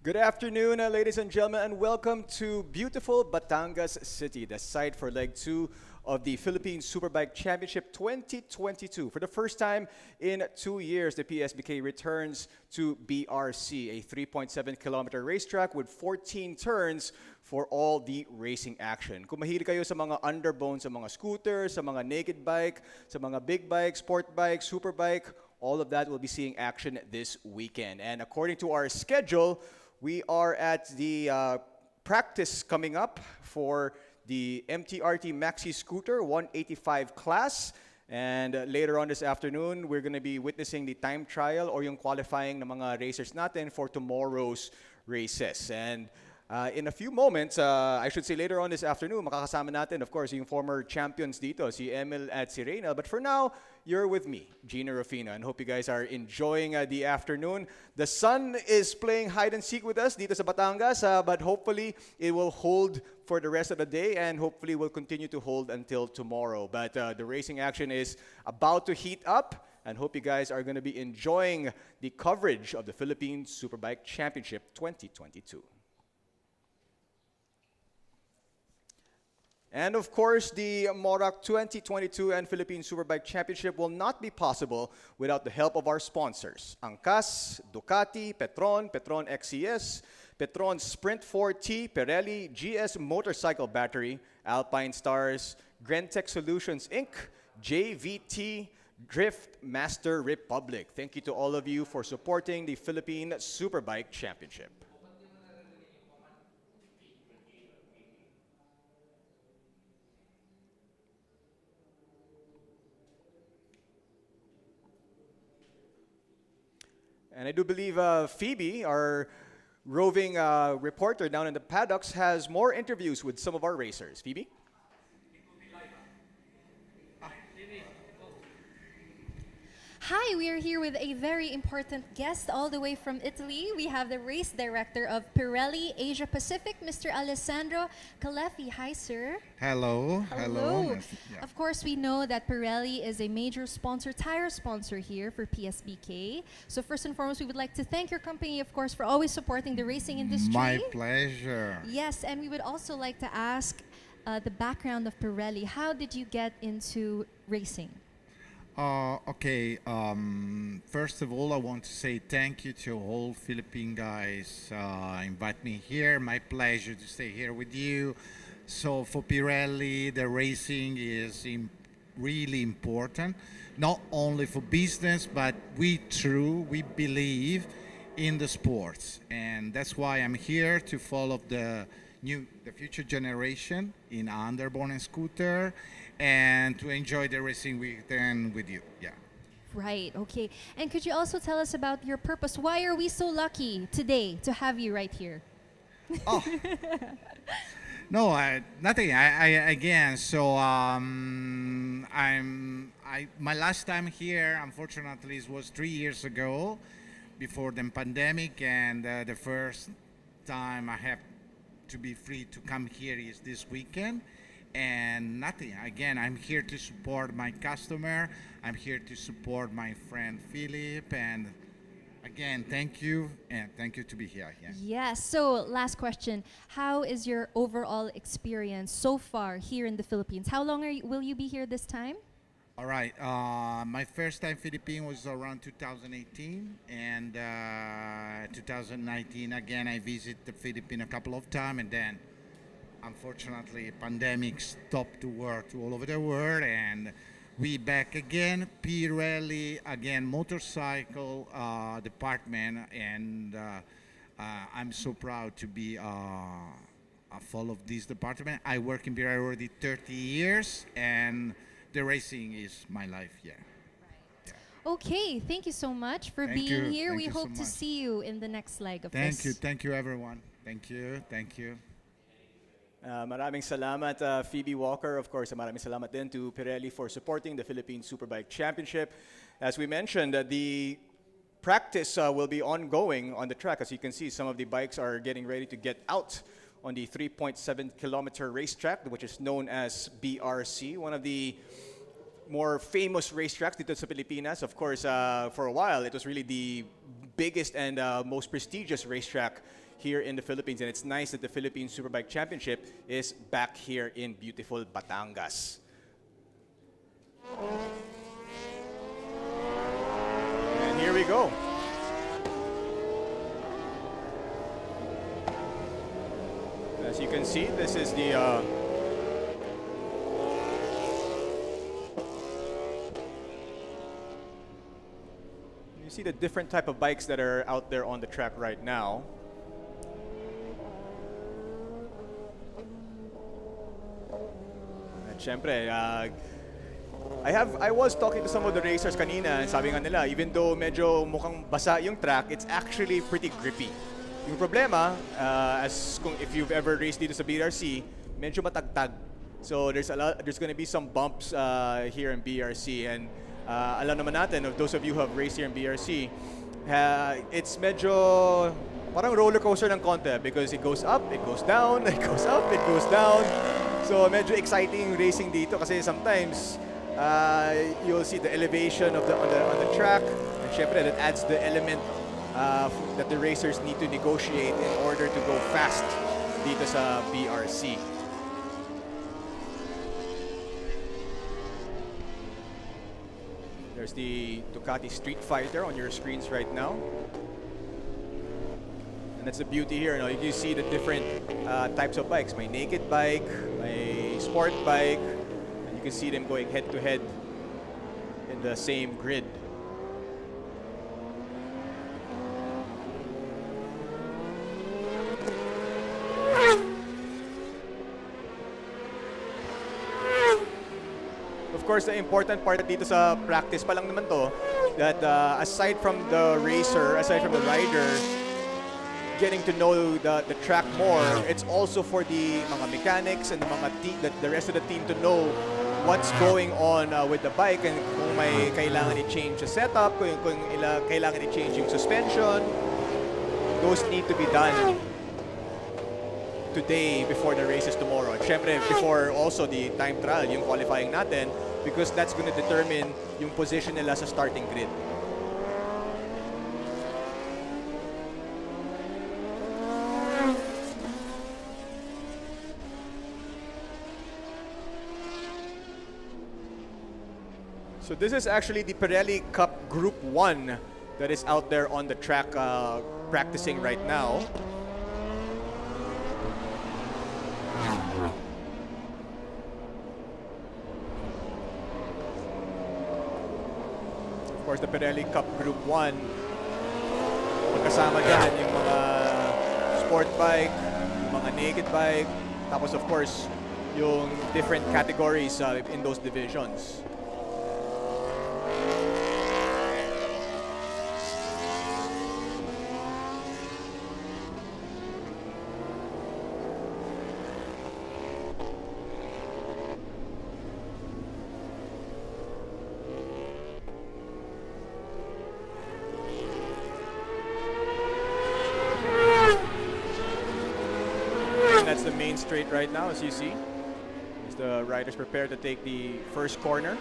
Good afternoon, ladies and gentlemen, and welcome to beautiful Batangas City, the site for Leg 2 of the Philippine Superbike Championship 2022. For the first time in 2 years, the PSBK returns to BRC, a 3.7-kilometer racetrack with 14 turns for all the racing action. Kung mahilig kayo sa mga underbone, sa mga scooter, sa mga naked bike, sa mga big bike, sport bike, superbike, all of that will be seeing action this weekend. And according to our schedule, we are at the practice coming up for the MTRT Maxi Scooter 185 class. And later on this afternoon, we're going to be witnessing the time trial or yung qualifying ng mga racers natin for tomorrow's races. And in a few moments, I should say later on this afternoon, makakasama natin, of course, yung former champions dito, si Emil at si Reynal. But for now, you're with me, Gina Rufino, and hope you guys are enjoying the afternoon. The sun is playing hide and seek with us dito sa Batangas, but hopefully it will hold for the rest of the day and hopefully will continue to hold until tomorrow. But the racing action is about to heat up, and hope you guys are going to be enjoying the coverage of the Philippine Superbike Championship 2022. And of course, the MORAC 2022 and Philippine Superbike Championship will not be possible without the help of our sponsors. Angkas, Ducati, Petron, Petron XCS, Petron Sprint 4T, Pirelli, GS Motorcycle Battery, Alpine Stars, Grentech Solutions Inc., JVT, Drift Master Republic. Thank you to all of you for supporting the Philippine Superbike Championship. And I do believe Phoebe, our roving reporter down in the paddocks, has more interviews with some of our racers. Phoebe? Hi, we are here with a very important guest all the way from Italy. We have the race director of Pirelli Asia Pacific, Mr. Alessandro Calefi. Hi, sir. Hello. Hello. Yeah. Of course, we know that Pirelli is a major sponsor, tire sponsor here for PSBK. So first and foremost, we would like to thank your company, of course, for always supporting the racing industry. My pleasure. Yes, and we would also like to ask the background of Pirelli. How did you get into racing? Okay. First of all, I want to say thank you to all Philippine guys. Invite me here. My pleasure to stay here with you. So for Pirelli, the racing is really important, not only for business, but we believe in the sports, and that's why I'm here to follow the future generation in underborn and scooter, and to enjoy the racing weekend with you. Yeah. Right, okay. And could you also tell us about your purpose? Why are we so lucky today to have you right here? Oh. No, nothing. Again. So my last time here, unfortunately, was 3 years ago, before the pandemic, and the first time I have to be free to come here is this weekend. And nothing. Again, I'm here to support my customer. I'm here to support my friend Philip. And again, thank you, and thank you to be here. Yeah. Yes. So last question. How is your overall experience so far here in the Philippines? How long will you be here this time? All right. My first time Philippines was around 2018, and 2019 again I visited the Philippines a couple of times, and then unfortunately pandemic stopped to work all over the world, and we back again. Pirelli again, motorcycle department, and I'm so proud to be follow this department. I work in beer already 30 years, and the racing is my life. Yeah. Okay, thank you so much for Thank being you. here. Thank We you so hope to much. see you in the next leg of this. Thank you, everyone. Thank you. Maraming salamat, Phoebe Walker. Of course, maraming salamat din to Pirelli for supporting the Philippine Superbike Championship. As we mentioned, the practice will be ongoing on the track. As you can see, some of the bikes are getting ready to get out on the 3.7-kilometer racetrack, which is known as BRC, one of the more famous racetracks dito sa Pilipinas. Of course, for a while, it was really the biggest and most prestigious racetrack here in the Philippines. And it's nice that the Philippine Superbike Championship is back here in beautiful Batangas. And here we go. As you can see, this is the you see the different type of bikes that are out there on the track right now. At syempre, I was talking to some of the racers kanina, and sabi nga nila, even though medyo mukhang basa yung track, it's actually pretty grippy. Yung problema, if you've ever raced dito sa BRC, medyo matagtag. So there's gonna be some bumps here in BRC, and alam naman natin, of those of you who have raced here in BRC, it's medyo parang roller coaster ng konti because it goes up, it goes down, it goes up, it goes down. So medyo exciting racing dito kasi sometimes you'll see the elevation of on the track, and syempre that adds the element that the racers need to negotiate in order to go fast dito sa BRC. There's the Ducati Street Fighter on your screens right now. And that's the beauty here. You know, you see the different types of bikes. My naked bike, my sport bike, and you can see them going head to head in the same grid. Of course, the important part dito sa practice pa lang naman to, that aside from the racer, aside from the rider, getting to know the track more, it's also for the mga mechanics and the rest of the team to know what's going on with the bike, and kung may kailangan i-change sa setup, kung kailangan i-change yung suspension, those need to be done today before the races tomorrow. At syempre, before also the time trial, yung qualifying natin, because that's going to determine yung position nila sa starting grid. So this is actually the Pirelli Cup Group 1 that is out there on the track practicing right now. Of course, the Pirelli Cup Group 1, magkasama dyan yung mga sport bike, yung mga naked bike, tapos of course, yung different categories in those divisions. That's the main straight right now, as you see, as the riders prepare to take the first corner.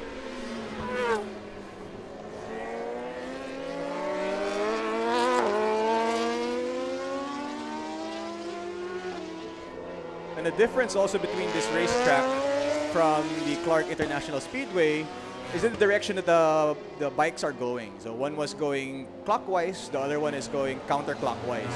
And the difference also between this racetrack from the Clark International Speedway is in the direction that the bikes are going. So one was going clockwise, the other one is going counterclockwise.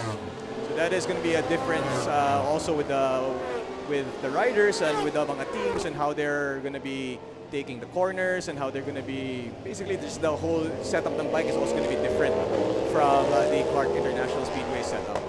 So that is going to be a difference also with the riders and with the mga teams and how they're going to be taking the corners and how they're going to be, basically just the whole setup ng bike is also going to be different from the Clark International Speedway setup.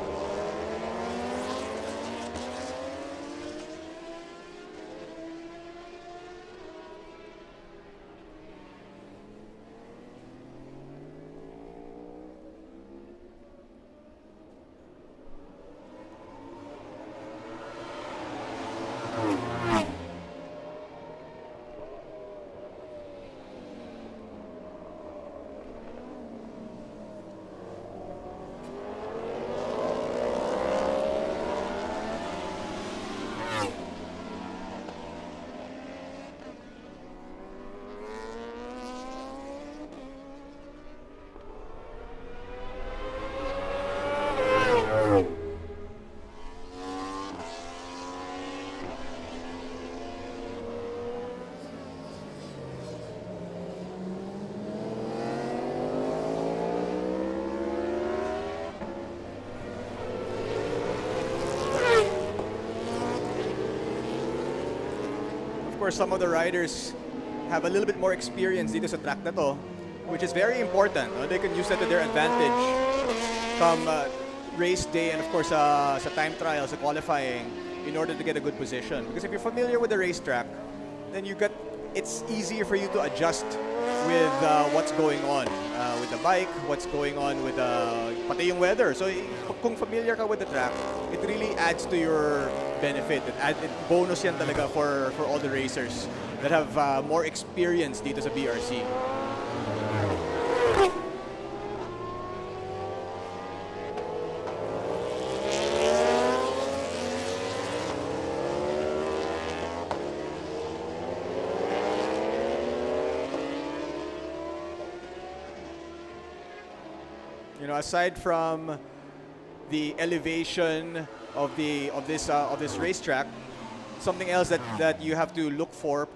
course, some of the riders have a little bit more experience dito sa track na to, which is very important. No? They can use that to their advantage from race day and of course sa time trials, sa qualifying, in order to get a good position. Because if you're familiar with the racetrack, then it's easier for you to adjust with what's going on with the bike, what's going on with pati yung weather. So kung familiar ka with the track, it really adds to your benefit. Bonus yan talaga for all the racers that have more experience dito sa BRC. You know, aside from the elevation of this racetrack, something else that you have to look for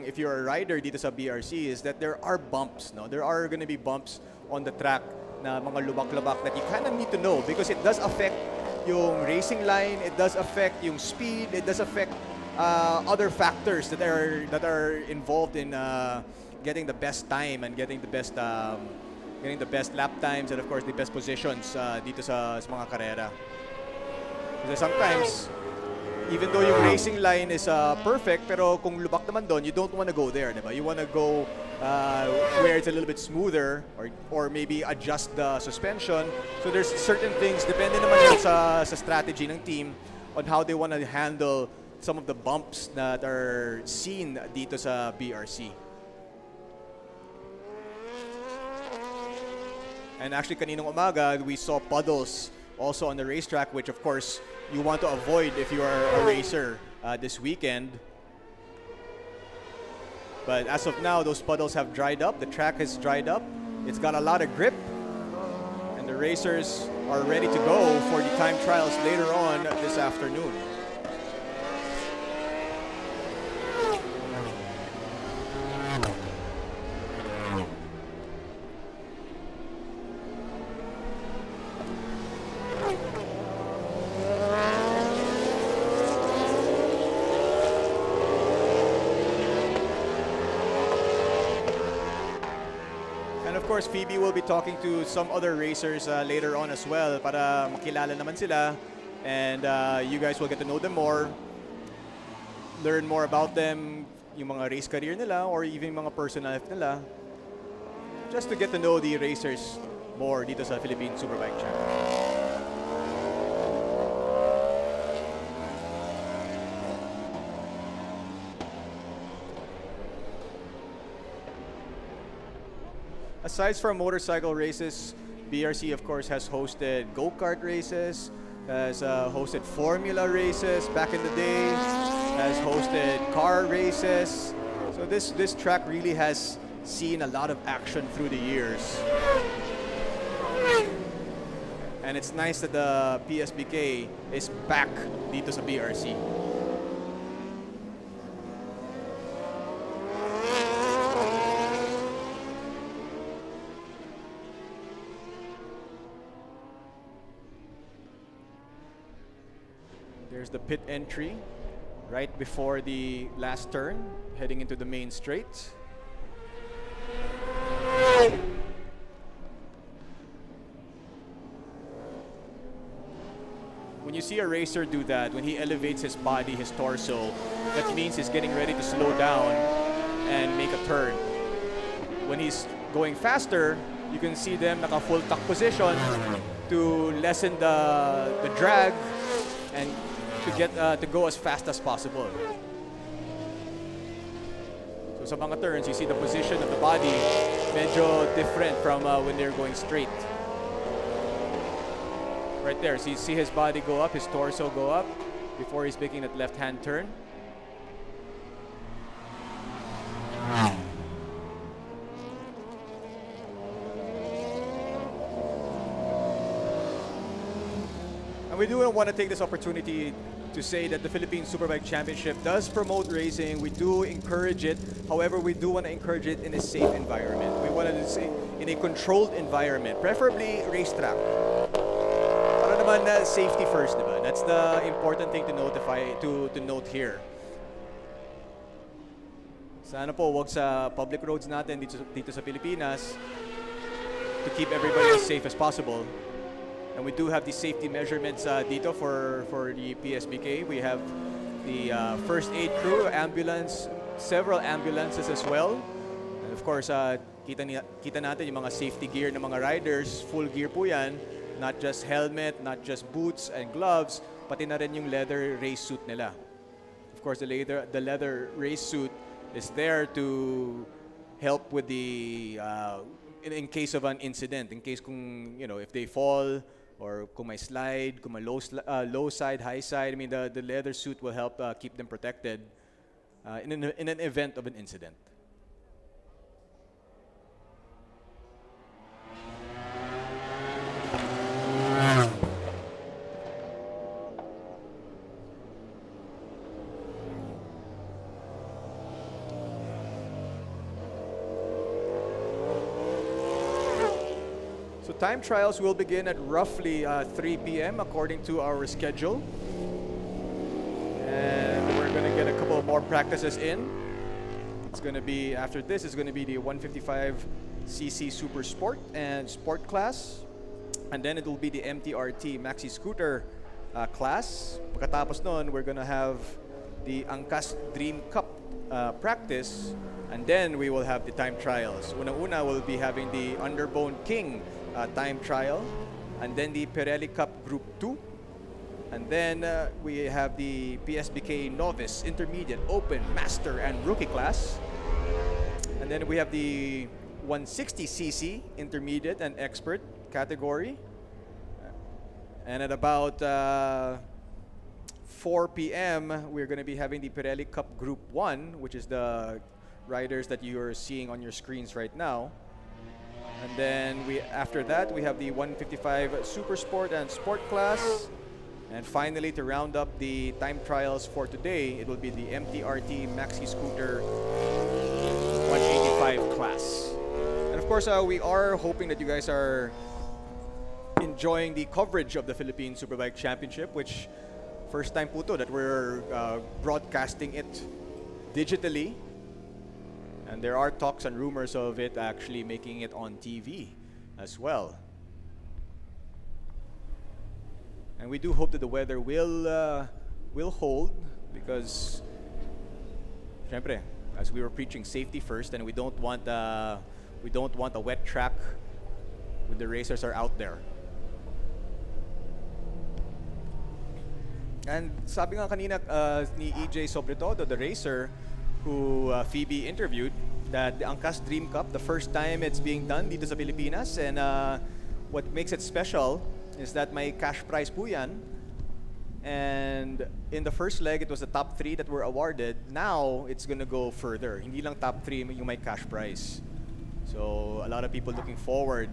if you're a rider dito sa BRC is that there are bumps. No, there are going to be bumps on the track na mga lubak-lubak that you kind of need to know because it does affect yung racing line, it does affect yung speed, it does affect other factors that are involved in getting the best time and getting the best lap times and of course the best positions dito sa mga karera. Kasi sometimes, even though yung racing line is perfect, pero kung lubak naman doon, you don't want to go there, diba? You want to go where it's a little bit smoother or maybe adjust the suspension. So there's certain things, depende naman yun sa strategy ng team on how they want to handle some of the bumps that are seen dito sa BRC. And actually, kaninang umaga, we saw puddles also on the racetrack, which of course you want to avoid if you are a racer this weekend. But as of now, those puddles have dried up. The track has dried up. It's got a lot of grip. And the racers are ready to go for the time trials later on this afternoon. Of course, Phoebe will be talking to some other racers later on as well para makilala naman sila and you guys will get to know them more, learn more about them, yung mga race career nila or even mga personal life nila, just to get to know the racers more dito sa Philippine Superbike Championship. Aside from motorcycle races, BRC of course has hosted go-kart races, has hosted formula races back in the day, has hosted car races. So this track really has seen a lot of action through the years. And it's nice that the PSBK is back dito sa BRC. There's the pit entry right before the last turn, heading into the main straight. When you see a racer do that, when he elevates his body, his torso, that means he's getting ready to slow down and make a turn. When he's going faster, you can see them naka full tuck position to lessen the drag and to go as fast as possible. So sa mga turns, you see the position of the body medyo different from when they're going straight. Right there, so you see his body go up, his torso go up before he's making that left-hand turn. And we do want to take this opportunity to say that the Philippine Superbike Championship does promote racing. We do encourage it. However, we do want to encourage it in a safe environment. We want to say in a controlled environment, preferably racetrack. Para naman na safety first, diba? That's the important thing to note here. Sana po wag sa public roads natin dito sa Pilipinas to keep everybody as safe as possible. And we do have the safety measurements dito for the PSBK. We have the first aid crew, ambulance, several ambulances as well. And of course, kita natin yung mga safety gear ng mga riders. Full gear po yan. Not just helmet, not just boots and gloves, pati na rin yung leather race suit nila. Of course, the leather race suit is there to help with the in case of an incident, in case kung if they fall or kung may slide, kung may low side, high side. I mean, the leather suit will help keep them protected in an event of an incident. So time trials will begin at roughly 3 p.m. according to our schedule. And we're going to get a couple more practices in. It's going to be, after this, it's going to be the 155cc Super Sport and Sport class. And then it will be the MTRT Maxi Scooter class. Pagkatapos nun, we're going to have the Angkas Dream Cup practice. And then we will have the time trials. Unang-una, we'll be having the Underbone King time trial, and then the Pirelli Cup Group 2, and then we have the PSBK Novice, Intermediate, Open, Master, and Rookie class, and then we have the 160cc Intermediate and Expert category, and at about 4 p.m. we're going to be having the Pirelli Cup Group 1, which is the riders that you are seeing on your screens right now. And then after that, we have the 155 Super Sport and Sport class. And finally, to round up the time trials for today, it will be the MTRT Maxi Scooter 185 class. And of course, we are hoping that you guys are enjoying the coverage of the Philippine Superbike Championship, which first time po to that we're broadcasting it digitally. And there are talks and rumors of it actually making it on TV as well. And we do hope that the weather will hold, because, syempre, as we were preaching safety first, and we don't want a wet track when the racers are out there. And sabi nga kanina ni EJ Sobretodo, the racer, who Phoebe interviewed, that the Angkas Dream Cup, the first time it's being done dito sa Pilipinas, and what makes it special is that may cash prize po yan. And in the first leg, it was the top 3 that were awarded. Now, it's gonna go further. Hindi lang top 3 yung may cash prize. So, a lot of people looking forward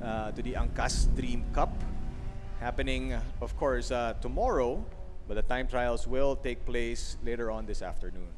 to the Angkas Dream Cup, happening, of course, tomorrow, but the time trials will take place later on this afternoon.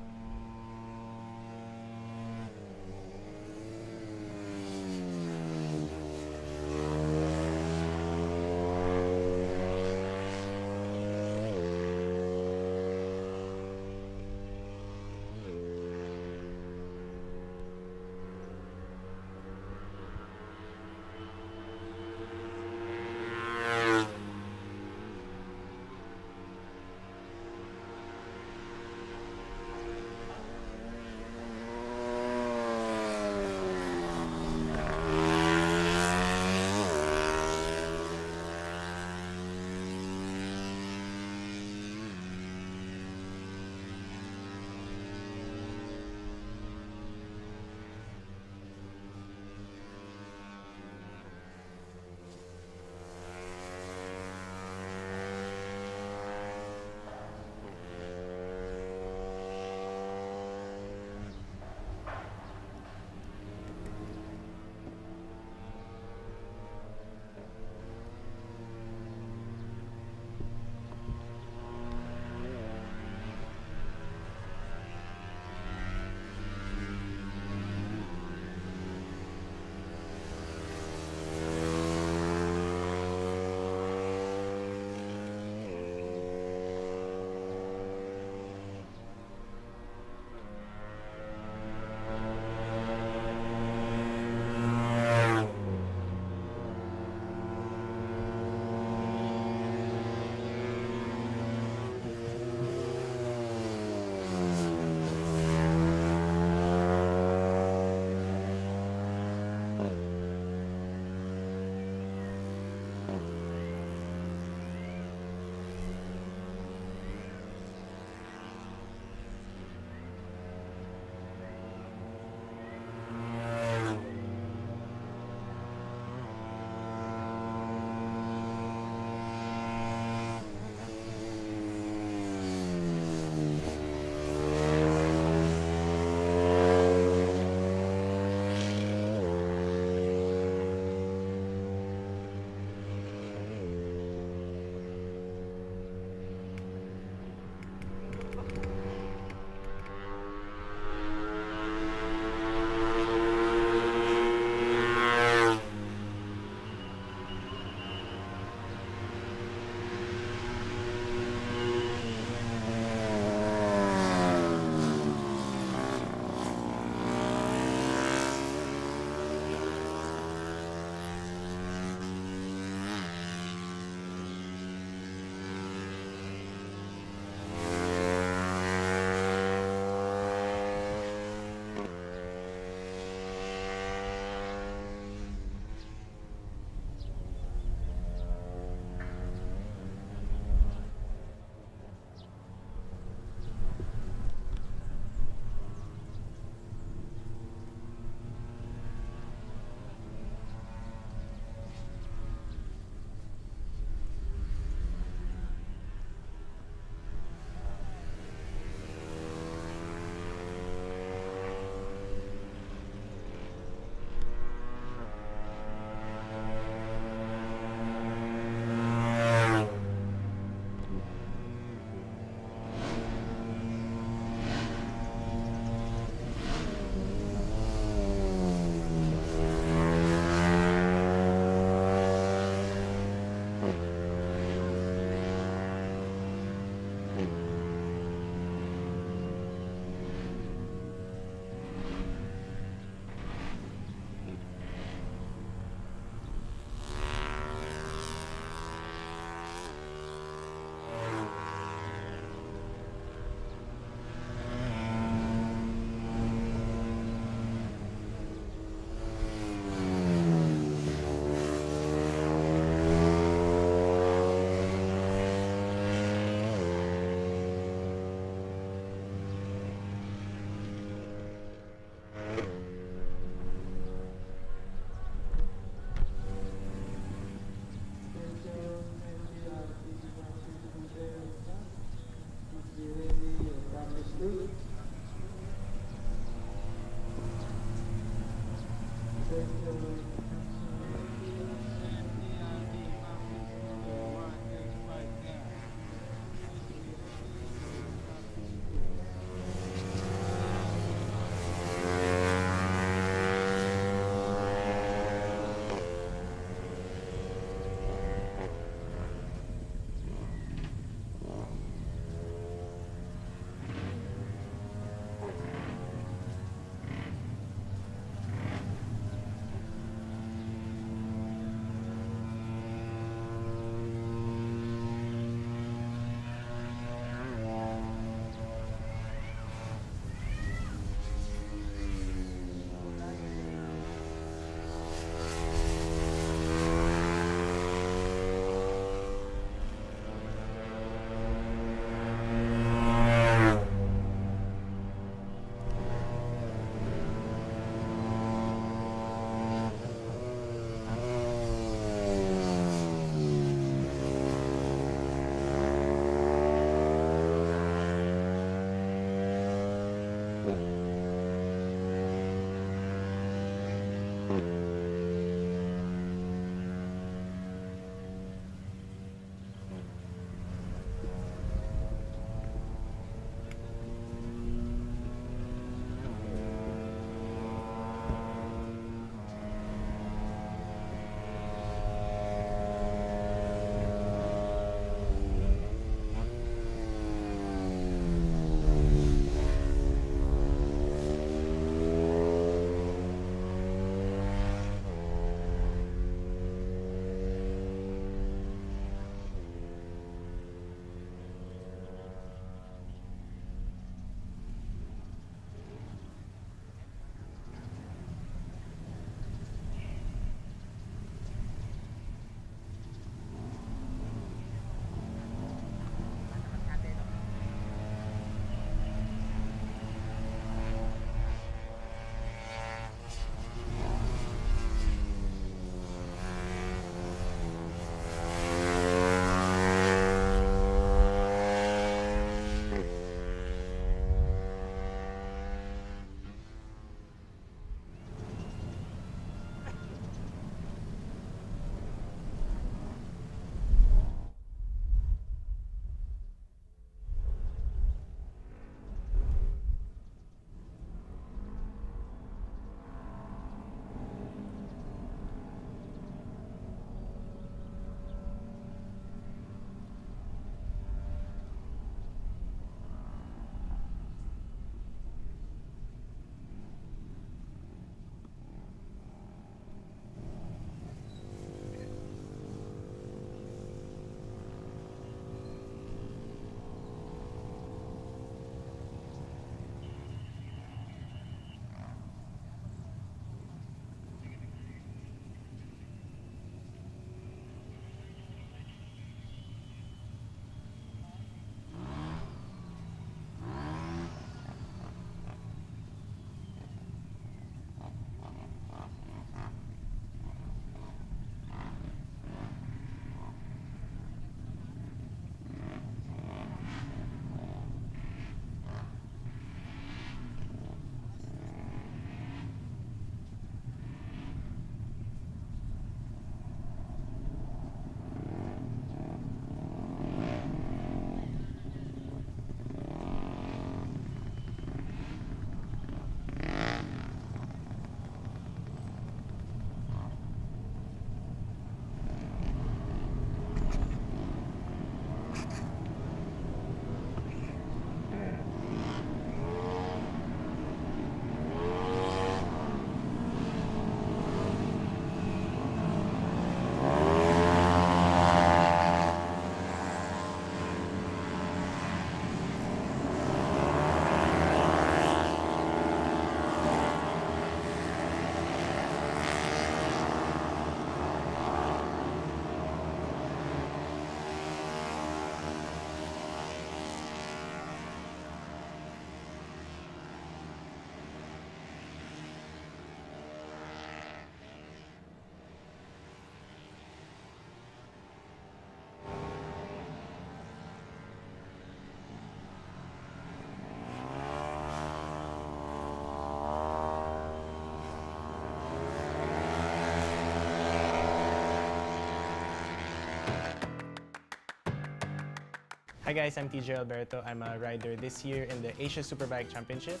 Hi guys, I'm TJ Alberto. I'm a rider this year in the Asia Superbike Championship.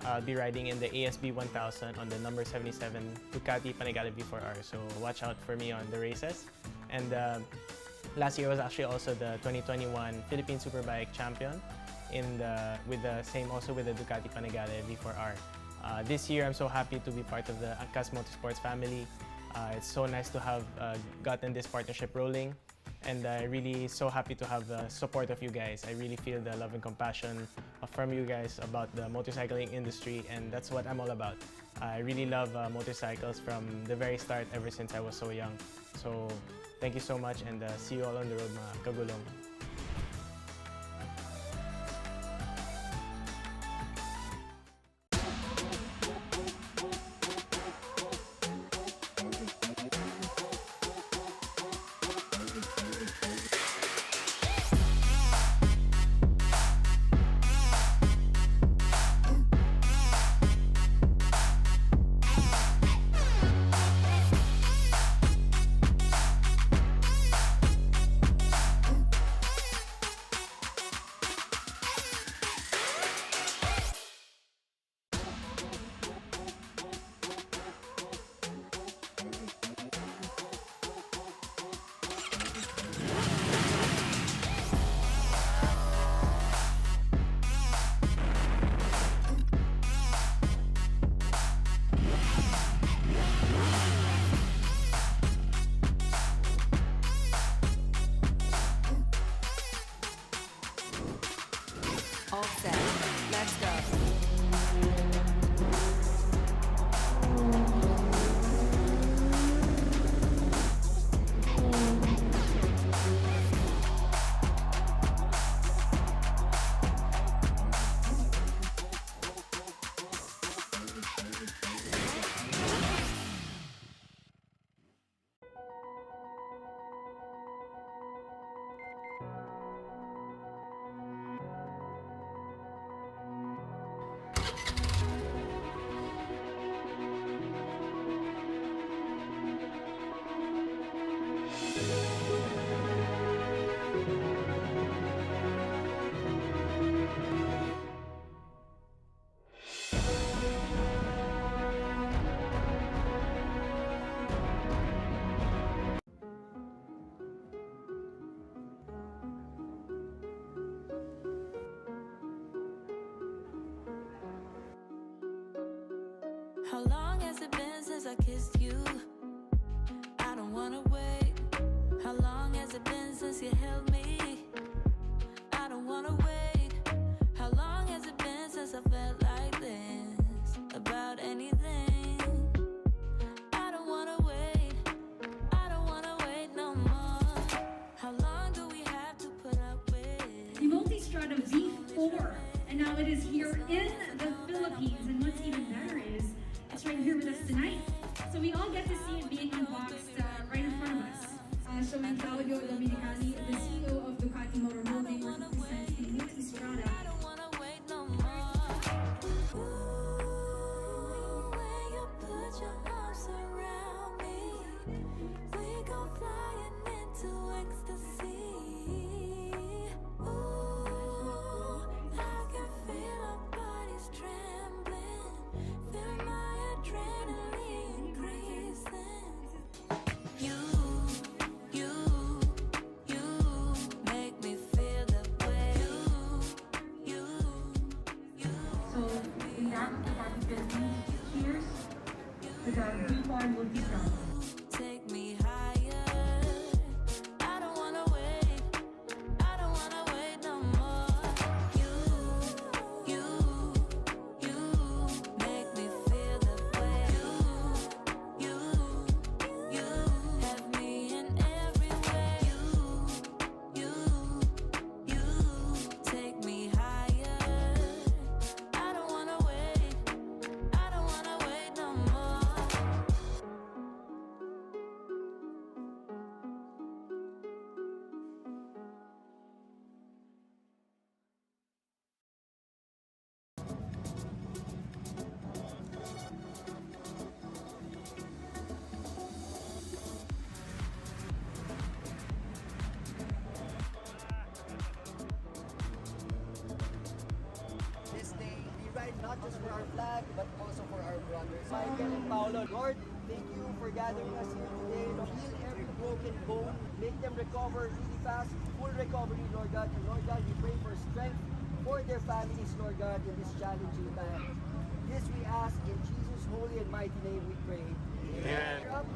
I'll be riding in the ASB 1000 on the number 77 Ducati Panigale V4R, so watch out for me on the races. And last year was actually also the 2021 Philippine Superbike Champion with the Ducati Panigale V4R. This year I'm so happy to be part of the Angkas Motorsports family. It's so nice to have gotten this partnership rolling. And I'm really so happy to have the support of you guys. I really feel the love and compassion from you guys about the motorcycling industry, and that's what I'm all about. I really love motorcycles from the very start, ever since I was so young. So thank you so much, and see you all on the road, mga kagulong. How long has it been since I kissed you? I don't wanna wait. How long has it been since you held me? I don't wanna wait. How long has it been since I felt like this about anything? I don't wanna wait. I don't wanna wait no more. How long do we have to put up with? The Multistrada V4, and now it is here in the Philippines. And what's even better is it's right here with us tonight. So we all get to see it being unboxed right in front of us. Showing Claudio Dominicali, the CEO of Ducati Motor Holding, where he presents the Multistrada. I don't wanna wait no more. Ooh, when you put your arms around me, we go flying into ecstasy. Ooh, I can feel our bodies trembling, feel my adrenaline increasing. You make me feel that way. You. So in that, Ducati Philippines, cheers to the V4 Multistrada. Take me higher. I don't wanna wait. I don't wanna wait no more. You make me feel that way. You have me in every way. You take me higher. I don't wanna wait. I don't wanna wait no more. This day, we ride not just for our flag, but also for our brothers. Michael and Paolo, Lord, thank you for gathering us here today. Lord, heal every broken bone, make them recover really fast, full recovery, Lord God. And Lord God, we pray for strength for their families, Lord God, in this challenging time. This we ask in Jesus' holy and mighty name we pray. Amen.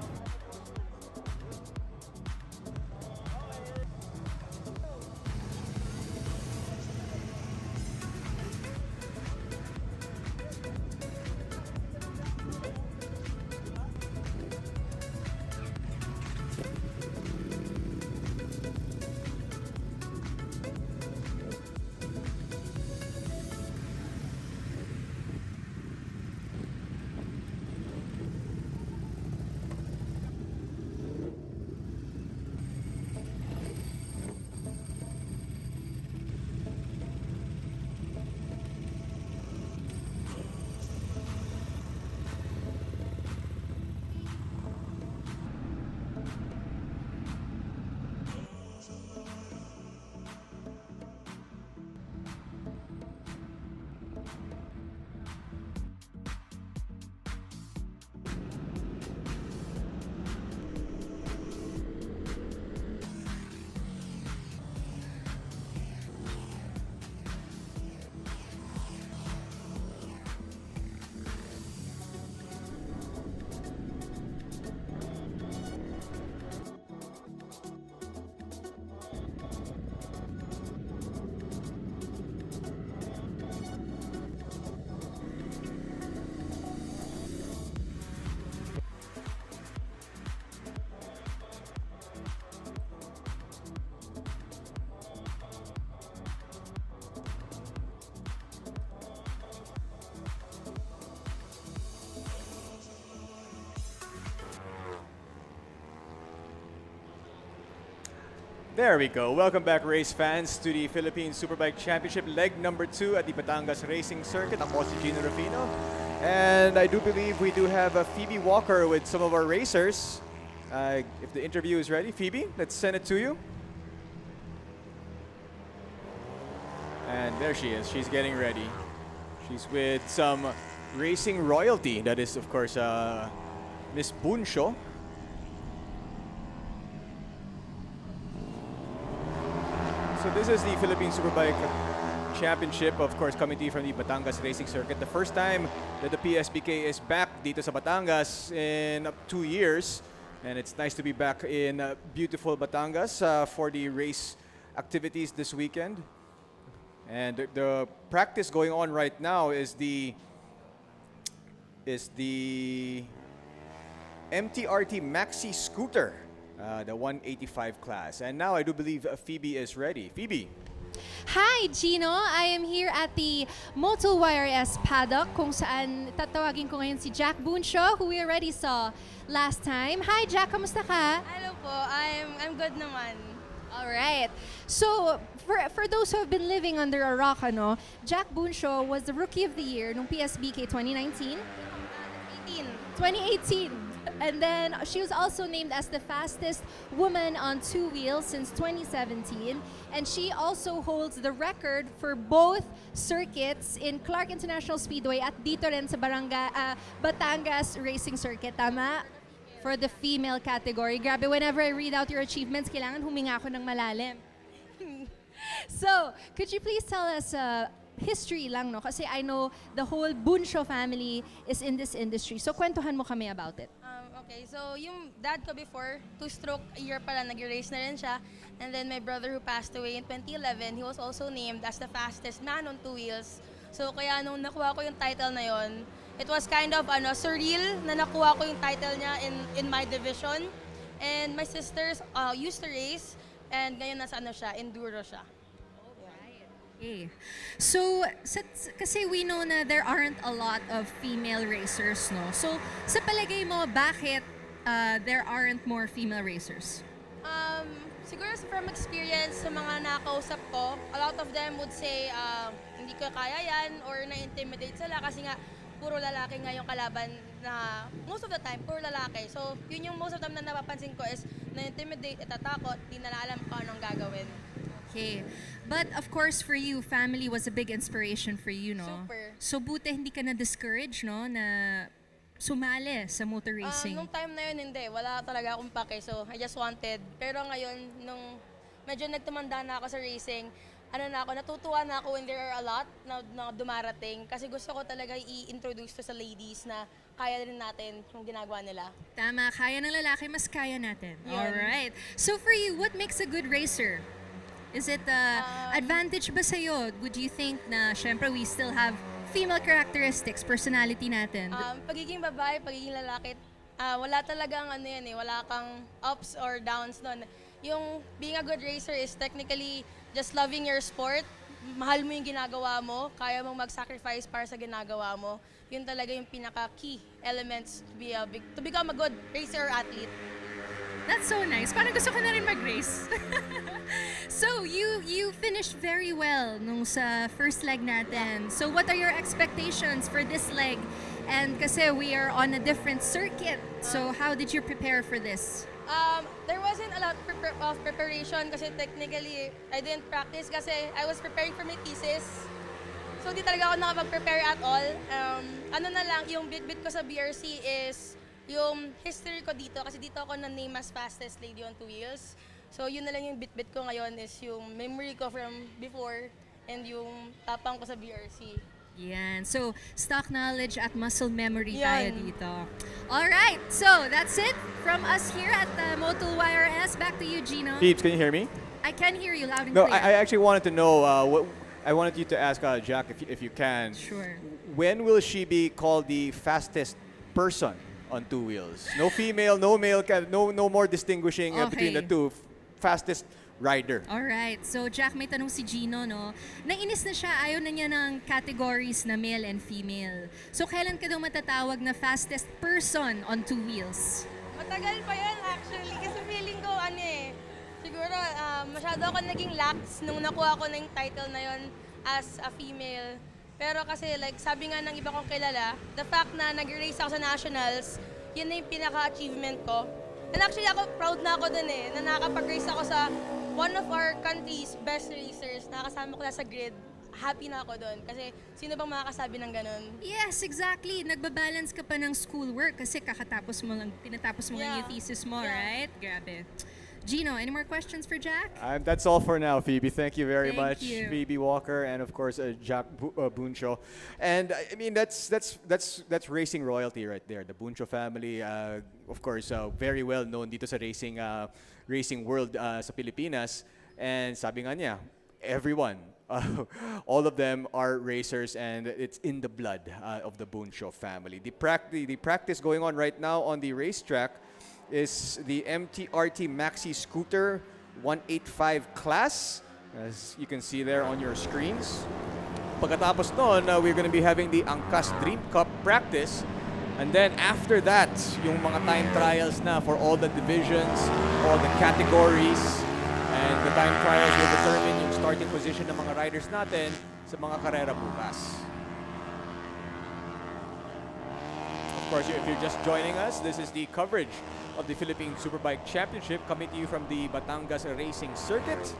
There we go. Welcome back, race fans, to the Philippine Superbike Championship, leg number 2 at the Batangas Racing Circuit. Ako si Gino Rufino. And I do believe we do have a Phoebe Walker with some of our racers. If the interview is ready, Phoebe, let's send it to you. And there she is. She's getting ready. She's with some racing royalty. That is, of course, Miss Buncho. So this is the Philippine Superbike Championship, of course, coming to you from the Batangas Racing Circuit. The first time that the PSBK is back dito sa Batangas in 2 years. And it's nice to be back in beautiful Batangas for the race activities this weekend. And the practice going on right now is the MTRT Maxi Scooter, the 185 class. And now I do believe Phoebe is ready. Phoebe. Hi, Gino! I am here at the Motul YRS paddock kung saan tatawagin ko ngayon si Jack Bunshaw, who we already saw last time. Hi, Jack! Kamusta ka? Hello po. I'm good naman. All right. So, for those who have been living under a rock, Jack Bunshaw was the Rookie of the Year nung PSBK 2019? 2018. And then she was also named as the fastest woman on two wheels since 2017. And she also holds the record for both circuits in Clark International Speedway at dito rin sa Batangas Racing Circuit. Tama? For the female category. Grabe, whenever I read out your achievements, kailangan huminga ako ng malalim. So, could you please tell us history lang, no? Kasi I know the whole Bunshaw family is in this industry. So, kwentuhan mo kami about it. Okay, so yung dad ko before, two-stroke year pala, nag-race na rin siya. And then my brother who passed away in 2011, he was also named as the fastest man on two wheels. So kaya nung nakuha ko yung title na yon, it was kind of surreal na nakuha ko yung title niya in my division. And my sisters used to race, and ngayon nasa siya, enduro siya. Okay. So, kasi we know na there aren't a lot of female racers, no? So, sa palagay mo, bakit there aren't more female racers? Siguro from experience sa mga nakausap ko, a lot of them would say hindi ko kaya yan or na-intimidate sila kasi nga puro lalaki nga yung kalaban na most of the time, puro lalaki. So, yun yung most of the time na napapansin ko is na-intimidate, itatakot, di na alam kung anong gagawin. Okay. But of course, for you, family was a big inspiration for you, no? Super. So, buti hindi ka na-discourage, no? Na sumali sa motor racing. Nung time na yun, hindi. Wala talaga akong pake. So, I just wanted. Pero ngayon, nung medyo nagtumanda na ako sa racing, natutuwa na ako when there are a lot na dumarating. Kasi gusto ko talaga i-introduce to sa ladies na kaya rin natin yung ginagawa nila. Tama. Kaya ng lalaki, mas kaya natin. Yun. Alright. So, for you, what makes a good racer? Is it advantage ba sa'yo? Would you think na, syempre, we still have female characteristics, personality natin? Pagiging babae, pagiging lalaki, wala talagang wala kang ups or downs nun. Yung being a good racer is technically just loving your sport, mahal mo yung ginagawa mo, kaya mong mag-sacrifice para sa ginagawa mo. Yun talaga yung pinaka-key elements to become a good racer or athlete. That's so nice. Parang gusto ko na rin mag-race. So, you finished very well nung sa first leg natin. So, what are your expectations for this leg? And kasi we are on a different circuit. So, how did you prepare for this? There wasn't a lot of preparation kasi technically, I didn't practice kasi I was preparing for my thesis. So, di talaga ako nakapag-prepare at all. Yung bit-bit ko sa BRC is yung history ko dito, kasi dito ako na-name as fastest lady on two wheels. So yun na lang yung bit-bit ko ngayon is yung memory ko from before and yung tapang ko sa BRC. Yan. So, stock knowledge at muscle memory Yan. tayo dito. Alright, so that's it from us here at the Motul YRS. Back to you, Gino. Phoebes, can you hear me? I can hear you loud and No, clear. I actually wanted to know I wanted you to ask Jack if you can. Sure. When will she be called the fastest person on two wheels? No female, no male, no more distinguishing between the two. Fastest rider. Alright, so Jack, may tanong si Gino, no? Nainis na siya, ayaw na niya ng categories na male and female. So, kailan ka daw matatawag na fastest person on two wheels? Matagal pa yan actually kasi feeling ko siguro masyado ako naging lax nung nakuha ko na yung title na yon as a female. Pero kasi like sabi nga ng iba kong kilala, the fact na nag-race ako sa nationals, yun na yung pinaka-achievement ko. And actually ako proud na ako dun na nakakapag-race ako sa one of our country's best racers. Nakasama ko na sa grid. Happy na ako dun. Kasi sino bang makakasabi ng ganun? Yes, exactly. Nagbabalance ka pa ng schoolwork kasi tinatapos mo lang yung thesis mo, right? Grabe. Gino, any more questions for Jack? That's all for now, Phoebe. Thank you very Thank much, you. Phoebe Walker, and of course Jack Buncho. And I mean that's racing royalty right there. The Buncho family, of course, very well known dito sa racing world sa Pilipinas. And sabi nga niya, everyone, all of them are racers, and it's in the blood of the Buncho family. The practice going on right now on the racetrack is the MTRT Maxi Scooter 185 class, as you can see there on your screens. Pagkatapos nun, we're going to be having the Angkas Dream Cup practice. And then after that, yung mga time trials na for all the divisions, all the categories. And the time trials will determine yung starting position ng mga riders natin sa mga karera bukas. Of course, if you're just joining us, this is the coverage of the Philippine Superbike Championship coming to you from the Batangas Racing Circuit.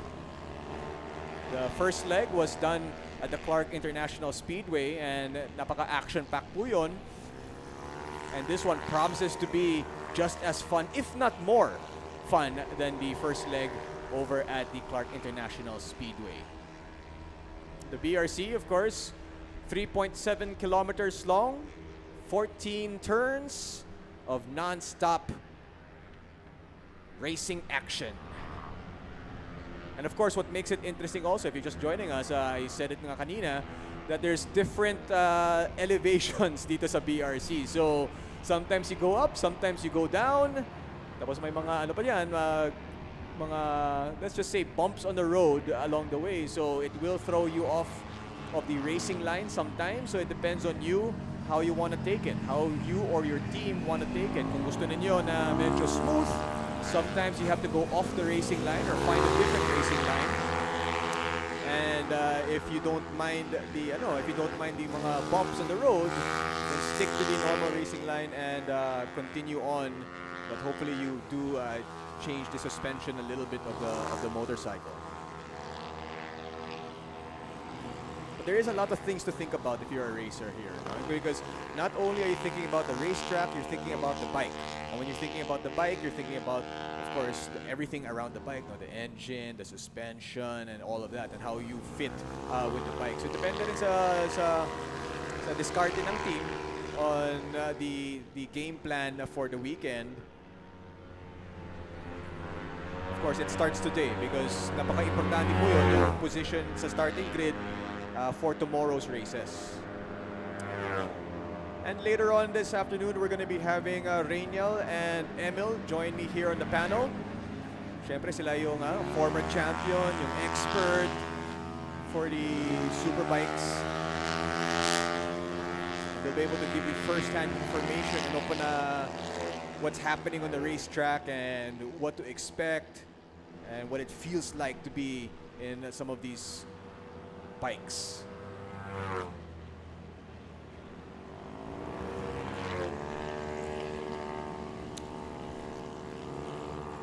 The first leg was done at the Clark International Speedway, and napaka-action-packed po yun. And this one promises to be just as fun, if not more fun, than the first leg over at the Clark International Speedway. The BRC, of course, 3.7 kilometers long, 14 turns of non-stop racing action. And of course, what makes it interesting also, if you're just joining us, I said it nga kanina, that there's different elevations dito sa BRC. So, sometimes you go up, sometimes you go down. Tapos may mga, ano pa yan, mga, let's just say, bumps on the road along the way. So, it will throw you off of the racing line sometimes. So, it depends on you how you want to take it, how you or your team want to take it. Kung gusto ninyo na medyo smooth, sometimes you have to go off the racing line or find a different racing line. And if you don't mind the mga bumps on the road, then stick to the normal racing line and continue on. But hopefully you do change the suspension a little bit of the motorcycle. There is a lot of things to think about if you're a racer here, no? Because not only are you thinking about the racetrack, you're thinking about the bike. And when you're thinking about the bike, you're thinking about, of course, everything around the bike, no? The engine, the suspension, and all of that, and how you fit with the bike. So depende rin sa diskarte ng team on the game plan for the weekend. Of course, it starts today because napaka-importante po yun, yung position sa starting grid for tomorrow's races. And later on this afternoon, we're going to be having Rainiel and Emil join me here on the panel. Siyempre sila yung former champion, yung expert for the Superbikes. They'll be able to give you first-hand information on what's happening on the racetrack and what to expect and what it feels like to be in some of these bikes.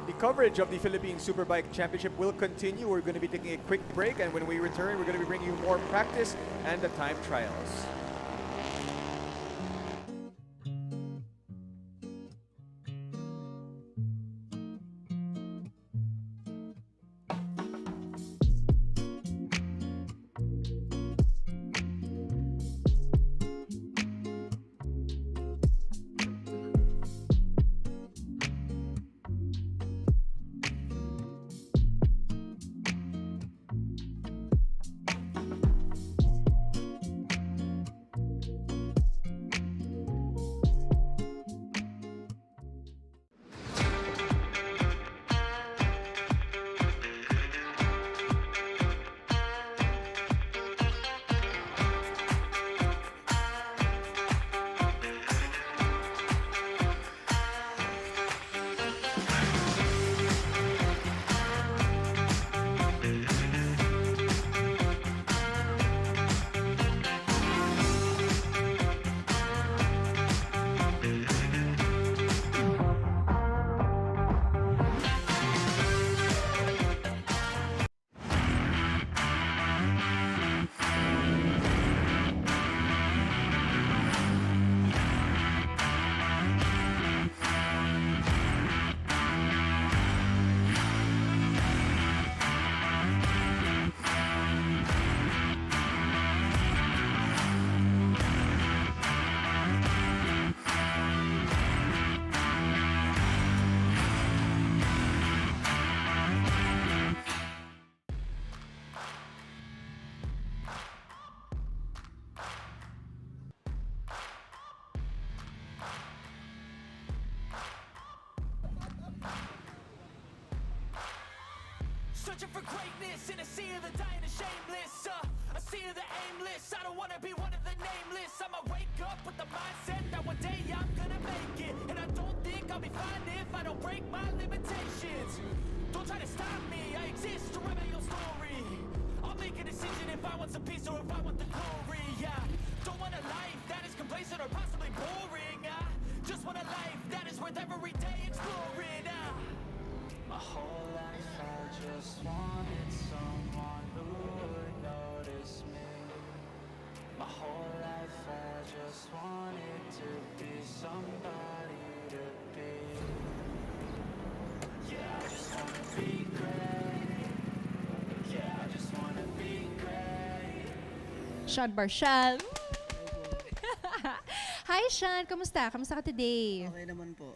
The coverage of the Philippine Superbike Championship will continue. We're going to be taking a quick break, and when we return, we're going to be bringing you more practice and the time trials. searching for greatness in a sea of the dying and shameless. A sea of the aimless. I don't wanna be one of the nameless. I'ma wake up with the mindset that one day I'm gonna make it, and I don't think I'll be fine if I don't break my limitations. Don't try to stop me. I exist to write my own story. I'll make a decision if I want some peace or if I want the glory. Yeah, don't want a life that is complacent or possibly boring. Just want a life that is worth every day exploring. My whole life I just wanted someone who would notice me. My whole life I just wanted to be somebody to be. Yeah, I just wanna be great. Yeah, I just wanna be great. Sean Barshal. Hi, Sean. Kamusta? Kamusta ka today? Okay naman po.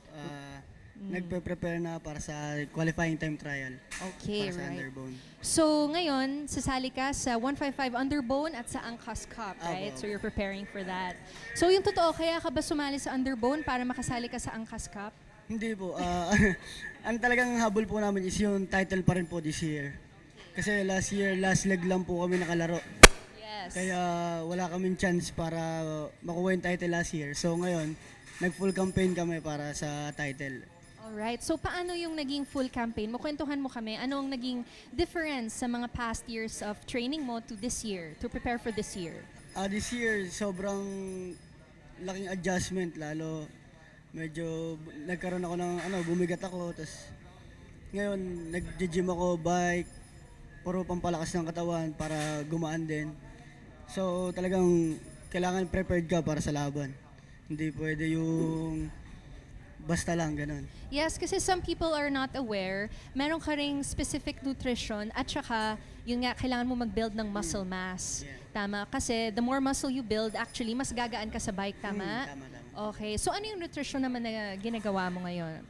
Nagpe-prepare na para sa qualifying time trial. Okay, para sa right. underbone. So, ngayon, sasali ka sa 155 Underbone at sa Angkas Cup, right? Opo. So, you're preparing for that. So, yung totoo, kaya ka ba sumali sa Underbone para makasali ka sa Angkas Cup? Hindi po. Ang talagang habol po namin is yung title pa rin po this year. Kasi last year, last leg lang po kami nakalaro. Yes. Kaya wala kaming chance para makuha yung title last year. So ngayon, nag-full campaign kami para sa title. Alright. So, paano yung naging full campaign mo? Kwentuhan mo kami. Ano ang naging difference sa mga past years of training mo to this year, to prepare for this year? This year, sobrang laking adjustment. Lalo, medyo nagkaroon ako ng, bumigat ako. Tapos, ngayon, nag-gym ako, bike, puro pampalakas ng katawan para gumaan din. So, talagang kailangan prepared ka para sa laban. Hindi pwede yung basta lang, ganun. Yes, kasi some people are not aware. Meron ka ring specific nutrition at saka yung nga, kailangan mo mag-build ng muscle mass. Yeah. Tama? Kasi the more muscle you build, actually, mas gagaan ka sa bike. Tama? Tama. Okay. So, ano yung nutrition naman na ginagawa mo ngayon?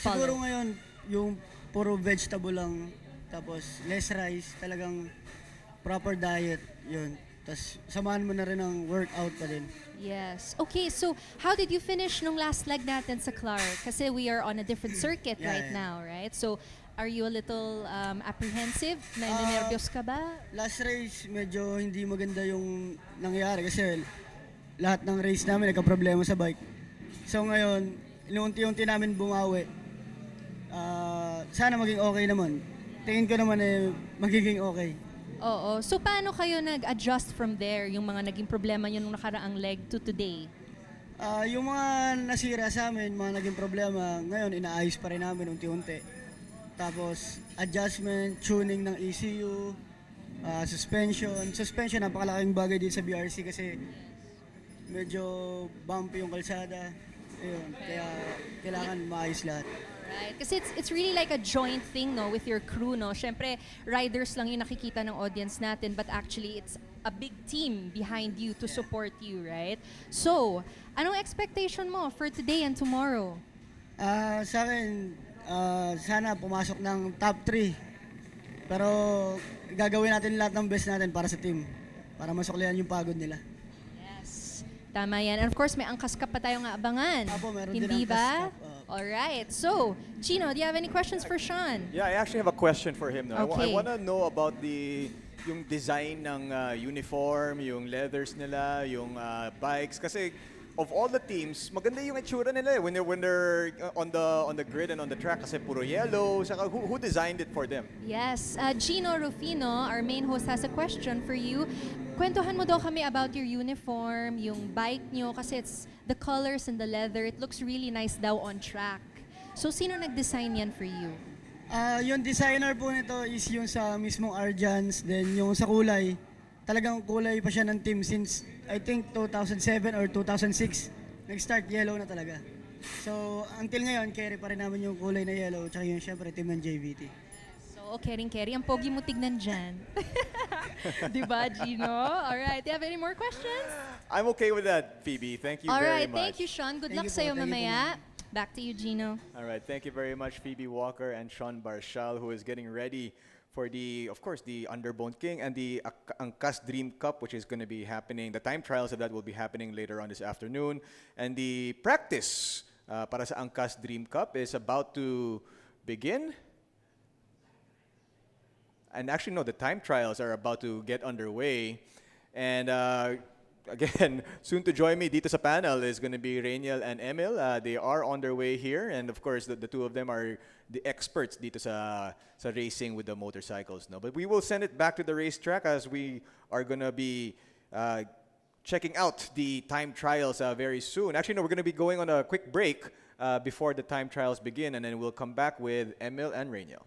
Siguro Follow. ngayon, yung puro vegetable lang, tapos less rice, talagang proper diet, yun. Tapos samahan mo na rin ng workout pa din. Yes. Okay, so how did you finish nung last leg natin sa Clark? Kasi we are on a different circuit Yeah, right yeah. now, right? So, are you a little apprehensive? Nervyos ka ba? Last race, medyo hindi maganda yung nangyari kasi lahat ng race namin nagka-problema sa bike. So ngayon, inuunti-unti namin bumawi. Sana maging okay naman. Tingin ko naman magiging okay. Oo. So, paano kayo nag-adjust from there, yung mga naging problema nyo nung nakaraang leg to today? Yung mga nasira sa amin, mga naging problema, ngayon inaayos pa rin namin unti-unti. Tapos adjustment, tuning ng ECU, suspension. Suspension, napakalaking bagay din sa BRC kasi medyo bumpy yung kalsada. Ayun, kaya kailangan maayos lahat. Right. Kasi it's really like a joint thing, no, with your crew, no. Syempre, riders lang yung nakikita ng audience natin, but actually it's a big team behind you to support you, right? So, anong expectation mo for today and tomorrow? Sa akin, sana pumasok ng top 3. Pero gagawin natin lahat ng best natin para sa team. Para masuklihan yung pagod nila. Yes. Tama yan. And of course, may Angkas Cup pa tayong aabangan. Apo, meron din Hindi Angkas ba? Cup. Alright. So, Gino, do you have any questions for Sean? Yeah, I actually have a question for him. No? Okay. I want to know about yung design ng uniform, yung leathers nila, yung bikes. Kasi of all the teams, maganda yung itsura nila when they're on the grid and on the track kasi puro yellow. Saka who designed it for them? Yes. Gino Rufino, our main host, has a question for you. Kwentuhan mo daw kami about your uniform, yung bike nyo, kasi it's the colors and the leather. It looks really nice daw on track. So, sino nag-design yan for you? Yung designer po nito is yung sa mismong Arjans, then yung sa kulay. Talagang kulay pa siya ng team since I think 2007 or 2006. Nag-start yellow na talaga. So, until ngayon, carry pa rin namin yung kulay na yellow, tsaka yung syempre team ng JVT. So, caring-carry. Ang pogi mo tignan dyan. Di ba, Gino? Alright. Do you have any more questions? I'm okay with that, Phoebe. Thank you very Alright. much. Thank you, Sean. Good Thank luck you po. sa'yo Thank you po, mamaya. Back to you, Gino. All right, thank you very much, Phoebe Walker and Sean Barshal, who is getting ready for of course, the Underbone King and the Angkas Dream Cup, which is going to be happening. The time trials of that will be happening later on this afternoon. And the practice para sa Angkas Dream Cup is about to begin. and actually, no, the time trials are about to get underway. And again, soon to join me dito sa panel is going to be Rainiel and Emil. They are on their way here, and of course, the two of them are the experts dito sa racing with the motorcycles. No, but we will send it back to the racetrack as we are going to be checking out the time trials very soon. Actually, no, we're going to be going on a quick break before the time trials begin, and then we'll come back with Emil and Rainiel.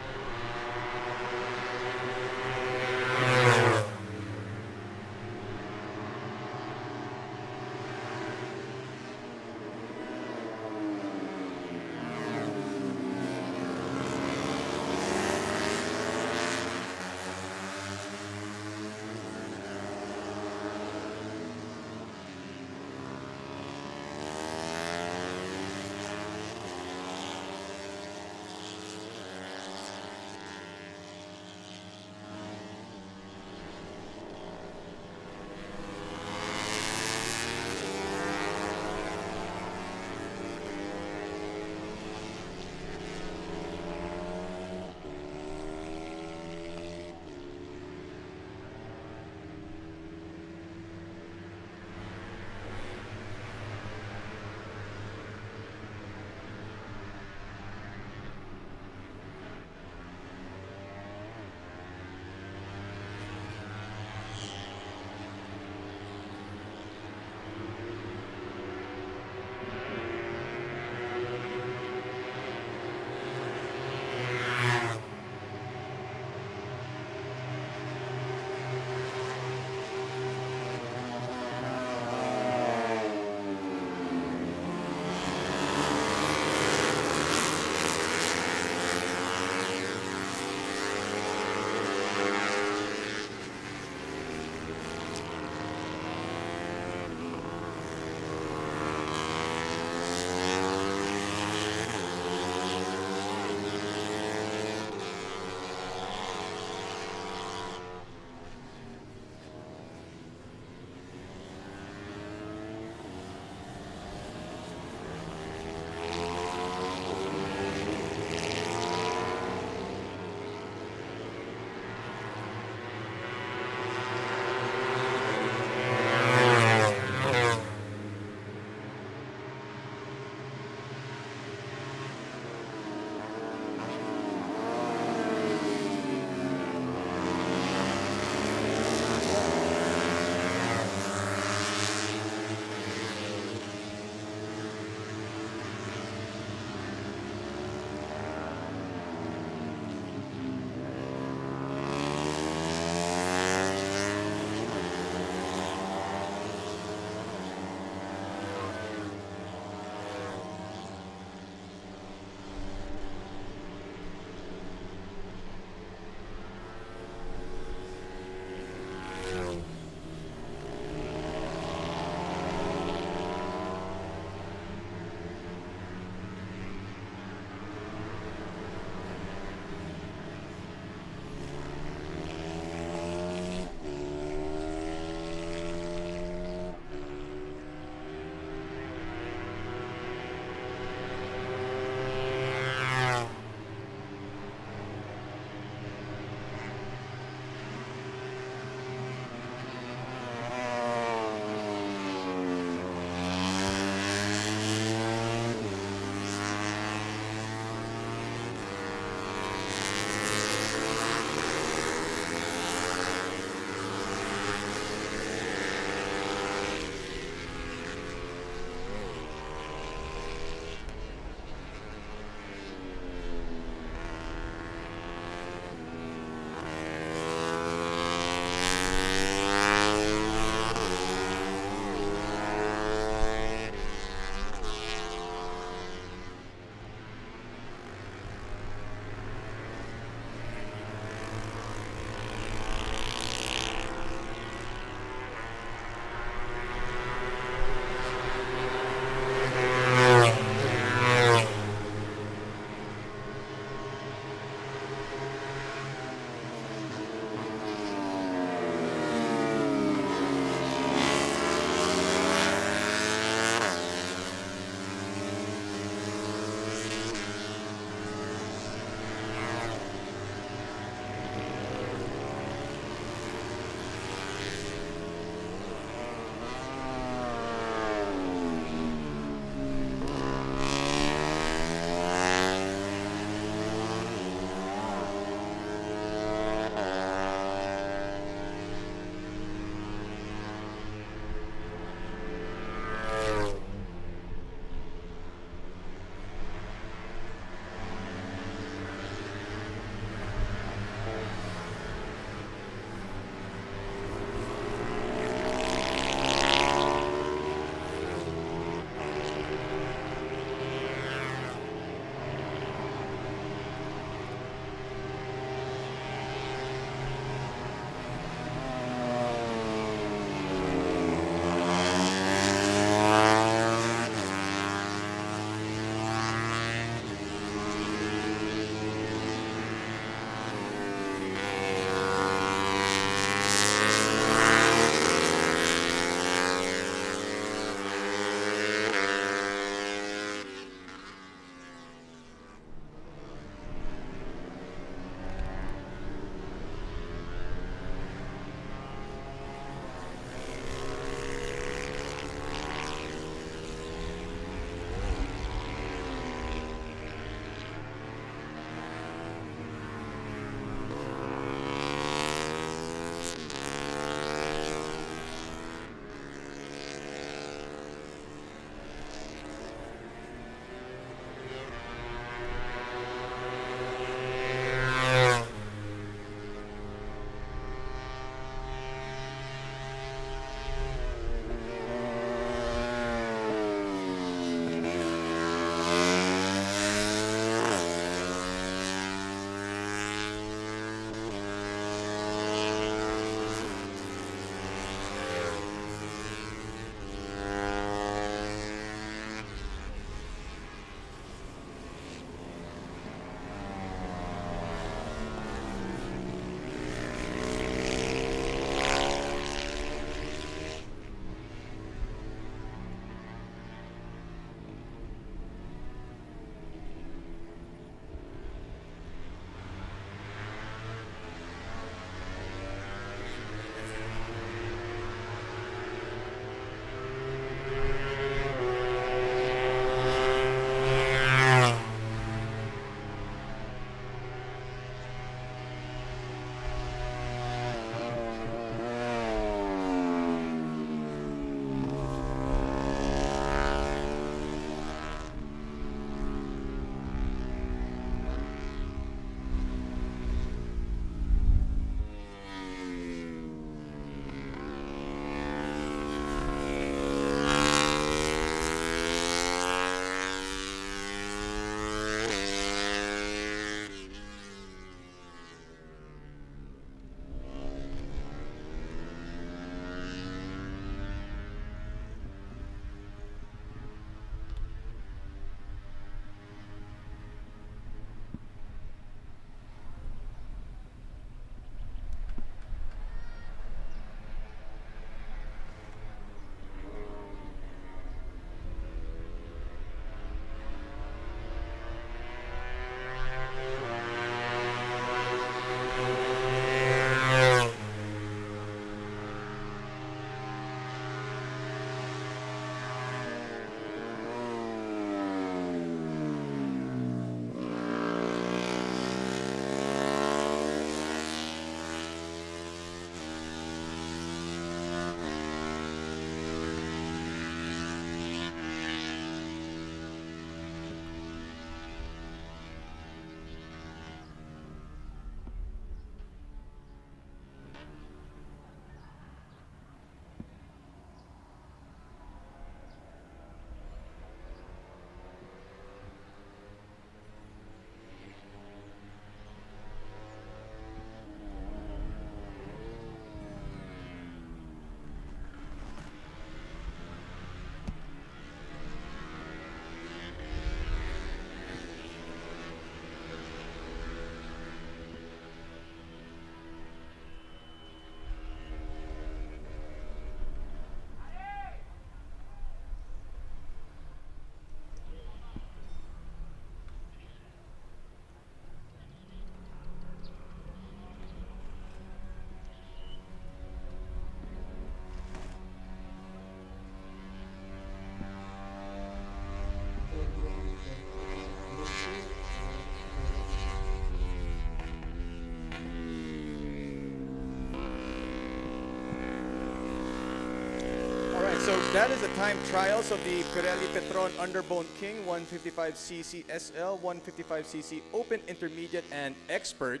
So that is the time trials of the Pirelli Petron Underbone King 155cc SL, 155cc Open, Intermediate, and Expert.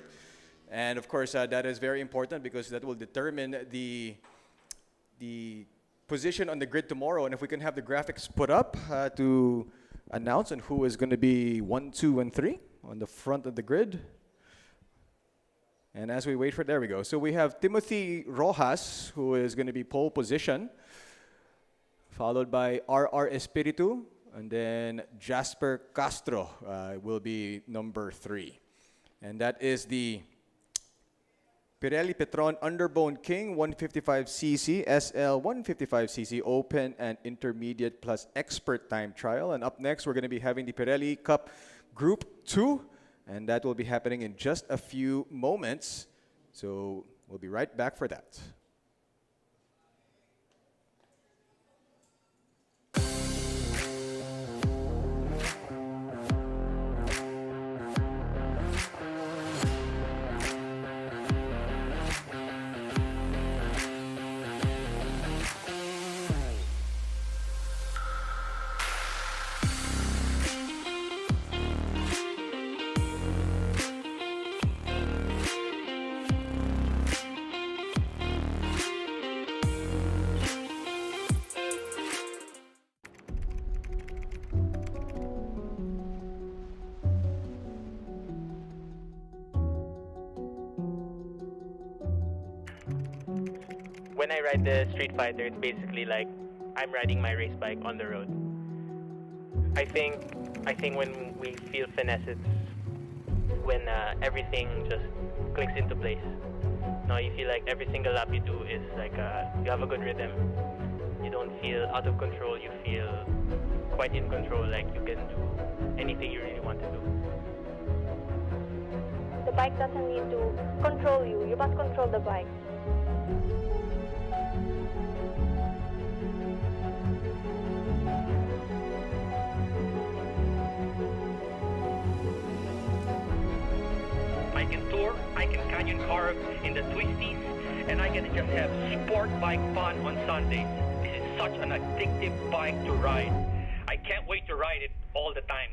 And of course, that is very important because that will determine the position on the grid tomorrow. And if we can have the graphics put up to announce on who is going to be 1, 2, and 3 on the front of the grid. And as we wait for, there we go. So we have Timothy Rojas, who is going to be pole position, followed by R.R. Espiritu, and then Jasper Castro will be number 3. And that is the Pirelli Petron Underbone King 155cc SL 155cc Open and Intermediate plus Expert time trial. And up next, we're going to be having the Pirelli Cup Group 2, and that will be happening in just a few moments. So we'll be right back for that. When I ride the Street Fighter, it's basically like I'm riding my race bike on the road. I think when we feel finesse, it's when everything just clicks into place. Now you feel like every single lap you do is like you have a good rhythm. You don't feel out of control. You feel quite in control, like you can do anything you really want to do. The bike doesn't need to control you. You must control the bike. I can tour, I can canyon carve in the twisties, and I can just have sport bike fun on Sundays. This is such an addictive bike to ride. I can't wait to ride it all the time.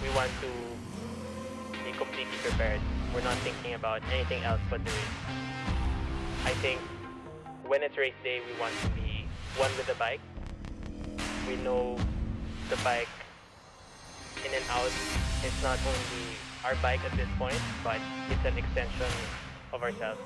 We want to be completely prepared. We're not thinking about anything else but the race. I think when it's race day, we want to be one with the bike. We know the bike in and out. It's not only our bike at this point, but it's an extension of ourselves.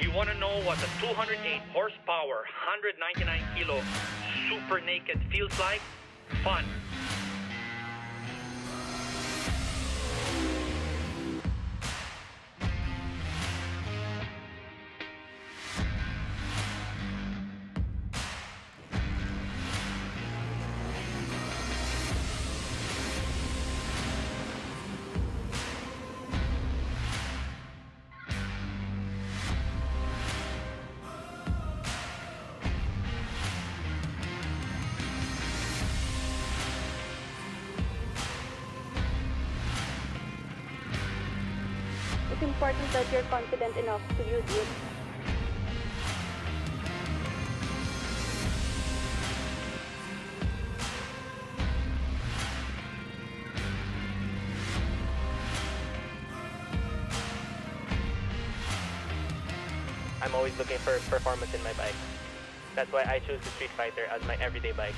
You want to know what a 208 horsepower, 199 kilo super naked feels like? Fun. It's important that you're confident enough to use it. I'm always looking for performance in my bike. That's why I chose the Street Fighter as my everyday bike.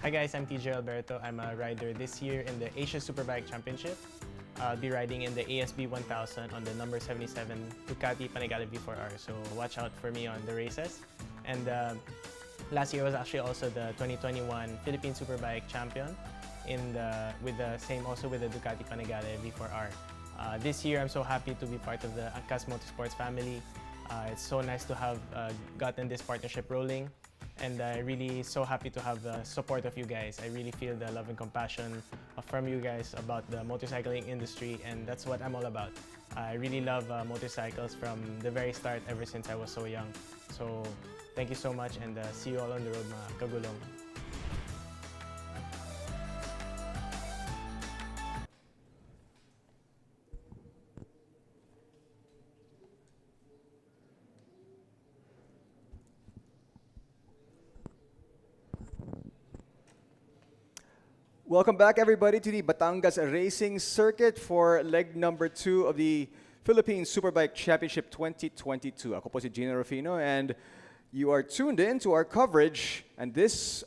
Hi guys, I'm TJ Alberto. I'm a rider this year in the Asia Superbike Championship. I'll be riding in the ASB 1000 on the number 77 Ducati Panigale V4R. So watch out for me on the races. And last year was actually also the 2021 Philippine Superbike champion with the Ducati Panigale V4R. This year I'm so happy to be part of the Angkas Motorsports family. It's so nice to have gotten this partnership rolling. And I'm really so happy to have the support of you guys. I really feel the love and compassion from you guys about the motorcycling industry, and that's what I'm all about. I really love motorcycles from the very start, ever since I was so young. So thank you so much, and see you all on the road, mga kagulong. Welcome back, everybody, to the Batangas Racing Circuit for leg number 2 of the Philippine Superbike Championship 2022. Ako po si Gino Rufino, and you are tuned in to our coverage. And this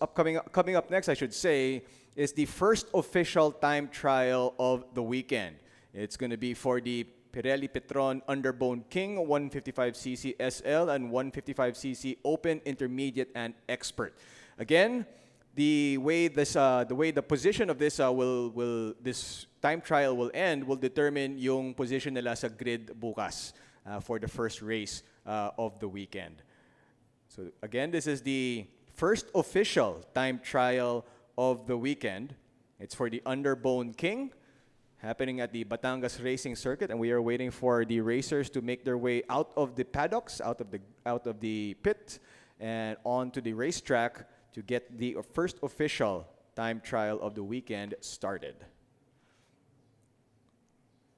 coming up next, I should say, is the first official time trial of the weekend. It's going to be for the Pirelli Petron Underbone King 155cc SL and 155cc Open, Intermediate, and Expert. Again, the way the position of this this time trial will end will determine yung position nila sa grid bukas for the first race of the weekend. So again, this is the first official time trial of the weekend. It's for the Underbone King, happening at the Batangas Racing Circuit, and we are waiting for the racers to make their way out of the paddocks, out of the pit, and onto the racetrack to get the first official time trial of the weekend started.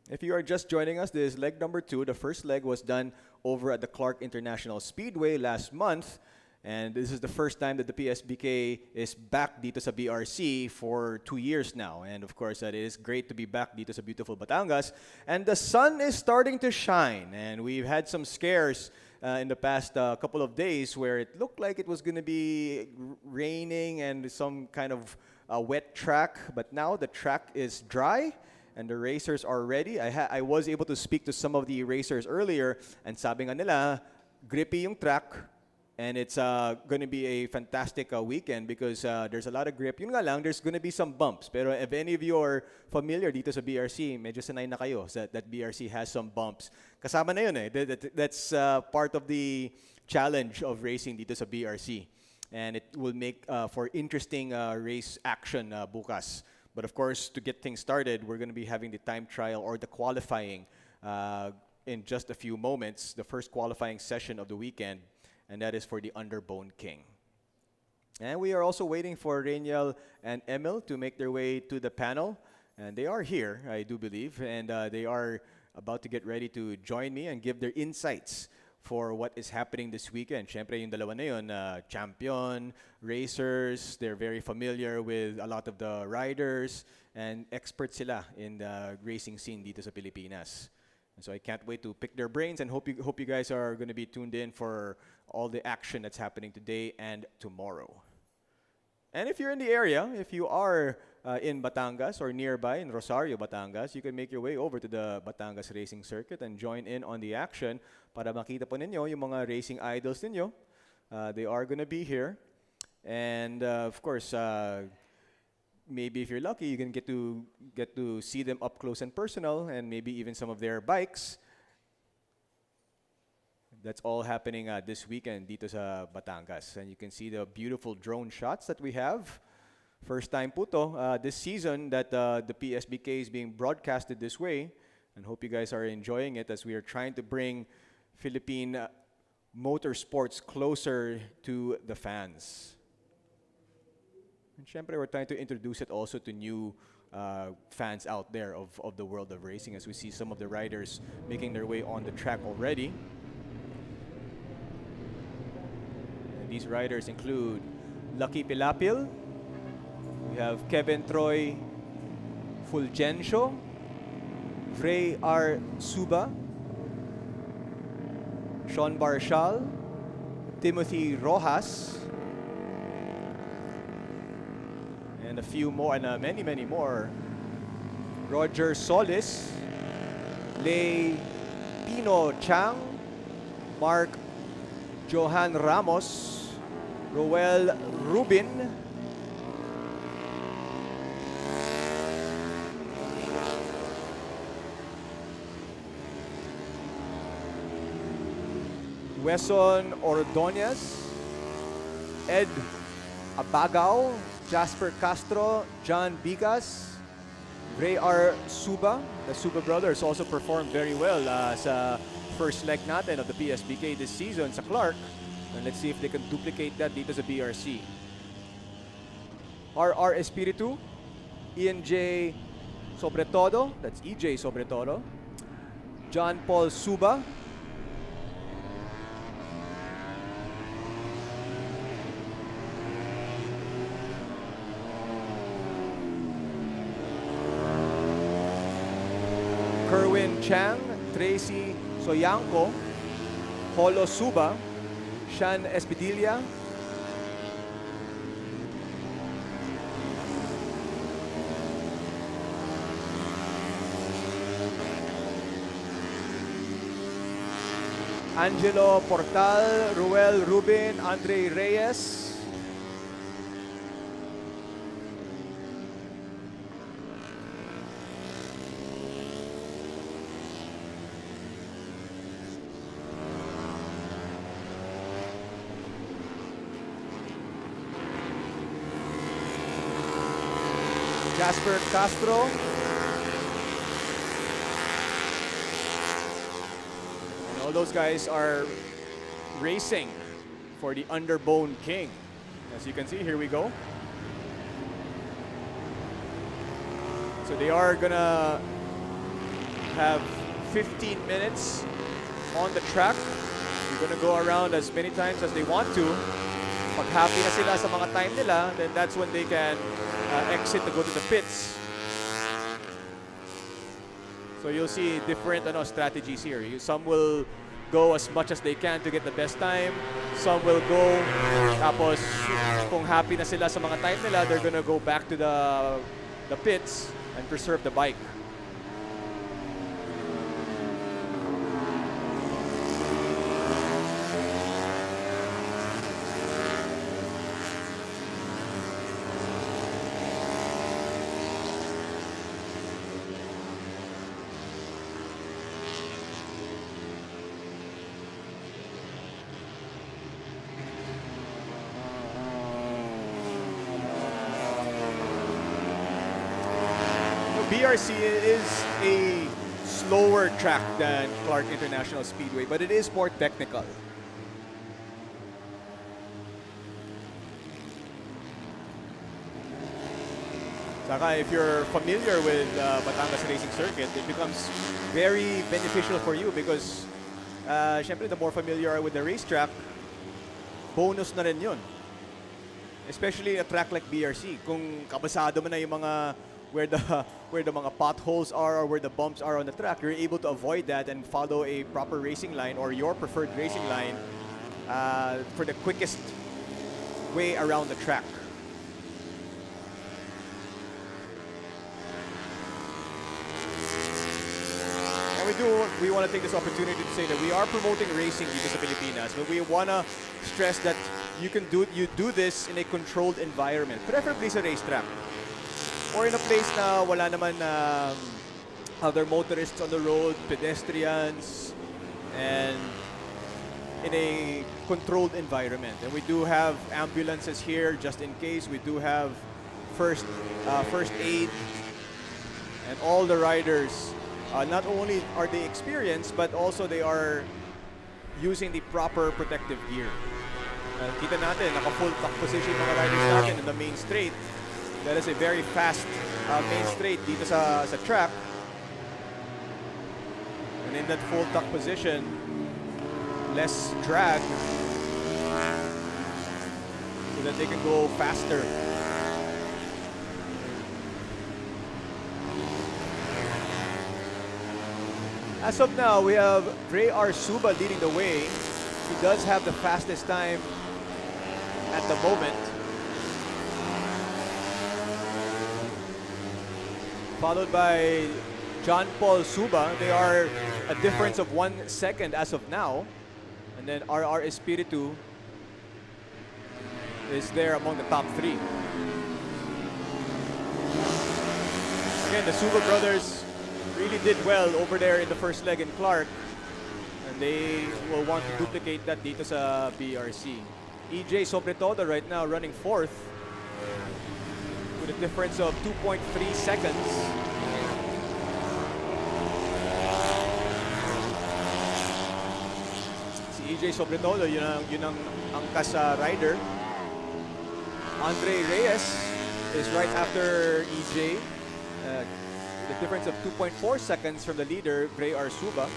If you are just joining us, this is leg number 2. The first leg was done over at the Clark International Speedway last month, and this is the first time that the PSBK is back dito sa BRC for 2 years now. And of course, it is great to be back dito sa beautiful Batangas. And the sun is starting to shine, and we've had some scares in the past couple of days where it looked like it was going to be raining and some kind of wet track, but now the track is dry and the racers are ready. I was able to speak to some of the racers earlier, and sabi nga nila, grippy yung track, and it's going to be a fantastic weekend because there's a lot of grip. Yun nga lang, there's going to be some bumps. Pero if any of you are familiar dito sa BRC, medyo sanay na kayo that BRC has some bumps. Kasama na yun eh. That's part of the challenge of racing dito sa BRC. And it will make for interesting race action bukas. But of course, to get things started, we're going to be having the time trial or the qualifying in just a few moments, the first qualifying session of the weekend, and that is for the Underbone King. And we are also waiting for Rainiel and Emil to make their way to the panel. And they are here, I do believe, and they are about to get ready to join me and give their insights for what is happening this weekend. Syempre, yung dalawa na yun, champion, racers, they're very familiar with a lot of the riders, and experts sila in the racing scene dito sa Pilipinas. And so I can't wait to pick their brains and hope you guys are going to be tuned in for all the action that's happening today and tomorrow. And if you're in the area, if you are in Batangas or nearby in Rosario, Batangas, you can make your way over to the Batangas Racing Circuit and join in on the action para makita po ninyo yung mga racing idols ninyo. They are going to be here. And of course, maybe if you're lucky, you can get to see them up close and personal, and maybe even some of their bikes. That's all happening this weekend dito sa Batangas. And you can see the beautiful drone shots that we have. First time po to this season that the PSBK is being broadcasted this way. And hope you guys are enjoying it as we are trying to bring Philippine motorsports closer to the fans. And syempre, we're trying to introduce it also to new fans out there of the world of racing as we see some of the riders making their way on the track already. And these riders include Lucky Pilapil, we have Kevin Troy Fulgencio, Frey R. Suba, Sean Barshal, Timothy Rojas, and a few more, and many more. Roger Solis, Lei Pino Chang, Mark Johan Ramos, Roel Rubin, Wesson Ordonez, Ed Abagao, Jasper Castro, John Bigas, Ray R. Suba. The Suba brothers also performed very well sa first leg natin of the PSBK this season sa Clark. And let's see if they can duplicate that dito sa BRC. RR Espiritu, Ian J. Sobretodo, that's EJ Sobretodo, John Paul Suba, Kerwin Chang, Tracy Soyanko, Holo Suba, Shan Espidilla, Angelo Portal, Ruel Rubin, Andre Reyes, Jasper Castro, and all those guys are racing for the Underbone King. As you can see, here we go. So they are gonna have 15 minutes on the track. They're gonna go around as many times as they want to. Pag happy na sila sa mga time nila, then that's when they can exit to go to the pits. So you'll see different strategies here. Some will go as much as they can to get the best time. Some will go, tapos kung happy na sila sa mga time nila, they're gonna go back to the pits and preserve the bike. BRC is a slower track than Clark International Speedway, but it is more technical. Saka if you're familiar with Batangas Racing Circuit, it becomes very beneficial for you because syempre the more familiar you are with the racetrack, bonus na rin yun. Especially a track like BRC. Kung kabasado mo na yung mga where the mga potholes are or where the bumps are on the track, you're able to avoid that and follow a proper racing line or your preferred racing line for the quickest way around the track. We want to take this opportunity to say that we are promoting racing dito sa Pilipinas, but we want to stress that you do this in a controlled environment, preferably sa racetrack or in a place na wala naman other motorists on the road, pedestrians, and in a controlled environment. And we do have ambulances here just in case. We do have first aid, and all the riders. Not only are they experienced, but also they are using the proper protective gear. Kita natin, naka-full tuck position mga riders natin in the main straight. That is a very fast main straight dito sa track. And in that full tuck position, less drag so that they can go faster. As of now, we have Ray R. Suba leading the way. He does have the fastest time at the moment. Followed by John Paul Suba. They are a difference of 1 second as of now. And then RR Espiritu is there among the top 3. Again, the Suba brothers really did well over there in the first leg in Clark, and they will want to duplicate that dito sa BRC. EJ Sobretodo right now running 4th with a difference of 2.3 seconds. Si EJ Sobretodo, yun ang angkas rider. Andre Reyes is right after EJ. The difference of 2.4 seconds from the leader, Bray Arsuba.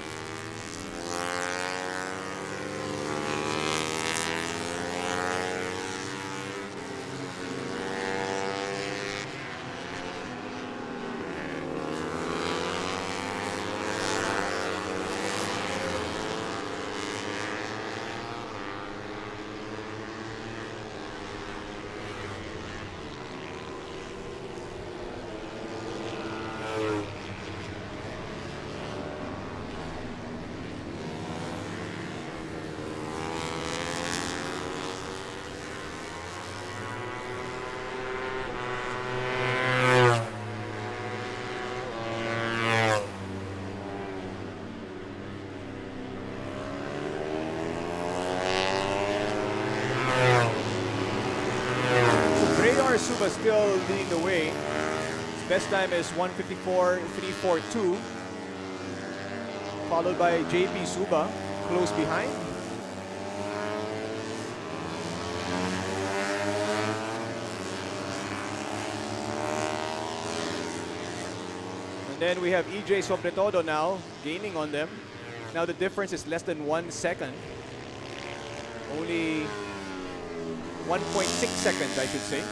Suba still leading the way. His best time is 1:54.342, followed by JP Suba, close behind. And then we have EJ Sobretodo now gaining on them. Now the difference is less than 1 second. Only 1.6 seconds, I should say.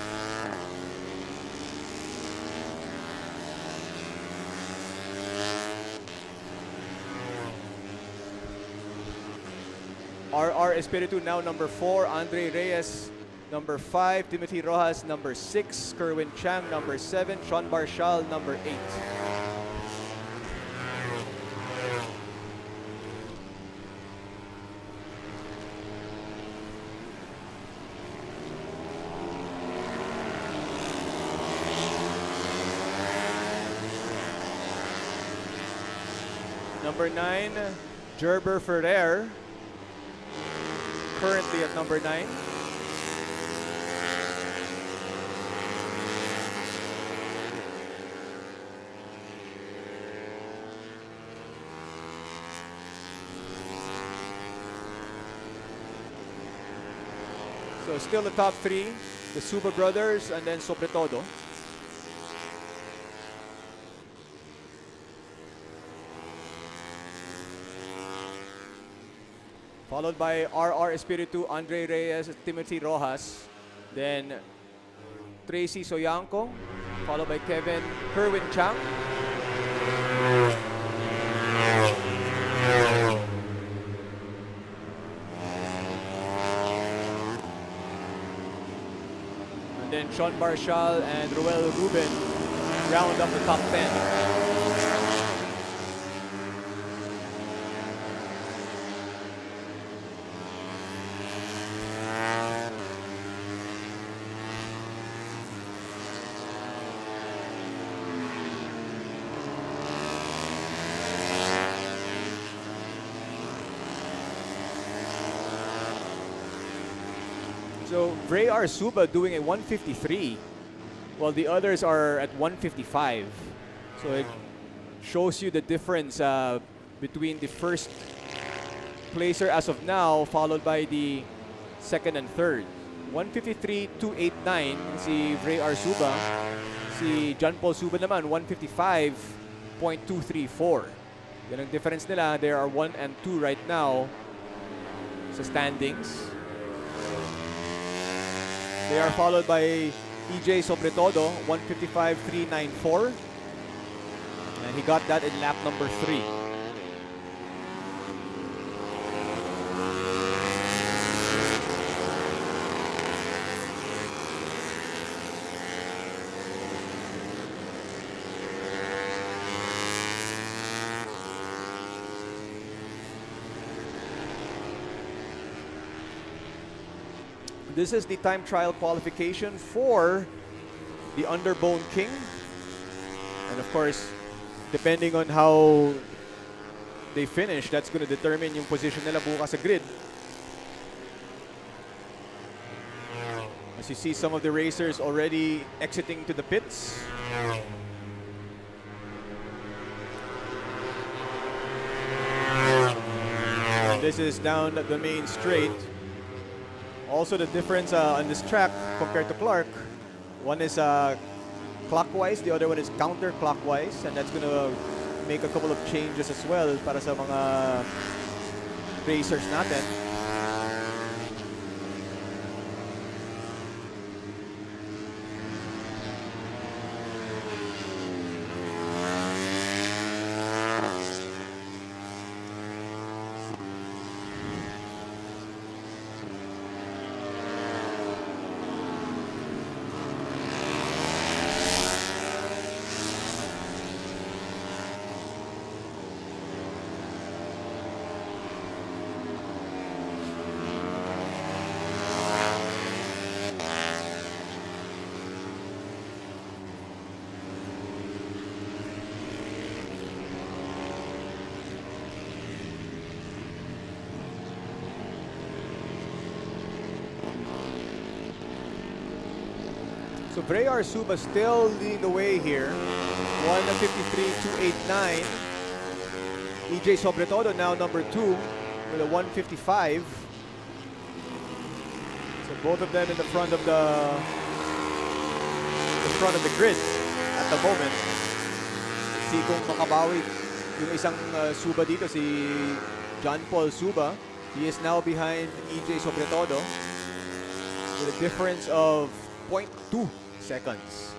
RR Espiritu now number 4, Andre Reyes number 5, Timothy Rojas number 6, Kerwin Chang number 7, Sean Barshal number 8. Number 9, Gerber Ferrer, currently at number 9. So still the top three, the Suba brothers and then Sobre Todo. Followed by RR Espiritu, Andre Reyes, Timothy Rojas. Then Tracy Soyanco, followed by Kevin Kerwin Chang. And then Sean Barshal and Roel Ruben round up the top 10. So Ray Arsuba doing a 153 while the others are at 155. So it shows you the difference between the first placer as of now followed by the second and third. 153.289 si Ray Arsuba. Si John Paul Suba naman 155.234. Yan ang difference nila. There are 1 and 2 right now sa standings. They are followed by EJ Sobretodo, 155.394. And he got that in lap number 3. This is the time trial qualification for the Underbone King. And of course, depending on how they finish, that's going to determine yung position nila bukas sa grid. As you see some of the racers already exiting to the pits. And this is down the main straight. Also, the difference on this track compared to Clark, one is clockwise, the other one is counterclockwise, and that's going to make a couple of changes as well para sa mga racers natin. So Bray Arsuba still leading the way here. 153.289. EJ Sobretodo now number 2 with a 155. So both of them in the front of the grid at the moment. See kung makabawi yung isang Suba dito, si John Paul Suba. He is now behind EJ Sobretodo with a difference of 0.2 seconds.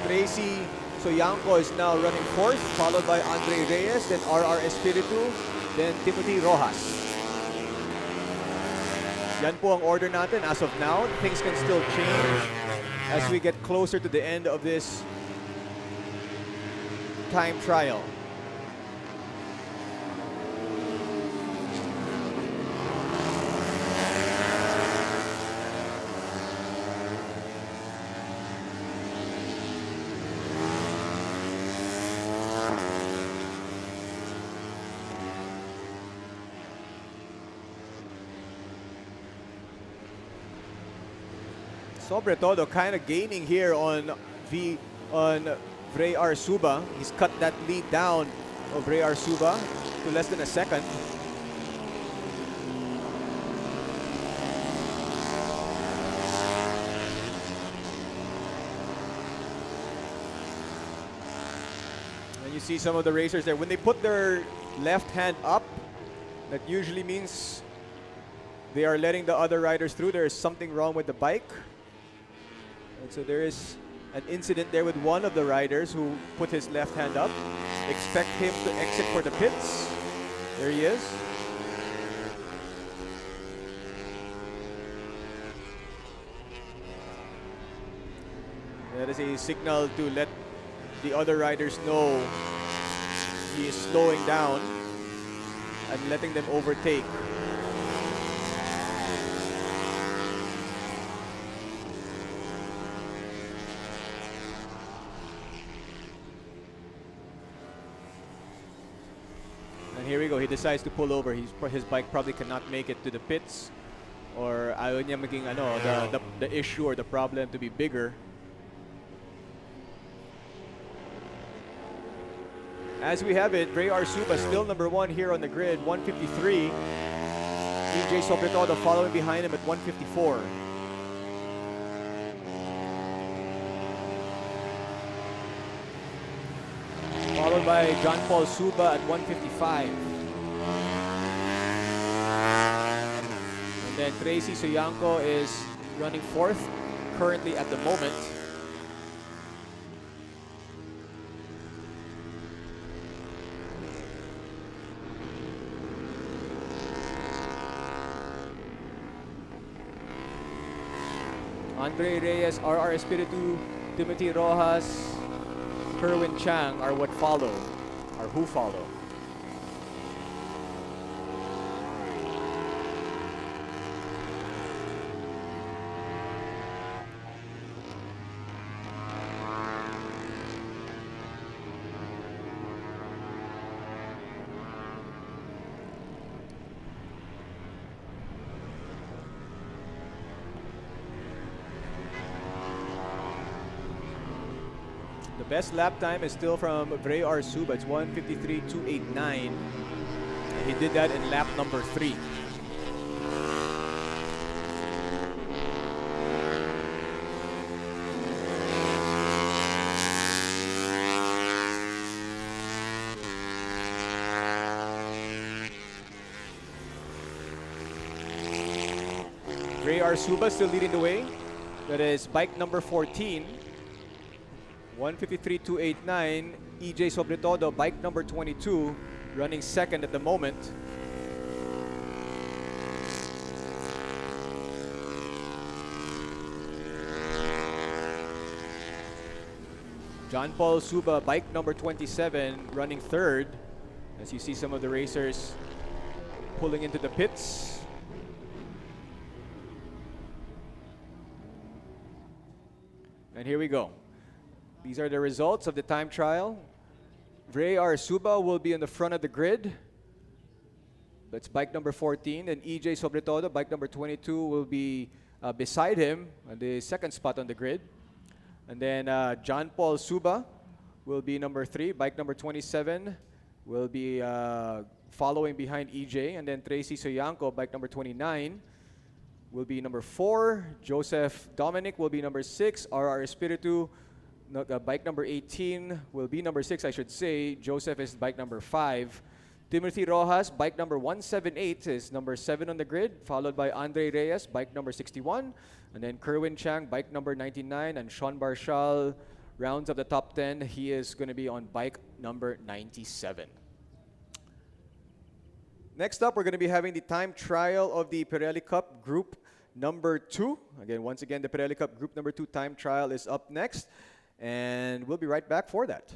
Tracy Soyanco is now running fourth, followed by Andre Reyes, then RR Espiritu, then Timothy Rojas. Yan po ang order natin as of now. Things can still change as we get closer to the end of this time trial. Sobretodo kind of gaining here on V on Ray Arsuba. He's cut that lead down of Ray Arsuba to less than a second. And you see some of the racers there. When they put their left hand up, that usually means they are letting the other riders through. There is something wrong with the bike. And so there is an incident there with one of the riders who put his left hand up. Expect him to exit for the pits. There he is. That is a signal to let the other riders know he is slowing down and letting them overtake. And here we go. He decides to pull over. His bike probably cannot make it to the pits, or ayaw niya maging the issue or the problem to be bigger. As we have it, Ray Arsuba still number one here on the grid, 153. EJ Sobretodo following behind him at 154. Followed by John Paul Suba at 155. And then Tracy Soyanco is running fourth currently at the moment. Andre Reyes, RR Espiritu, Timothy Rojas, Kerwin Chang are what follow, or who follow. The best lap time is still from Ray Arsuba. It's 1:53.289. He did that in lap number 3. Ray Arsuba still leading the way. That is bike number 14. 1:53.289. EJ Sobretodo, bike number 22, running second at the moment. John Paul Suba, bike number 27, running third. As you see some of the racers pulling into the pits. And here we go. These are the results of the time trial. Ray Arsuba will be in the front of the grid. That's bike number 14. And EJ Sobretodo, bike number 22, will be beside him on the second spot on the grid. And then John Paul Suba will be number 3. Bike number 27 will be following behind EJ. And then Tracy Soyanco, bike number 29, will be number 4. Joseph Dominic will be number 6. RR Espiritu, bike number 18 will be number 6, I should say. Joseph is bike number 5. Timothy Rojas, bike number 178, is number 7 on the grid, followed by Andre Reyes, bike number 61. And then Kerwin Chang, bike number 99. And Sean Barshal rounds up the top 10. He is going to be on bike number 97. Next up, we're going to be having the time trial of the Pirelli Cup Group number 2. Again, once again, the Pirelli Cup Group number 2 time trial is up next. And we'll be right back for that.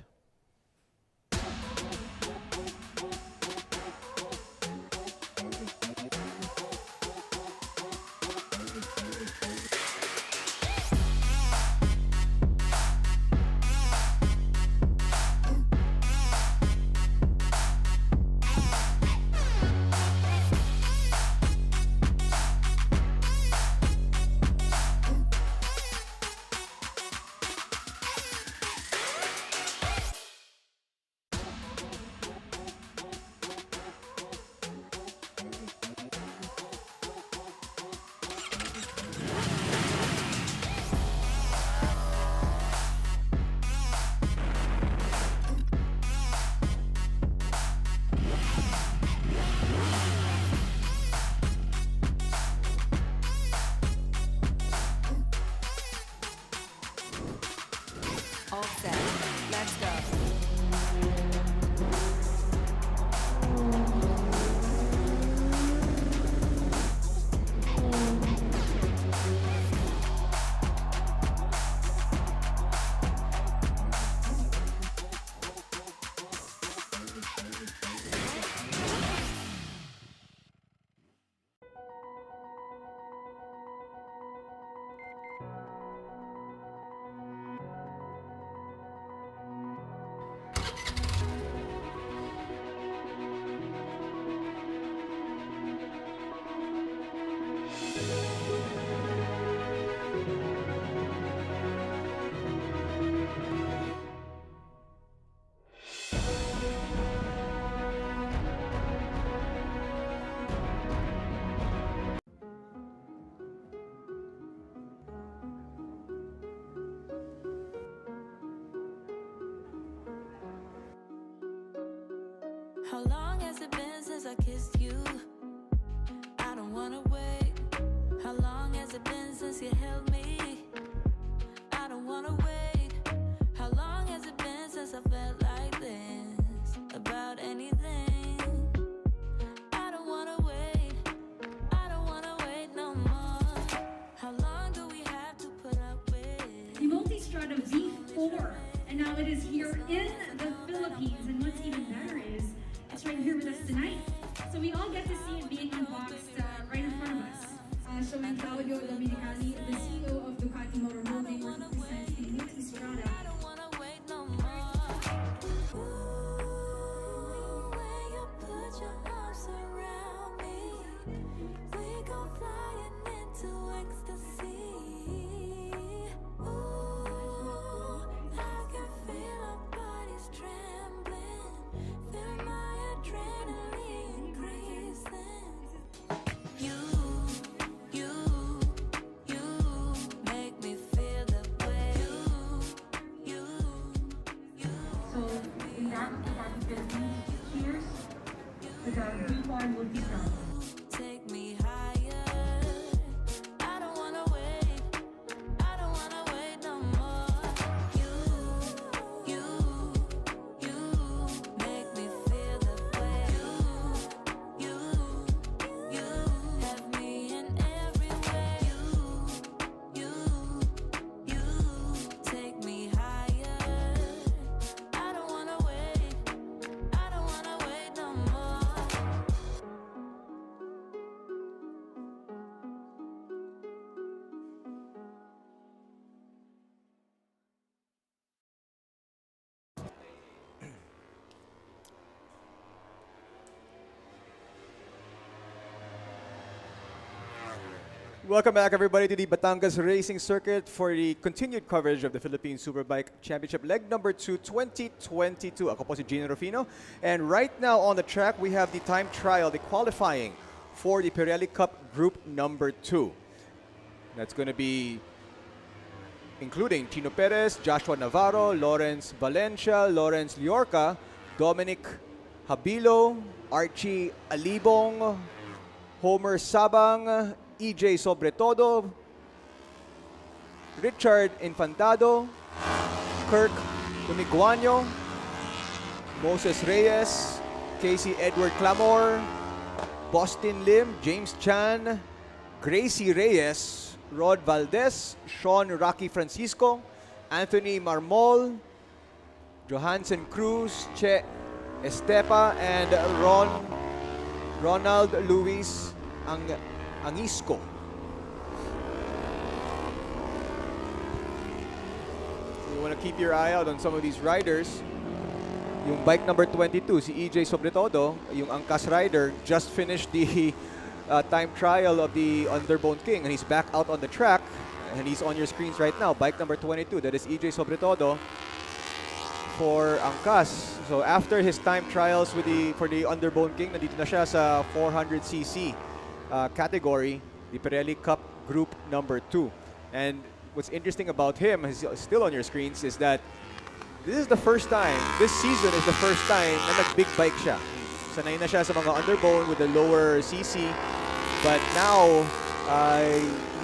How long has it been since I kissed you? I don't wanna wait. How long has it been since you held me? I don't wanna wait. How long has it been since I felt like this about anything? I don't wanna wait. I don't wanna wait no more. How long do we have to put up with? The Multistrada V4, and now it is here in the Philippines. And what's even better is it's right here with us tonight. So we all get to see it being unboxed right in front of us. Showing Claudio Dominicali, the CEO of Ducati Motor Holding, represents the Multistrada. I don't wanna wait no more. Ooh, when you put your arms around me, we go flying into ecstasy. Ooh, I can feel our bodies trembling, feel my adrenaline increasing. You make me feel the way. You. So in that Philippines, cheers to the V4 Multistrada. Take me higher. I don't wanna wait. I don't wanna wait no more. You make me feel the way. You have me in every way. You take me higher. I don't wanna wait. I don't wanna wait no more. Welcome back, everybody, to the Batangas Racing Circuit for the continued coverage of the Philippine Superbike Championship, leg number 2, 2022. Ako po si Gino Rufino. And right now on the track, we have the time trial, the qualifying for the Pirelli Cup Group number 2. That's going to be including Chino Perez, Joshua Navarro, Lawrence Valencia, Lawrence Liorca, Dominic Habilo, Archie Alibong, Homer Sabang, EJ Sobretodo, Richard Infantado, Kirk Dumiguano, Moses Reyes, Casey Edward Clamor, Boston Lim, James Chan, Gracie Reyes, Rod Valdez, Sean Rocky Francisco, Anthony Marmol, Johansson Cruz, Che Estepa, and Ronald Luis Angisco. You want to keep your eye out on some of these riders. Yung bike number 22, si EJ Sobretodo, yung Angkas rider, just finished the time trial of the Underbone King, and he's back out on the track, and he's on your screens right now. Bike number 22, that is EJ Sobretodo for Angkas. So after his time trials for the Underbone King, nandito na siya sa 400cc category, the Pirelli Cup Group number 2. And what's interesting about him, is still on your screens, is that this is the first time, this season is the first time na nag-big bike siya. Sanay na siya sa mga Underbone with the lower CC, but now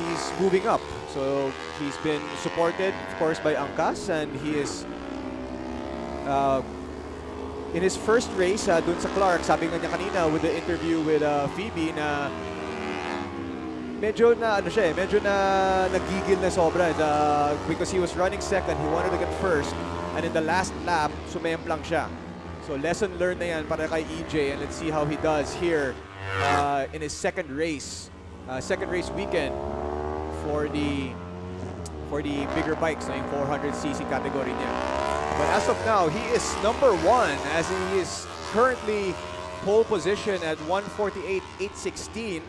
he's moving up. So he's been supported, of course, by Angkas, and he is in his first race dun sa Clark. Sabi nga niya kanina with the interview with Phoebe na medyo na nagigil na sobra because he was running second, he wanted to get first, and in the last lap sumayemplang siya. So lesson learned na yan para kay EJ, and let's see how he does here in his second race weekend for the bigger bikes na yung 400cc category niya. But as of now, he is number 1 as he is currently pole position at 148.816.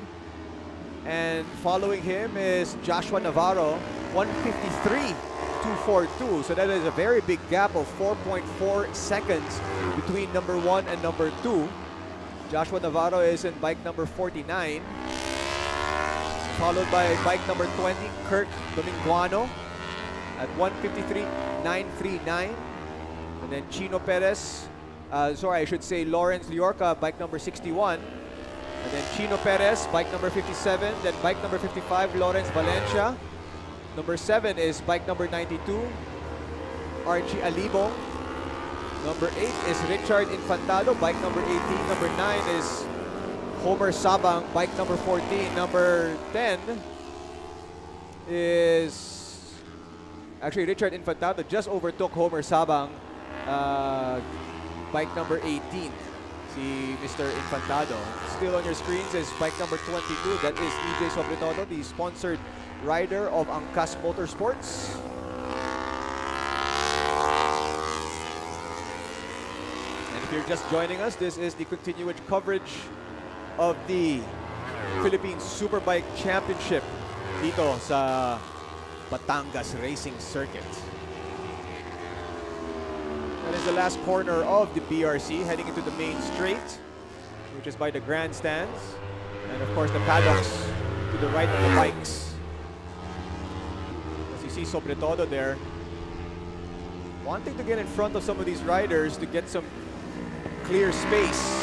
And following him is Joshua Navarro, 153.242. So that is a very big gap of 4.4 seconds between number 1 and number 2. Joshua Navarro is in bike number 49. Followed by bike number 20, Kirk Dominguano at 153.939. And then Chino Perez Sorry, I should say Lawrence Liorca, bike number 61. And then Chino Perez, bike number 57. Then bike number 55, Lawrence Valencia. Number 7 is bike number 92, Archie Alibo. Number 8 is Richard Infantado, bike number 18. Number 9 is Homer Sabang, bike number 14. Number 10 is... Actually, Richard Infantado just overtook Homer Sabang, bike number 18. Si Mr. Infantado. Still on your screens is bike number 22. That is EJ Sobretodo, the sponsored rider of Angkas Motorsports. And if you're just joining us, this is the continued coverage of the Philippine Superbike Championship dito sa Batangas Racing Circuit. That is the last corner of the BRC, heading into the main straight, which is by the grandstands. And of course the paddocks to the right of the bikes. As you see Sobretodo there, wanting to get in front of some of these riders to get some clear space.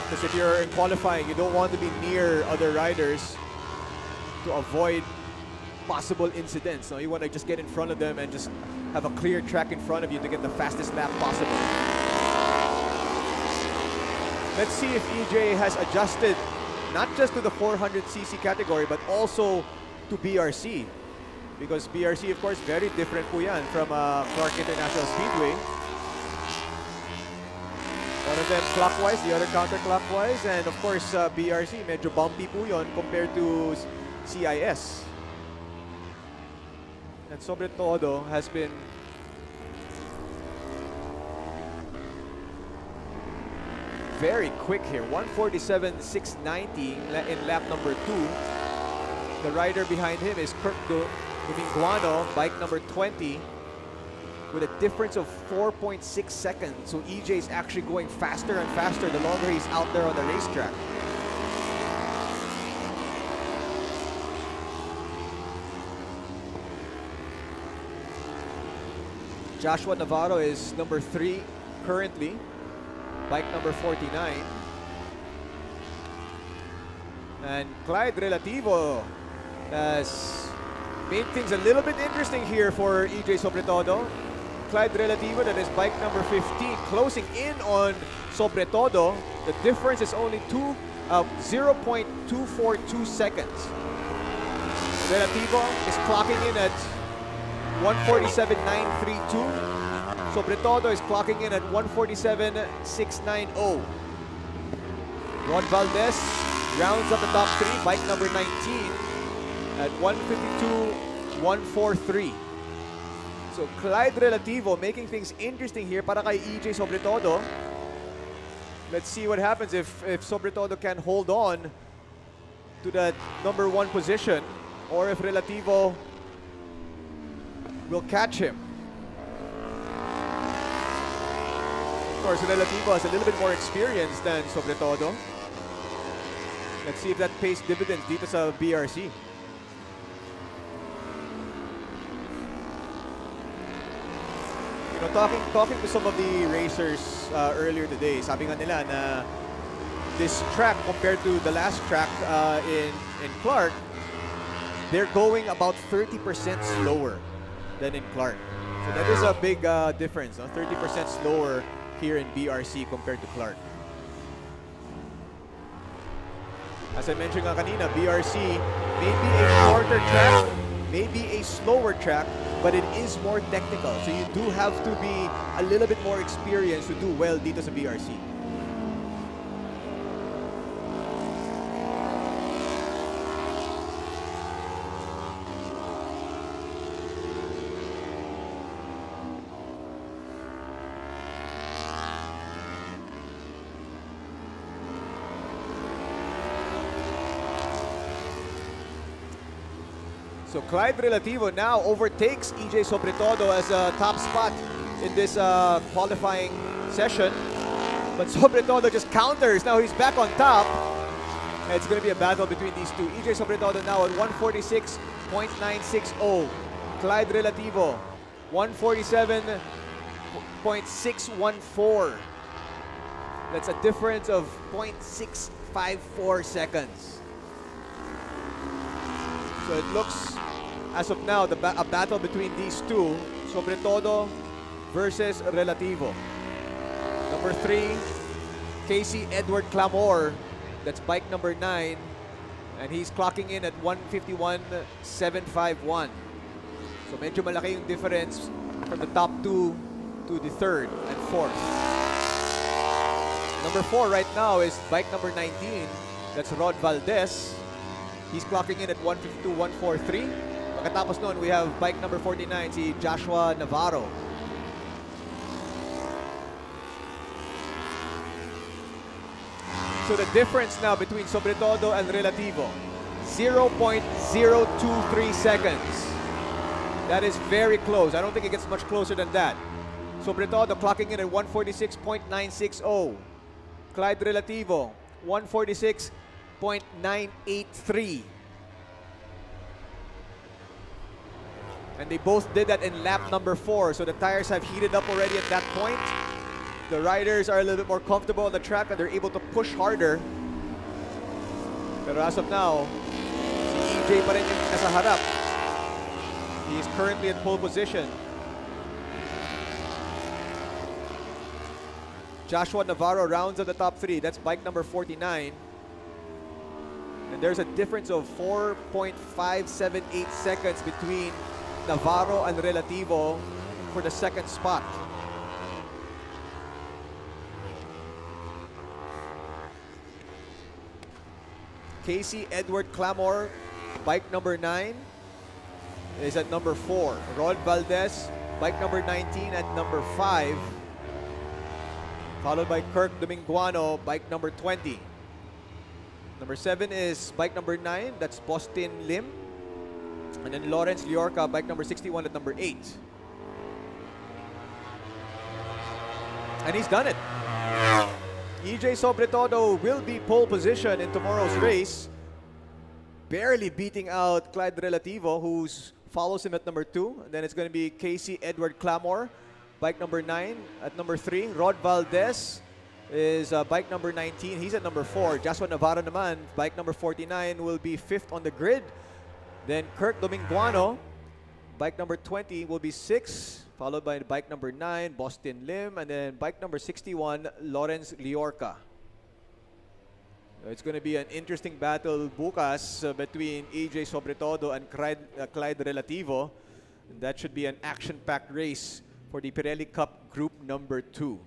Because if you're in qualifying, you don't want to be near other riders to avoid possible incidents. No, you want to just get in front of them and just have a clear track in front of you to get the fastest lap possible. Let's see if EJ has adjusted not just to the 400cc category but also to BRC. Because BRC, of course, very different po yan from Clark International Speedway. One of them clockwise, the other counterclockwise, and of course BRC, medyo bumpy po yun compared to CIS. And Sobretodo has been very quick here. 147.690 in lap number 2. The rider behind him is Kirk Dominguano, bike number 20, with a difference of 4.6 seconds. So EJ is actually going faster and faster the longer he's out there on the racetrack. Joshua Navarro is number 3 currently, bike number 49. And Clyde Relativo has made things a little bit interesting here for EJ Sobretodo. Clyde Relativo, that is bike number 15, closing in on Sobretodo. The difference is only 0.242 seconds. Relativo is clocking in at 147.932. Sobretodo is clocking in at 147.690. Ron Valdez rounds up the top 3, bike number 19 at 152.143. So Clyde Relativo making things interesting here para kay EJ Sobretodo. Let's see what happens if Sobretodo can hold on to that number 1 position or if Relativo will catch him. Of course, Relativo has a little bit more experience than Sobretodo. Let's see if that pays dividends dito sa BRC. You know, talking to some of the racers earlier today, sabi nga nila na this track compared to the last track in Clark, they're going about 30% slower than in Clark. So that is a big difference, no? 30% slower here in BRC compared to Clark. As I mentioned nga kanina, BRC may be a shorter track, maybe a slower track, but it is more technical. So you do have to be a little bit more experienced to do well dito sa BRC. So Clyde Relativo now overtakes EJ Sobretodo as a top spot in this qualifying session. But Sobretodo just counters. Now he's back on top. And it's going to be a battle between these two. EJ Sobretodo now at 146.960. Clyde Relativo 147 0.614. That's a difference of 0.654 seconds. So it looks, as of now, a battle between these two, Sobre Todo versus Relativo. Number 3, Casey Edward Clamor. That's bike number 9. And he's clocking in at 151.751. So medyo malaki yung difference from the top 2 to the 3rd and 4th. Number 4 right now is bike number 19. That's Rod Valdez. He's clocking in at 152.143. Pagkatapos nun, we have bike number 49, si Joshua Navarro. So the difference now between Sobre Todo and Relativo, 0.023 seconds. That is very close. I don't think it gets much closer than that. Sobre Todo clocking in at 146.960. Clyde Relativo, 146.983. And they both did that in lap number 4. So the tires have heated up already at that point. The riders are a little bit more comfortable on the track and they're able to push harder. Pero as of now, si EJ pa rin yung nasa harap. He is currently in pole position. Joshua Navarro rounds up the top 3. That's bike number 49. And there's a difference of 4.578 seconds between Navarro and Relativo for the 2nd spot. Casey Edward Clamor, bike number 9, is at number 4. Rod Valdez, bike number 19 at number 5. Followed by Kirk Dominguano, bike number 20. Number 7 is bike number 9, that's Boston Lim. And then Lawrence Liorca, bike number 61 at number 8. And he's done it. EJ Sobre Todo will be pole position in tomorrow's race. Barely beating out Clyde Relativo, who follows him at number 2. And then it's going to be Casey Edward Clamor, bike number 9 at number 3. Rod Valdez is bike number 19. He's at number 4. Joshua Navarro naman, bike number 49, will be 5th on the grid. Then Kirk Dominguano, bike number 20, will be 6th. Followed by bike number 9, Boston Lim. And then bike number 61, Lawrence Liorca. It's going to be an interesting battle bukas between EJ Sobre Todo and Clyde Relativo. And that should be an action-packed race for the Pirelli Cup Group number 2.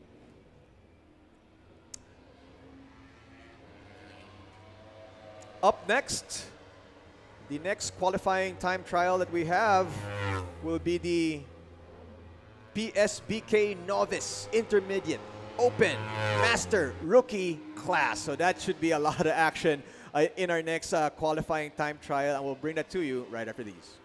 Up next, the next qualifying time trial that we have will be the PSBK Novice, Intermediate, Open, Master, Rookie class. So that should be a lot of action in our next qualifying time trial, and we'll bring that to you right after these.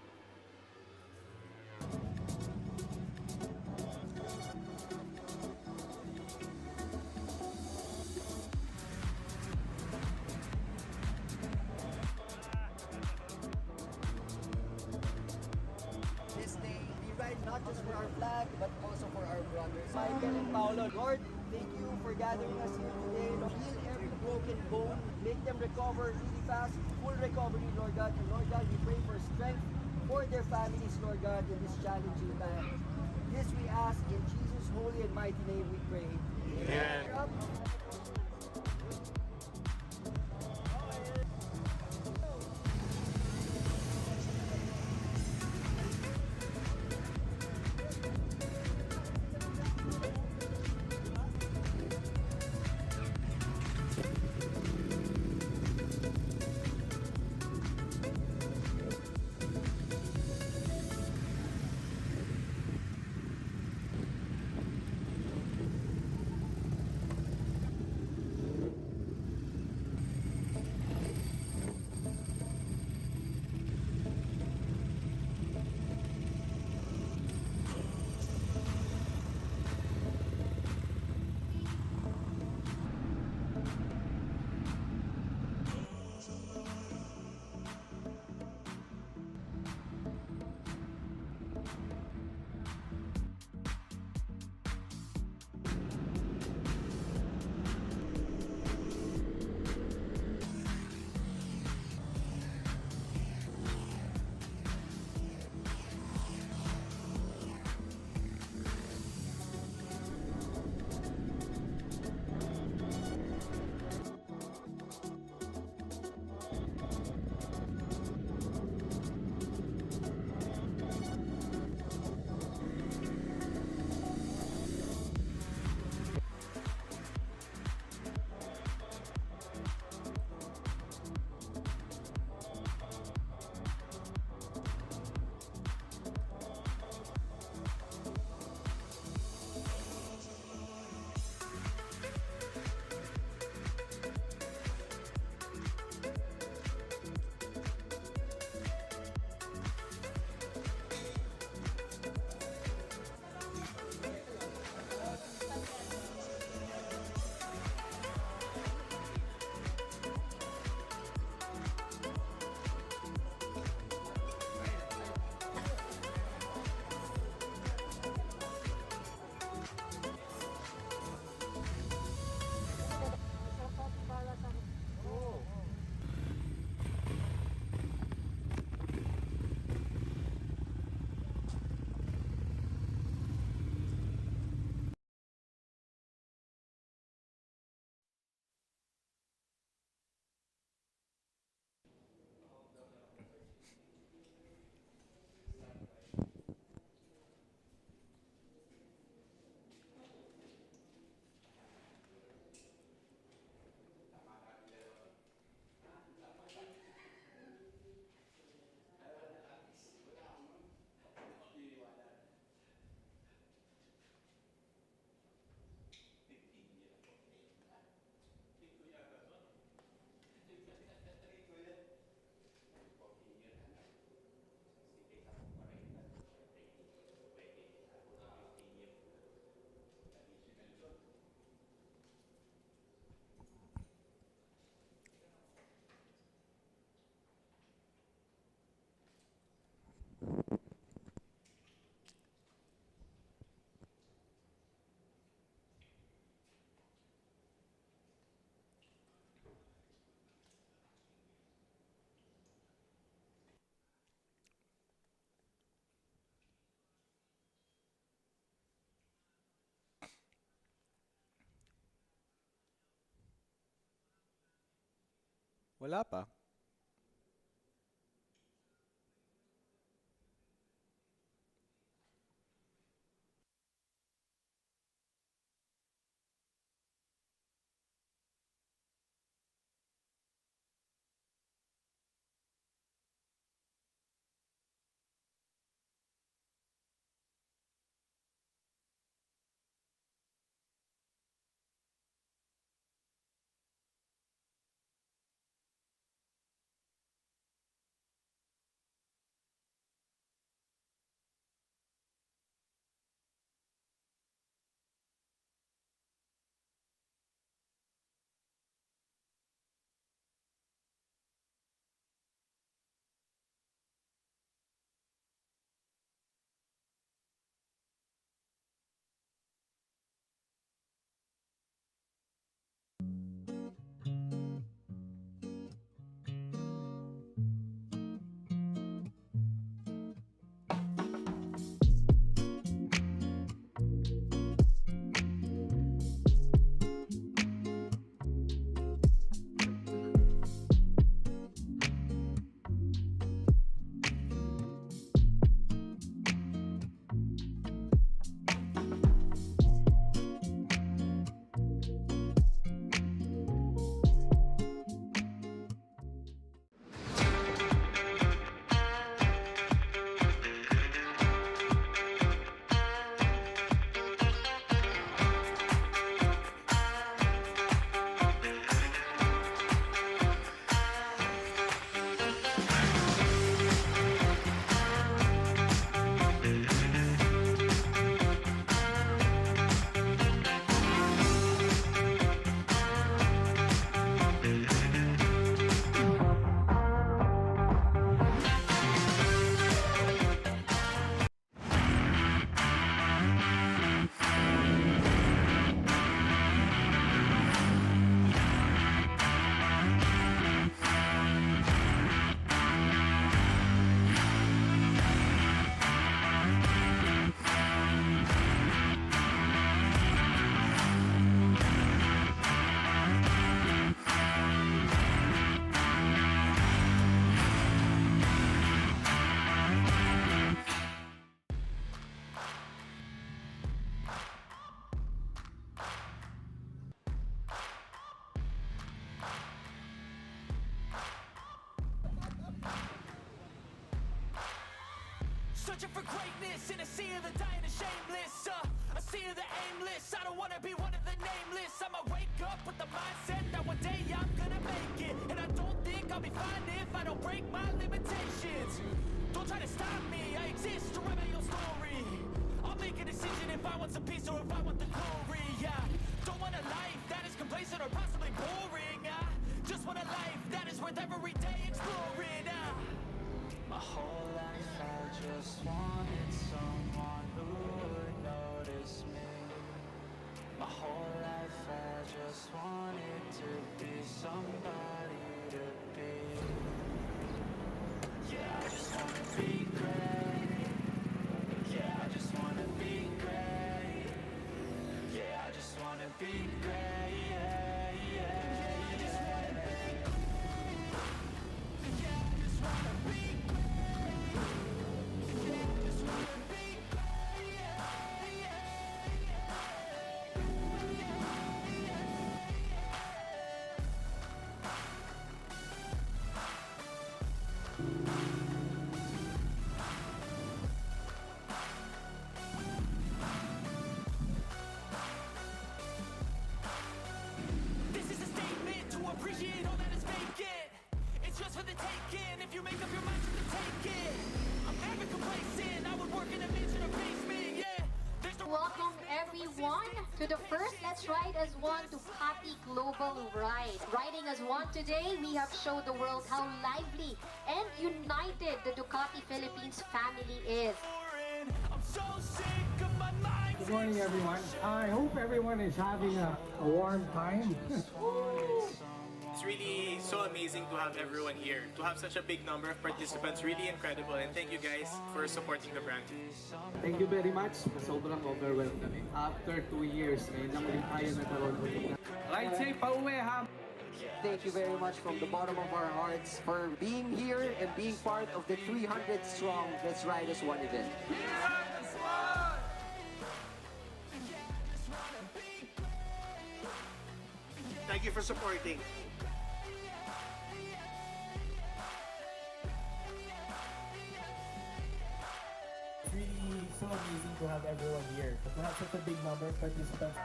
Not just for our flag, but also for our brothers. Michael and Paolo, Lord, thank you for gathering us here today. Lord, heal every broken bone, make them recover really fast, full recovery, Lord God. And Lord God, we pray for strength for their families, Lord God, in this challenging time. This we ask in Jesus' holy and mighty name we pray. Amen. Wala pa. Searching for greatness in a sea of the dying and shameless. A sea of the aimless. I don't wanna be one of the nameless. I'ma wake up with the mindset that one day I'm gonna make it. And I don't think I'll be fine if I don't break my limitations. Don't try to stop me, I exist to write my own story. I'll make a decision if I want some peace or if I want the glory. Yeah, don't want a life that is complacent or possibly boring. I just want a life that is worth every day exploring. My whole life I just wanted someone who would notice me. My whole life I just wanted to be somebody to be. Yeah, I just wanna be great. Yeah, I just wanna be great. Yeah, I just wanna be great. Yeah, yeah, I just wanna be great. Yeah, I just wanna be great. This is a statement to appreciate all that is vacant. It's just for the taking. If you make up your mind to take it, I'm never complacent. I would work in a mansion or basement. Yeah. There's no Welcome everyone to the first Let's Ride as One Ducati Global Ride. Riding as one today, we have showed the world how lively and united the Ducati Philippines family is. I'm so sick of my mind. Good morning, everyone. I hope everyone is having a warm time. It's really so amazing to have everyone here. To have such a big number of participants, really incredible. And thank you guys for supporting the brand. Thank you very much. Sobrang overwhelmed kami. After 2 years, ngayon lang ulit tayo nagkaroon ulit. Ride safe, pauwi ha! Thank you very much from the bottom of our hearts for being here and being part of the 300 strong Let's Ride as One event. Thank you for supporting. It's really so amazing to have everyone here. To have such a big number of participants.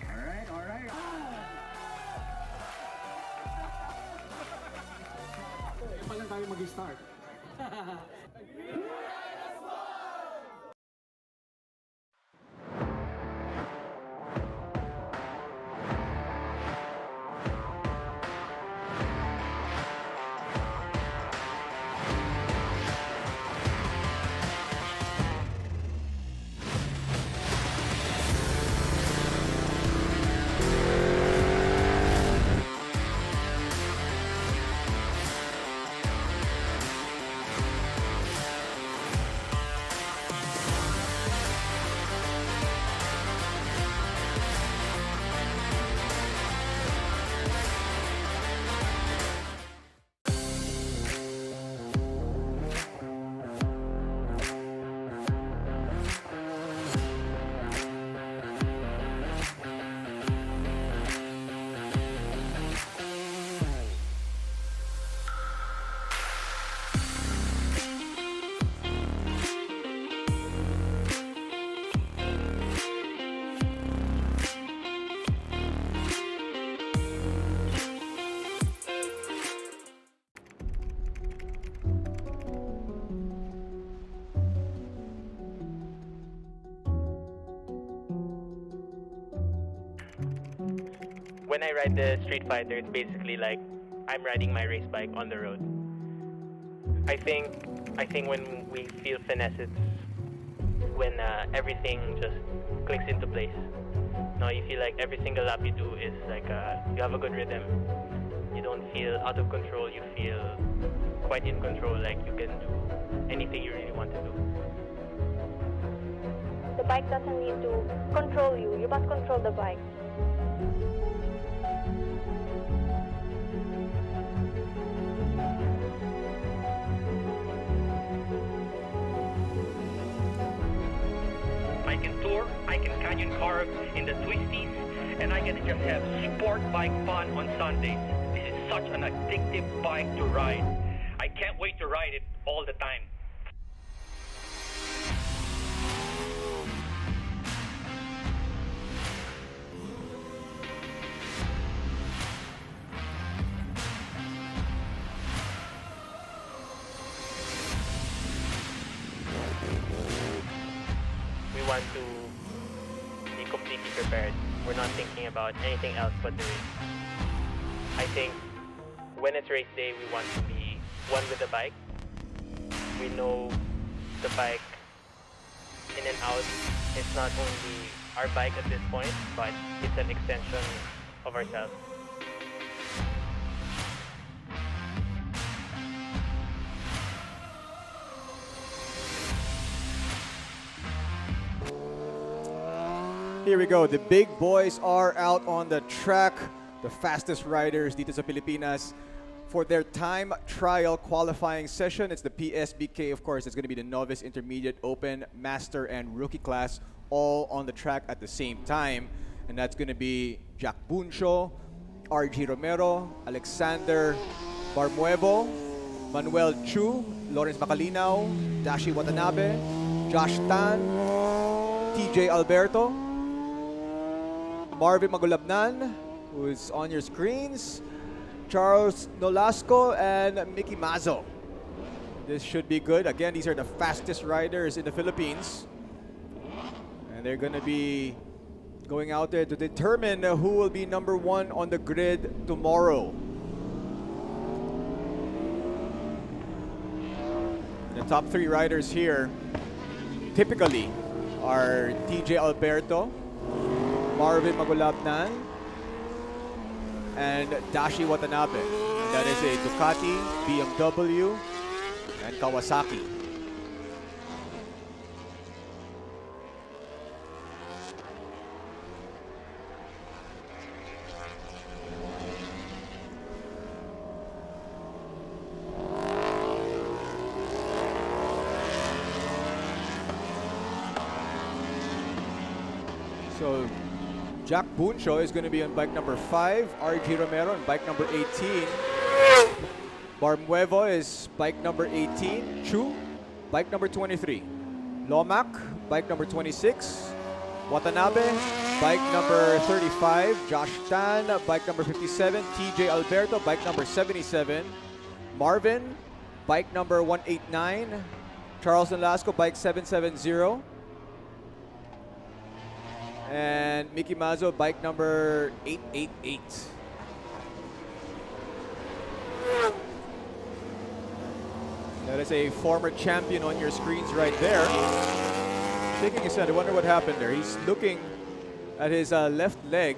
Alright, alright. Kaya pa lang tayo mag-start. When I ride the Street Fighter, it's basically like I'm riding my race bike on the road. I think when we feel finesse, it's when everything just clicks into place. Now you feel like every single lap you do is like you have a good rhythm. You don't feel out of control. You feel quite in control, like you can do anything you really want to do. The bike doesn't need to control you. You must control the bike. I can tour, I can canyon carve in the twisties, and I can just have sport bike fun on Sundays. This is such an addictive bike to ride. I can't wait to ride it all the time. We want to be completely prepared. We're not thinking about anything else but the race. I think when it's race day, we want to be one with the bike. We know the bike in and out. It's not only our bike at this point, but it's an extension of ourselves. Here we go. The big boys are out on the track. The fastest riders dito sa Pilipinas for their time trial qualifying session. It's the PSBK, of course. It's going to be the Novice, Intermediate, Open, Master, and Rookie class all on the track at the same time. And that's going to be Jack Buncho, RG Romero, Alexander Barmuevo, Manuel Chu, Lawrence Bacalinaw, Dashi Watanabe, Josh Tan, TJ Alberto, Marvin Magulabnan, who is on your screens, Charles Nolasco, and Mickey Mazo. This should be good. Again, these are the fastest riders in the Philippines. And they're going to be going out there to determine who will be number one on the grid tomorrow. The top three riders here typically are TJ Alberto, Marvin Magulabnan, and Dashi Watanabe. That is a Ducati, BMW, and Kawasaki. So Jack Buncho is going to be on bike number 5. RG Romero on bike number 18. Barmuevo is bike number 18. Chu, bike number 23. Lomac, bike number 26. Watanabe, bike number 35. Josh Tan, bike number 57. TJ Alberto, bike number 77. Marvin, bike number 189. Charles Nolasco, bike 770. And Mickey Mazzo, bike number 888. That is a former champion on your screens right there. Shaking his head, I wonder what happened there. He's looking at his left leg.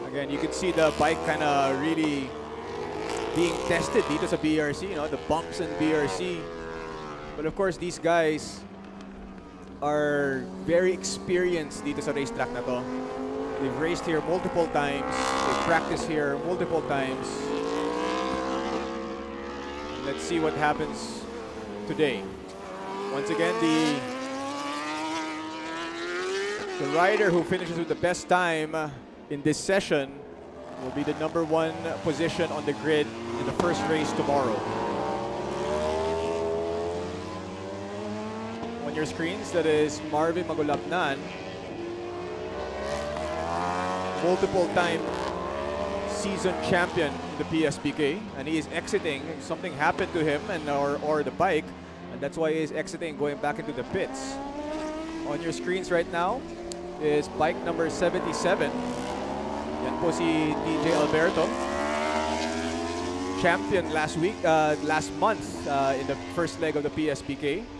Again, you can see the bike kind of really being tested dito sa BRC, you know, the bumps in BRC. But of course, these guys are very experienced dito sa racetrack na to. They've raced here multiple times. They've practiced here multiple times. Let's see what happens today. Once again, the rider who finishes with the best time in this session will be the #1 position on the grid in the first race tomorrow. On your screens, that is Marvin Magulapnan, multiple-time season champion in the PSPK, and he is exiting. Something happened to him or the bike, and that's why he is exiting, going back into the pits. On your screens right now is bike number 77. Yan po si DJ Alberto. Champion last month in the first leg of the PSPK.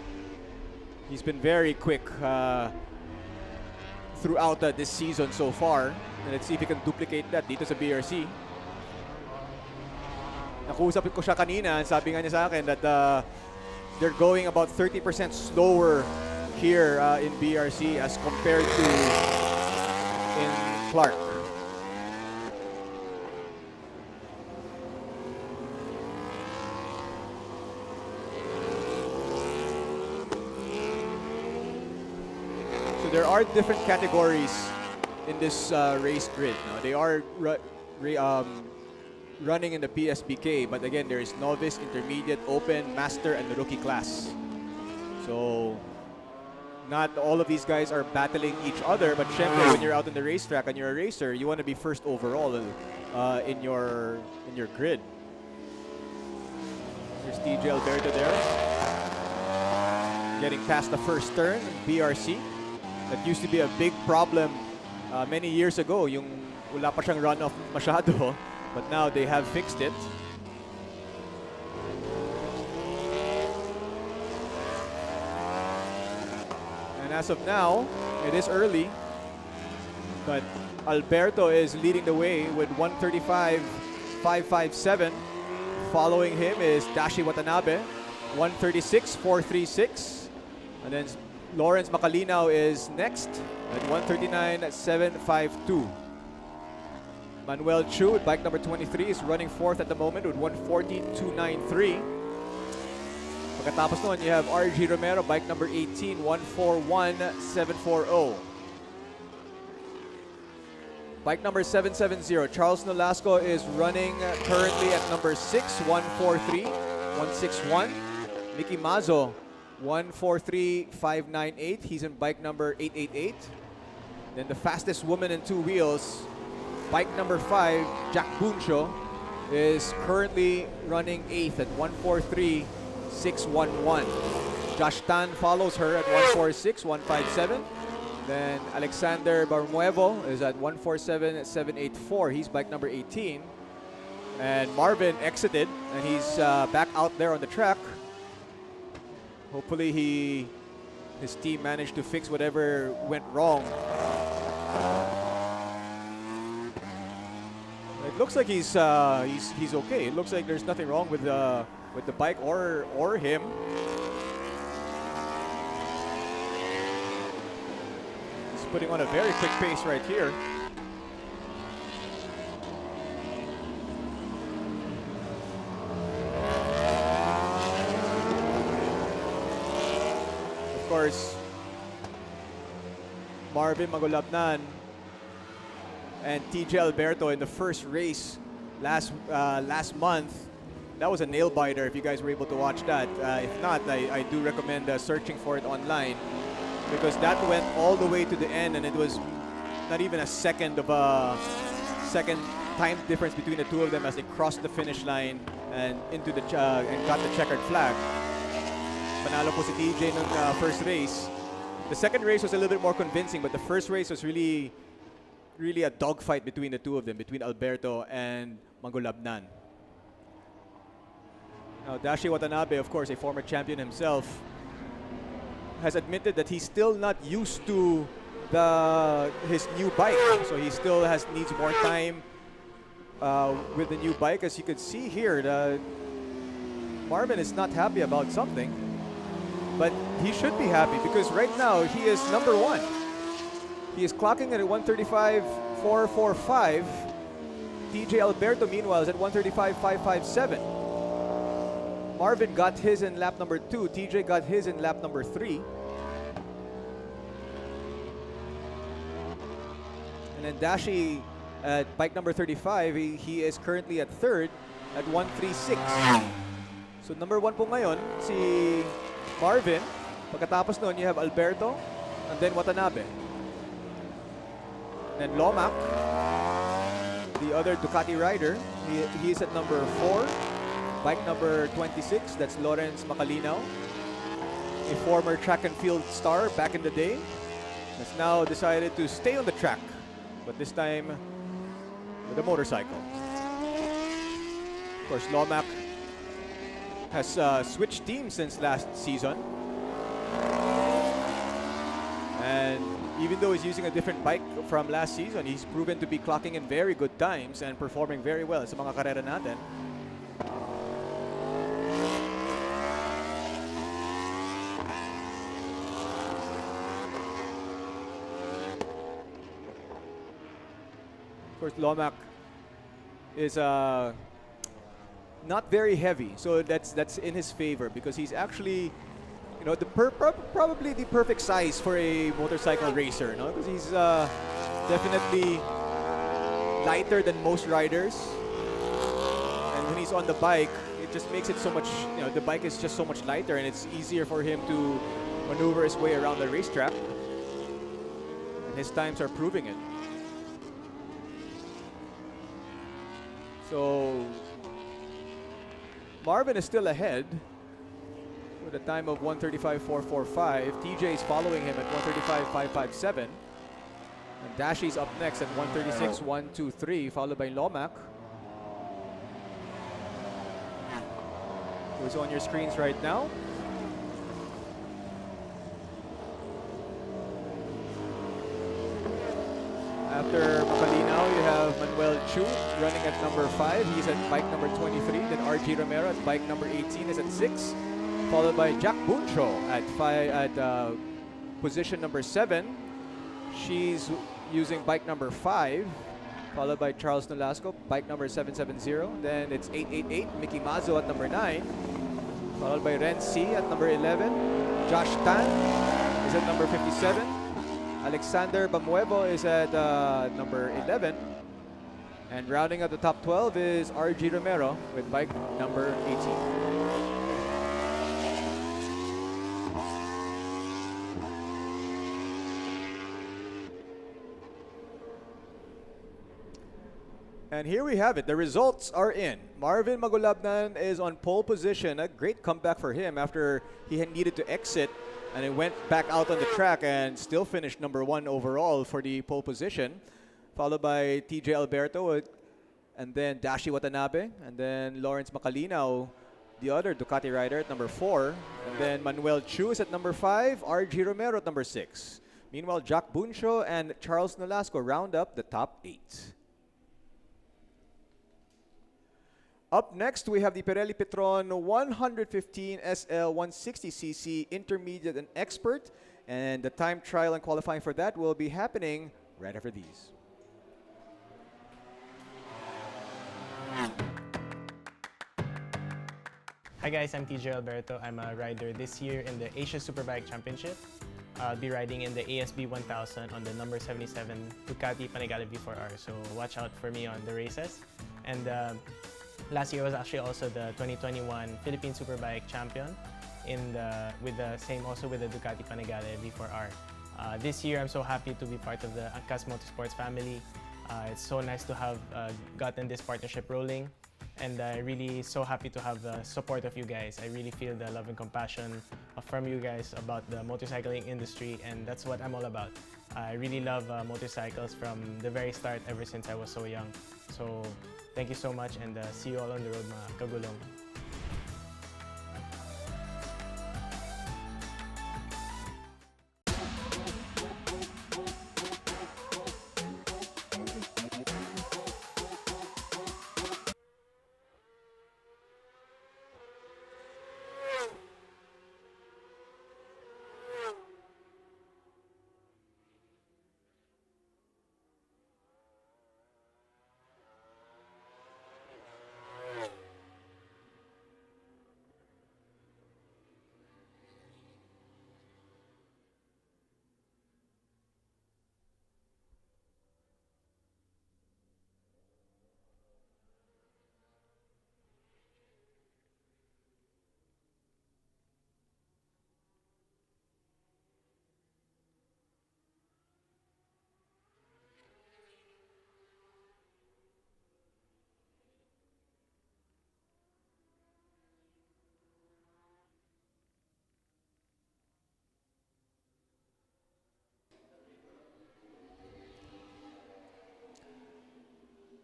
He's been very quick throughout this season so far. And let's see if he can duplicate that dito sa BRC. Nakusap ko siya kanina, and sabi nga niya sa akin that they're going about 30% slower here in BRC as compared to in Clark. So there are different categories in this race grid. Now, they are running in the PSBK, but again, there is novice, intermediate, open, master, and the rookie class. So not all of these guys are battling each other, but syempre, when you're out on the racetrack and you're a racer, you want to be first overall in your grid. There's DJ Alberto there, getting past the first turn, BRC. That used to be a big problem many years ago, yung wala pa siyang runoff masyado, but now they have fixed it. And as of now, it is early, but Alberto is leading the way with 135.557. Following him is Dashi Watanabe, 136.436. And then Lawrence Macalinaw is next at 139.752. Manuel Chu with bike number 23 is running fourth at the moment with 140.293. Pagkatapos nun, you have RG Romero, bike number 18, 141.740. Bike number 770, Charles Nolasco is running currently at number 6, 143.161. Mickey Mazzo, 143.598. He's in bike number 888. Then the fastest woman in two wheels, bike number 5, Jack Buncho, is currently running 8th at 143.611. Josh Tan follows her at 146.157. Then Alexander Barmuevo is at 147.784. He's bike number 18. And Marvin exited, and he's back out there on the track. Hopefully his team managed to fix whatever went wrong. It looks like he's okay. It looks like there's nothing wrong with the bike or him. He's putting on a very quick pace right here. Of course, Marvin Magolabnan and TJ Alberto in the first race last month. That was a nail biter if you guys were able to watch that. If not, I do recommend searching for it online, because that went all the way to the end, and it was not even a second time difference between the two of them as they crossed the finish line and into the and got the checkered flag. Panalo po si TJ nung first race. The second race was a little bit more convincing, but the first race was really a dogfight between the two of them, between Alberto and Magolabnan. Now, Dashi Watanabe, of course, a former champion himself, has admitted that he's still not used to his new bike, so he still needs more time with the new bike. As you can see here, Marvin is not happy about something, but he should be happy because right now he is number one. He is clocking at 135.445. TJ Alberto, meanwhile, is at 135.557. Marvin got his in lap number 2. TJ got his in lap number 3. And then Dashi at bike number 35, he is currently at third at 136. So number 1 po ngayon, si Marvin. Pagkatapos nun, you have Alberto and then Watanabe. And then Lomac, the other Ducati rider, he is at number 4. Bike number 26, that's Lawrence Macalinaw, a former track and field star back in the day, has now decided to stay on the track, but this time with a motorcycle. Of course, Lomac has switched teams since last season. And even though he's using a different bike from last season, he's proven to be clocking in very good times and performing very well sa mga karera natin. Of course, Lomac is not very heavy, so that's in his favor because he's actually, you know, probably the perfect size for a motorcycle racer, no? Because he's definitely lighter than most riders, and when he's on the bike, it just makes it so much. You know, the bike is just so much lighter, and it's easier for him to maneuver his way around the racetrack. And his times are proving it. So Marvin is still ahead with a time of 135.445. TJ is following him at 135.557. And Dashi's up next at 136.123, followed by Lomac, who's on your screens right now. After Macalinaw, you have Manuel Chu running at number 5. He's at bike number 23. Then RG Romero at bike number 18 is at 6. Followed by Jack Buncho at position number 7. She's using bike number 5. Followed by Charles Nolasco, bike number 770. Then it's 888, Mickey Mazzo at number 9. Followed by Ren C at number 11. Josh Tan is at number 57. Alexander Bamuevo is at number 11. And rounding out the top 12 is RG Romero with bike number 18. And here we have it. The results are in. Marvin Magolabnan is on pole position. A great comeback for him after he had needed to exit, and he went back out on the track and still finished number 1 overall for the pole position. Followed by TJ Alberto, and then Dashi Watanabe, and then Lawrence Macalinaw, the other Ducati rider, at number 4. And then Manuel Chu is at number 5, RG Romero at number 6. Meanwhile, Jack Buncho and Charles Nolasco round up the top 8. Up next, we have the Pirelli Petron 115 SL 160cc Intermediate and Expert. And the time trial and qualifying for that will be happening right after these. Hi guys, I'm TJ Alberto. I'm a rider this year in the Asia Superbike Championship. I'll be riding in the ASB 1000 on the number 77 Ducati Panigale V4R. So watch out for me on the races. And last year was actually also the 2021 Philippine Superbike Champion with the Ducati Panigale V4R. This year, I'm so happy to be part of the Angkas Motorsports family. It's so nice to have gotten this partnership rolling, and really so happy to have the support of you guys. I really feel the love and compassion from you guys about the motorcycling industry, and that's what I'm all about. I really love motorcycles from the very start, ever since I was so young. So thank you so much, and see you all on the road, mga kagulong.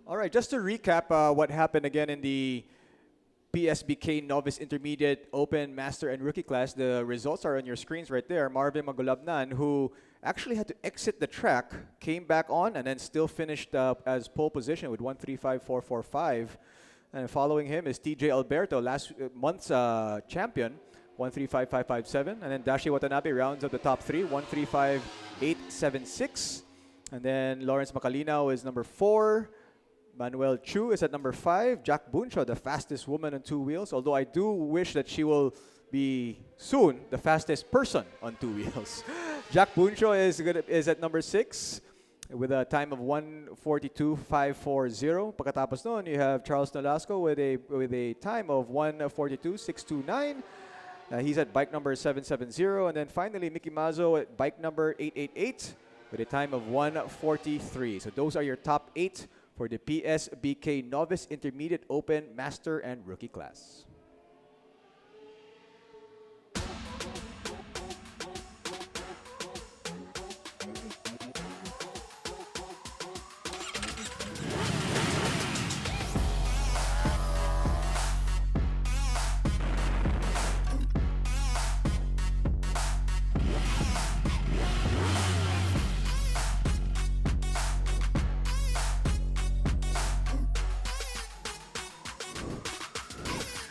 All right, just to recap what happened again in the PSBK Novice Intermediate Open Master and Rookie class. The results are on your screens right there. Marvin Magulabnan, who actually had to exit the track, came back on and then still finished as pole position with 1:35.445. And following him is TJ Alberto, last month's champion, 1:35.557. And then Dashi Watanabe rounds up the top three, 1:35.876. And then Lawrence Macalinaw is number 4. Manuel Chu is at number 5. Jack Buncho, the fastest woman on 2 wheels, although I do wish that she will be soon the fastest person on 2 wheels. Jack Buncho is at number 6 with a time of 1:42.540. Pagkatapos noon, you have Charles Nolasco with a time of 1:42.629. He's at bike number 770. And then finally, Mickey Mazzo at bike number 888 with a time of 1:43. So those are your top 8 for the PSBK Novice Intermediate Open Master and Rookie class.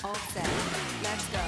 All set. Let's go.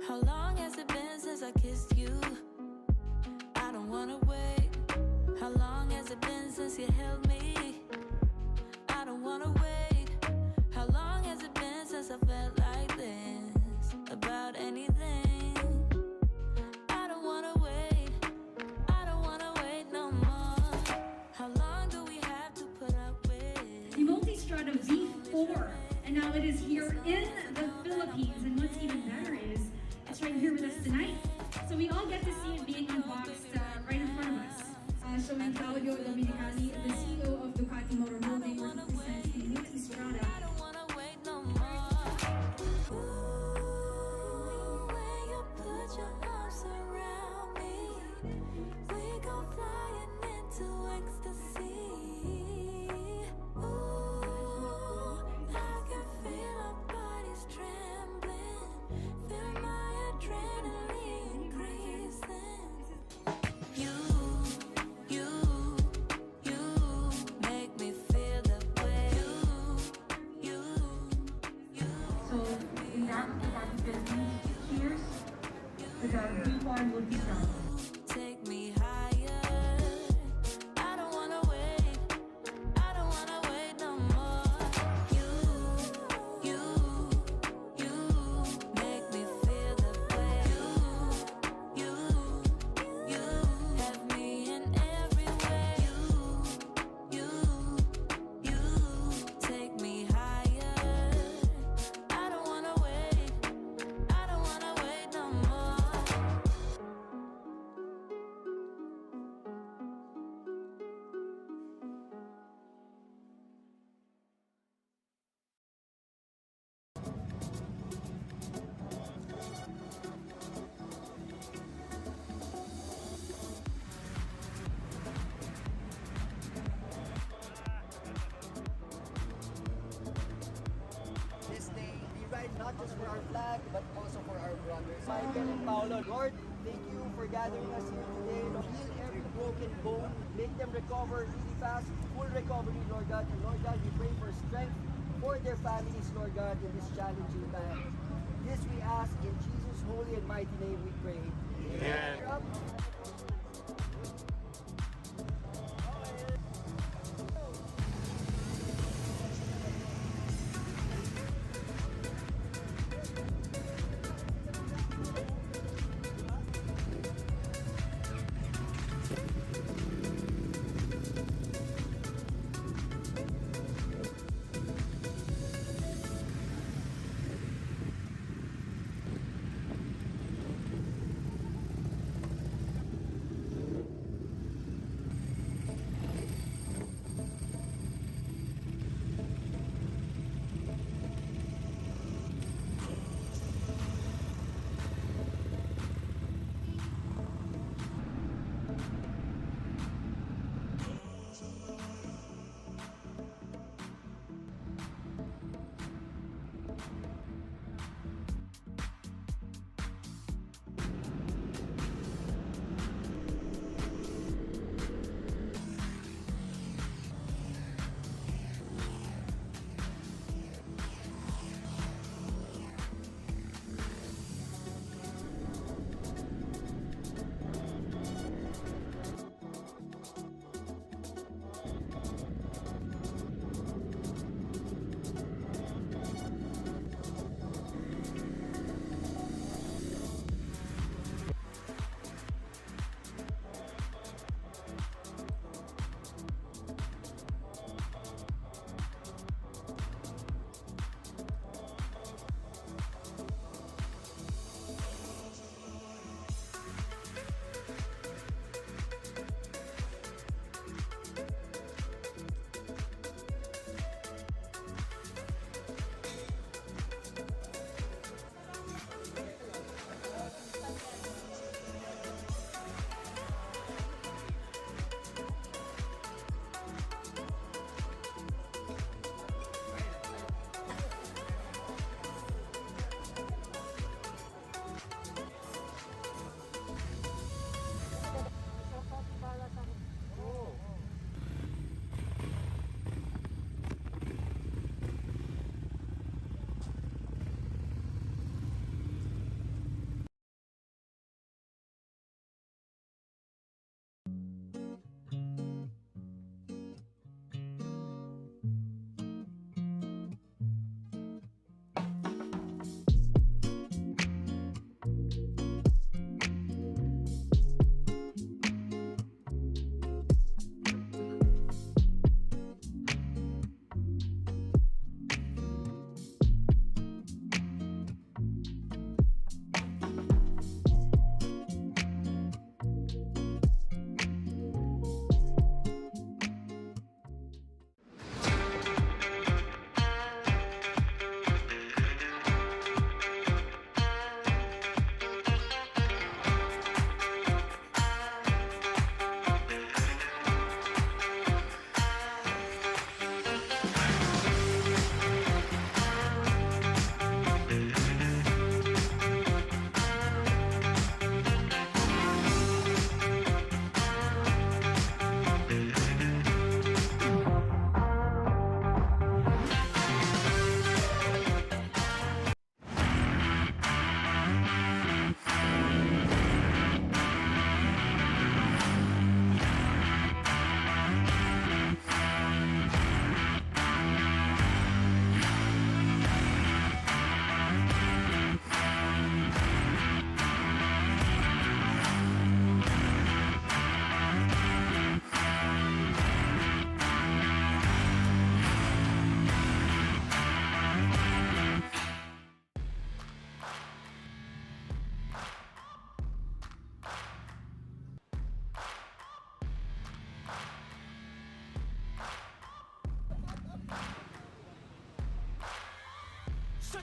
How long has it been since I kissed you? I don't wanna wait. How long has it been since you held me? I don't wanna wait. How long has it been since I felt like this about anything? I don't wanna wait. I don't wanna wait no more. How long do we have to put up with? The Multistrada V4, and now it is here in the Philippines. And what's even better is It's right here with us tonight. So we all get to see it being unboxed right in front of us. Showing Claudio Dominicali, the CEO of Ducati Motor Holding, represents the new Strada. Put your arms around me. We go flying into ecstasy. Ooh, I can feel our bodies trembling. Feel my adrenaline increasing. You make me feel the way. So in that Philippines, cheers to the reform would be done. Take me higher. I don't wanna wait. I don't wanna wait no more. You make me feel the way. You have me in every way. You take me higher. I don't wanna wait. I don't wanna wait no more. This day, we ride not just for our flag, but also for our brothers. Michael and Paolo, Lord, thank you for gathering us here today. Lord, heal every broken bone, make them recover really fast, full recovery, Lord God. And Lord God, we pray for strength for their families, Lord God, in this challenging time. This we ask in Jesus' holy and mighty name we pray. Amen.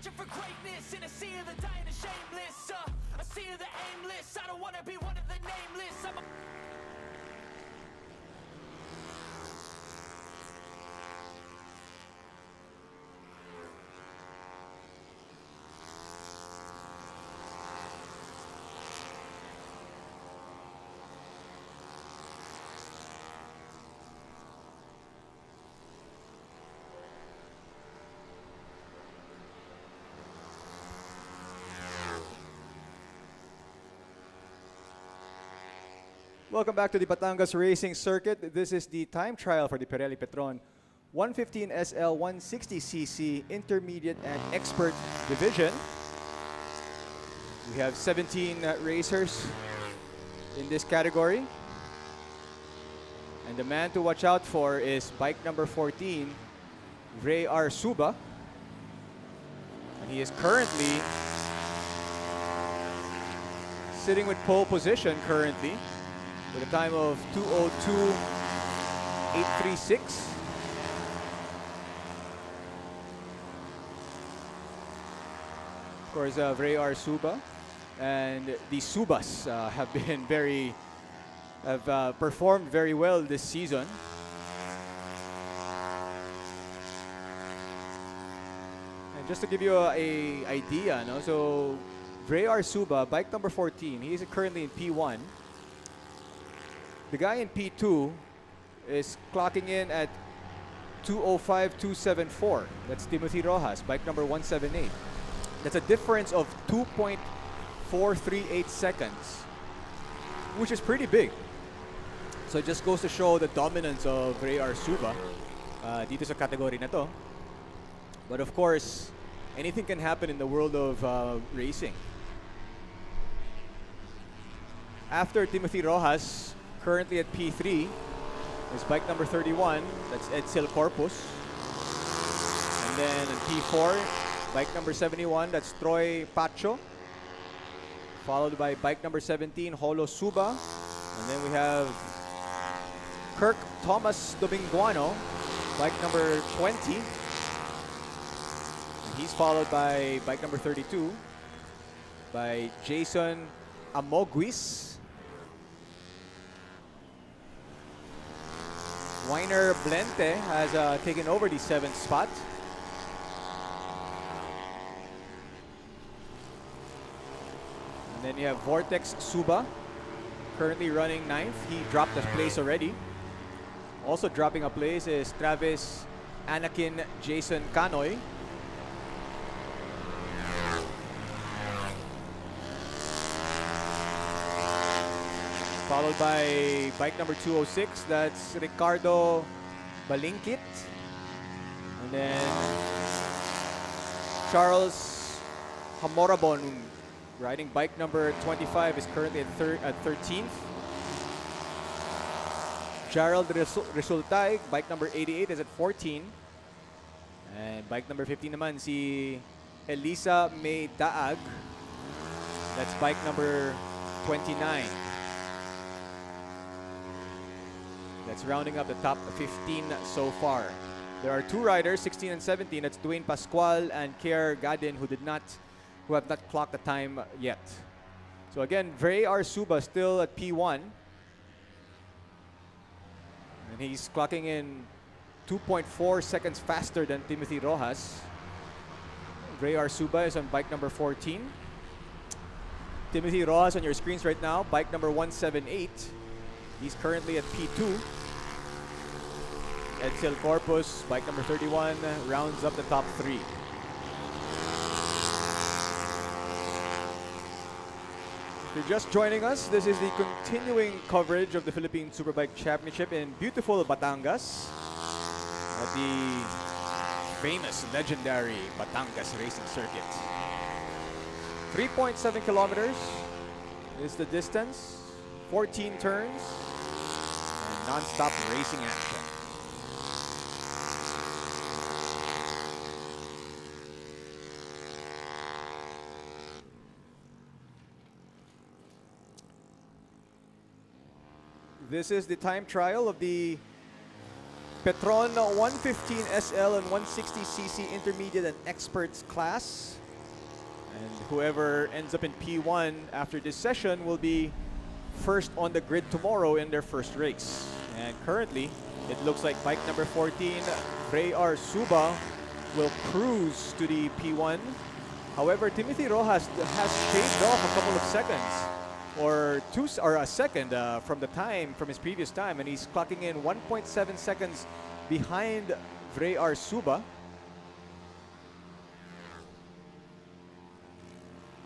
searching for greatness in a sea of the dying and shameless. A sea of the aimless. I don't want to be one of the nameless. I'm a Welcome back to the Batangas Racing Circuit. This is the time trial for the Pirelli Petron 115 SL 160cc Intermediate and Expert Division. We have 17 racers in this category. And the man to watch out for is bike number 14, Ray Arsuba. And he is currently sitting with pole position currently, with a time of 2:02.836. Of course, Ray Arsuba and the Subas have been performed very well this season. And just to give you a idea, no? So Ray Arsuba, bike number 14, he is currently in P1. The guy in P2 is clocking in at 2:05.274. That's Timothy Rojas, bike number 178. That's a difference of 2.438 seconds, which is pretty big. So it just goes to show the dominance of Ray Arsuba dito sa category na to. But of course, anything can happen in the world of racing. After Timothy Rojas, currently at P3, is bike number 31. That's Edsel Corpus. And then at P4, bike number 71. That's Troy Pacho. Followed by bike number 17, Holo Suba. And then we have Kirk Thomas Dominguano, bike number 20. And he's followed by bike number 32 by Jason Amoguis. Weiner Blente has taken over the 7th spot. And then you have Vortex Suba, currently running 9th. He dropped a place already. Also dropping a place is Travis Anakin Jason Canoy. Followed by bike number 206, that's Ricardo Balinkit. And then Charles Hamorabon, riding bike number 25, is currently at 13th. Gerald Resultay, bike number 88, is at 14. And bike number 15 naman, si Elisa May Daag. That's bike number 29. That's rounding up the top 15 so far. There are two riders, 16 and 17. That's Dwayne Pascual and Kier Gadin, who have not clocked the time yet. So again, Ray Arsuba still at P1. And he's clocking in 2.4 seconds faster than Timothy Rojas. Ray Arsuba is on bike number 14. Timothy Rojas on your screens right now, bike number 178. He's currently at P2. Edsel Corpus, bike number 31, rounds up the top 3. If you're just joining us, this is the continuing coverage of the Philippine Superbike Championship in beautiful Batangas at the famous, legendary Batangas Racing Circuit. 3.7 kilometers is the distance, 14 turns, and non-stop racing action. This is the time trial of the Petron 115 SL and 160cc intermediate and experts class. And whoever ends up in P1 after this session will be first on the grid tomorrow in their first race. And currently, it looks like bike number 14, Freyar Suba, will cruise to the P1. However, Timothy Rojas has shaved off a couple of seconds, or a second from his previous time, and he's clocking in 1.7 seconds behind Freyar Suba.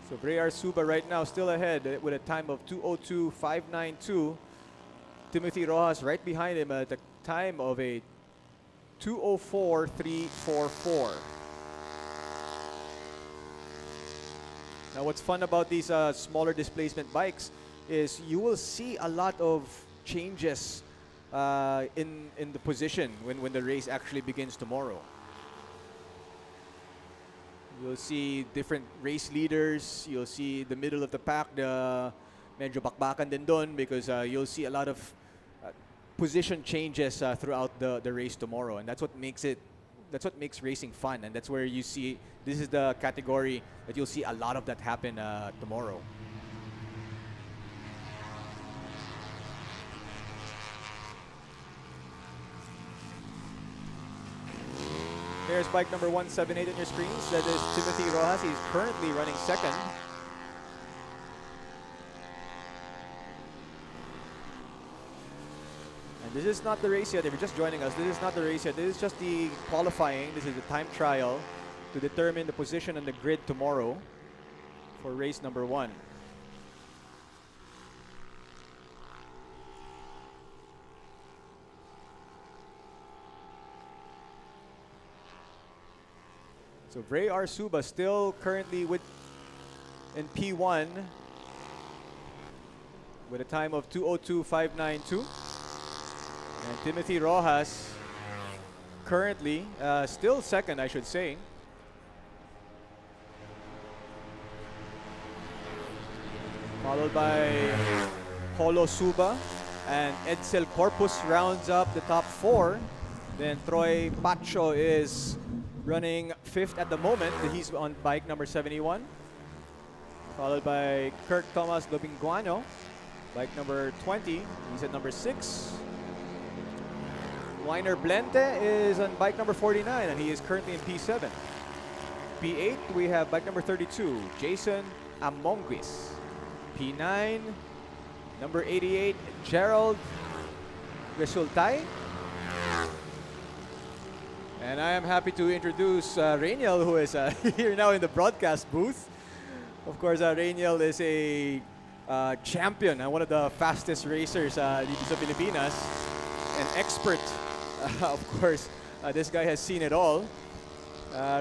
So Freyar Suba right now still ahead with a time of 2:02.592. Timothy Rojas right behind him at the time of a 2:04.344. Now what's fun about these smaller displacement bikes is you will see a lot of changes in the position when the race actually begins tomorrow. You'll see different race leaders. You'll see the middle of the pack, medyo bakbakan din dun because you'll see a lot of position changes throughout the race tomorrow, and that's what makes racing fun, and that's where you see this is the category that you'll see a lot of that happen tomorrow. There's bike number 178 on your screens. That is Timothy Rojas. He's currently running second. And this is not the race yet. If you're just joining us, this is not the race yet. This is just the qualifying. This is the time trial to determine the position on the grid tomorrow for race number 1. So Freyar Suba still currently in P1 with a time of 2:02.592. And Timothy Rojas currently still second, I should say. Followed by Holo Suba, and Edsel Corpus rounds up the top 4. Then Troy Pacho is running 5th at the moment. He's on bike number 71. Followed by Kirk Thomas Dobinguano, bike number 20. He's at number 6. Weiner Blente is on bike number 49, and he is currently in P7. P8, we have bike number 32, Jason Amonguis. P9, number 88, Gerald Resultay. And I am happy to introduce Rainiel, who is here now in the broadcast booth. Of course, Rainiel is a champion, one of the fastest racers dito sa Pilipinas. An expert, of course. This guy has seen it all.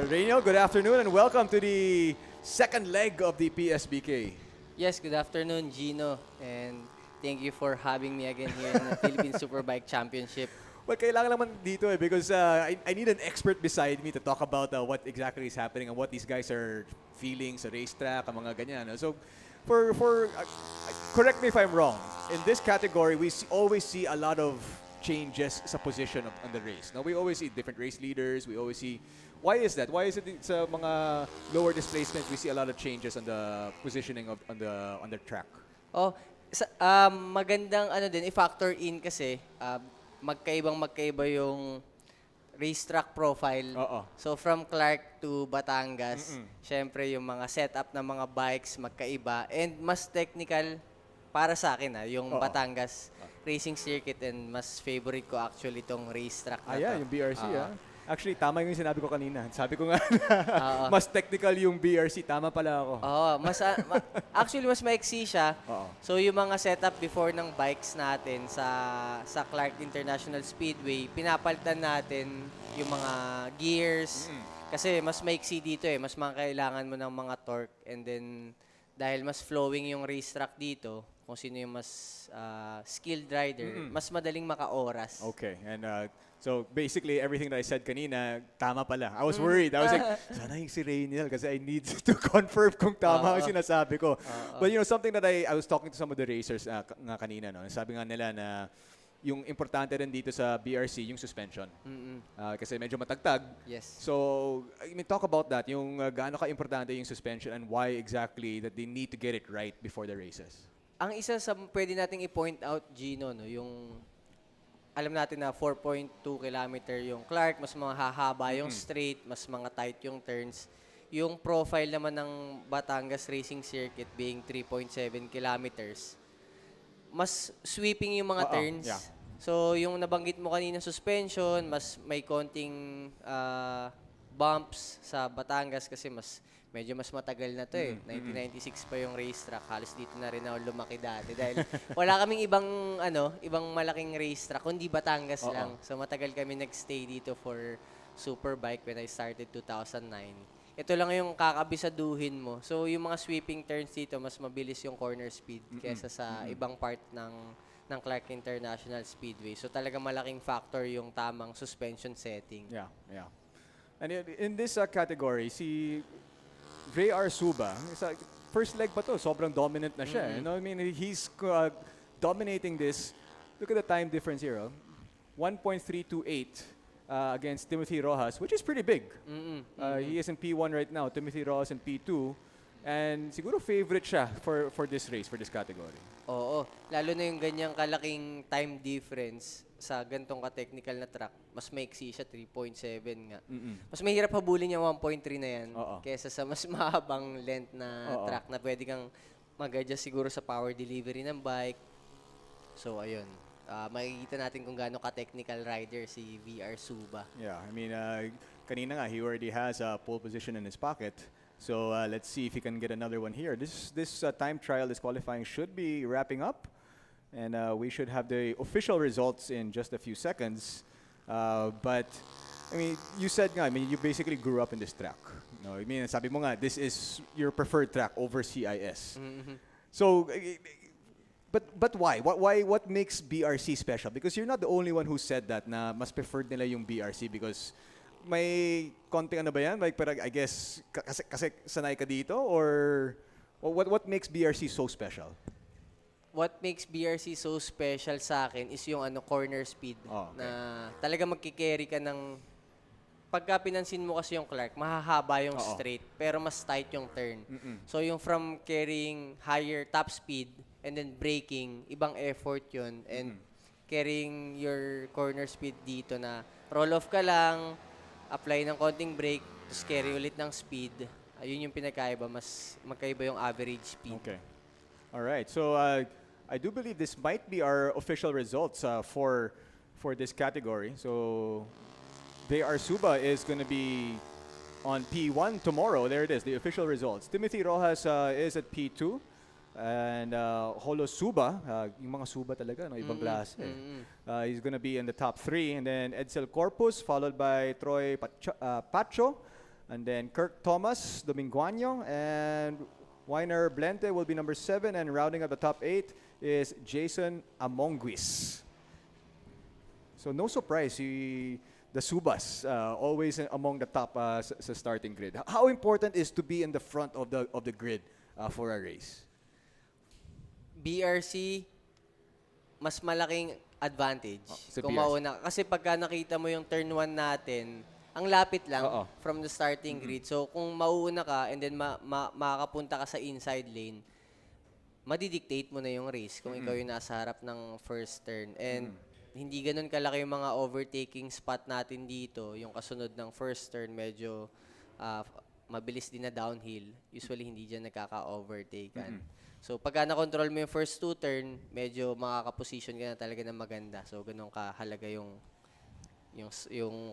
Rainiel, good afternoon and welcome to the second leg of the PSBK. Yes, good afternoon, Gino. And thank you for having me again here in the Philippine Superbike Championship. Well, kailangan naman dito because I need an expert beside me to talk about what exactly is happening and what these guys are feeling sa racetrack, ang mga ganyan. So, correct me if I'm wrong. In this category, we always see a lot of changes sa position on the race. Now, we always see different race leaders. We always see. Why is that? Why is it sa mga lower displacement we see a lot of changes on the positioning on the track? Oh, magandang din i-factor in kasi magkaiba yung racetrack profile. So from Clark to Batangas, syempre yung mga setup ng mga bikes magkaiba and mas technical para sa akin yung Batangas Racing Circuit, and mas favorite ko actually tong racetrack na to. Yung BRC Actually, tama yung sinabi ko kanina. Sabi ko nga mas technical yung BRC. Tama pala ako. Actually, mas maiksi siya. So, yung mga setup before ng bikes natin sa Clark International Speedway, pinapalitan natin yung mga gears. Kasi mas maiksi dito Mas kailangan mo ng mga torque. And then, dahil mas flowing yung racetrack dito, kung sino yung mas skilled rider, mas madaling maka-oras. Okay. And so basically everything that I said kanina, tama pala. I was worried. I was like, sana yung si Rainiel kasi I need to confirm kung tama ang sinasabi ko. But something that I was talking to some of the racers nga kanina, no? Sabi nga nila na yung importante rin dito sa BRC, yung suspension. Kasi medyo matagtag. Yes. So, I mean, talk about that. Yung gaano ka-importante yung suspension and why exactly that they need to get it right before the races. Ang isa sa pwede nating i-point out, Gino, no, yung alam natin na 4.2 kilometer yung Clark, mas mga hahaba yung straight, mas mga tight yung turns. Yung profile naman ng Batangas Racing Circuit being 3.7 kilometers, mas sweeping yung mga turns. Yeah. So, yung nabanggit mo kanina suspension, mas may konting bumps sa Batangas kasi medyo mas matagal na to eh. 1996 pa yung racetrack. Halos dito na rin ako lumaki dati dahil wala kaming ibang malaking racetrack kundi Batangas lang. So matagal kami nagstay dito for Superbike when I started 2009. Ito lang yung kakabisaduhin mo. So yung mga sweeping turns dito, mas mabilis yung corner speed kesa sa ibang part ng Clark International Speedway. So talaga malaking factor yung tamang suspension setting. Yeah. And in this category, si Ray Suba, first leg pa to, sobrang dominant na siya. You know, I mean, he's dominating this. Look at the time difference here. 1.328 against Timothy Rojas, which is pretty big. He is in P1 right now. Timothy Rojas in P2. And siguro favorite siya for this race, for this category. Oo. Lalo na yung ganyang kalaking time difference sa gantong ka-technical na track. Mas maiksi siya, 3.7 nga. Mas mahirap habulin yung 1.3 na yan kesa sa mas mahabang length na track na pwede kang mag-adjust siguro sa power delivery ng bike. So, ayun. Makikita natin kung gaano ka-technical rider si VR Suba. Yeah, I mean, kanina nga, he already has a pole position in his pocket. So let's see if he can get another one here. This time trial, this qualifying should be wrapping up. And we should have the official results in just a few seconds. But, I mean, you said nga, I mean, you basically grew up in this track. No, I mean, sabi mo nga, this is your preferred track over CIS. So, but why? What makes BRC special? Because you're not the only one who said that na mas preferred nila yung BRC because may konting ano ba yan? Like, pero I guess, kasi sanay ka dito? Or what makes BRC so special? What makes BRC so special sa akin is yung corner speed. Na talaga magkikerry ka ng... Pagka pinansin mo kasi yung Clark, mahahaba yung straight, pero mas tight yung turn. So yung from carrying higher top speed and then braking, ibang effort yun. And carrying your corner speed dito na roll off ka lang, apply ng konting brake, tapos carry ulit ng speed. Ayun yung pinakaiba, mas magkaiba yung average speed. Okay. All right. So I do believe this might be our official results for this category. So VR Suba is going to be on P1 tomorrow. There it is, the official results. Timothy Rojas is at P2. And Holo Suba, yung mga Suba talaga, no? Ibang klase. He's gonna be in the top 3. And then Edsel Corpus, followed by Troy Pacho. And then Kirk Thomas, Dominguano. And Weiner Blente will be number 7. And rounding up the top 8 is Jason Amonguis. So no surprise, the Subas always among the top sa starting grid. How important is to be in the front of the grid for a race? BRC, mas malaking advantage kung BRC. mauna. Kasi pagka nakita mo yung turn 1 natin, ang lapit lang from the starting grid. So kung mauuna ka and then makakapunta ka sa inside lane, madidictate mo na yung race kung ikaw yung nasa harap ng first turn. And hindi ganun kalaki yung mga overtaking spot natin dito. Yung kasunod ng first turn, medyo mabilis din na downhill. Usually hindi dyan nagkaka-overtaken. So, pagka na-control mo yung first 2 turn, medyo makaka-position ka na talaga ng maganda. So, ganun kahalaga yung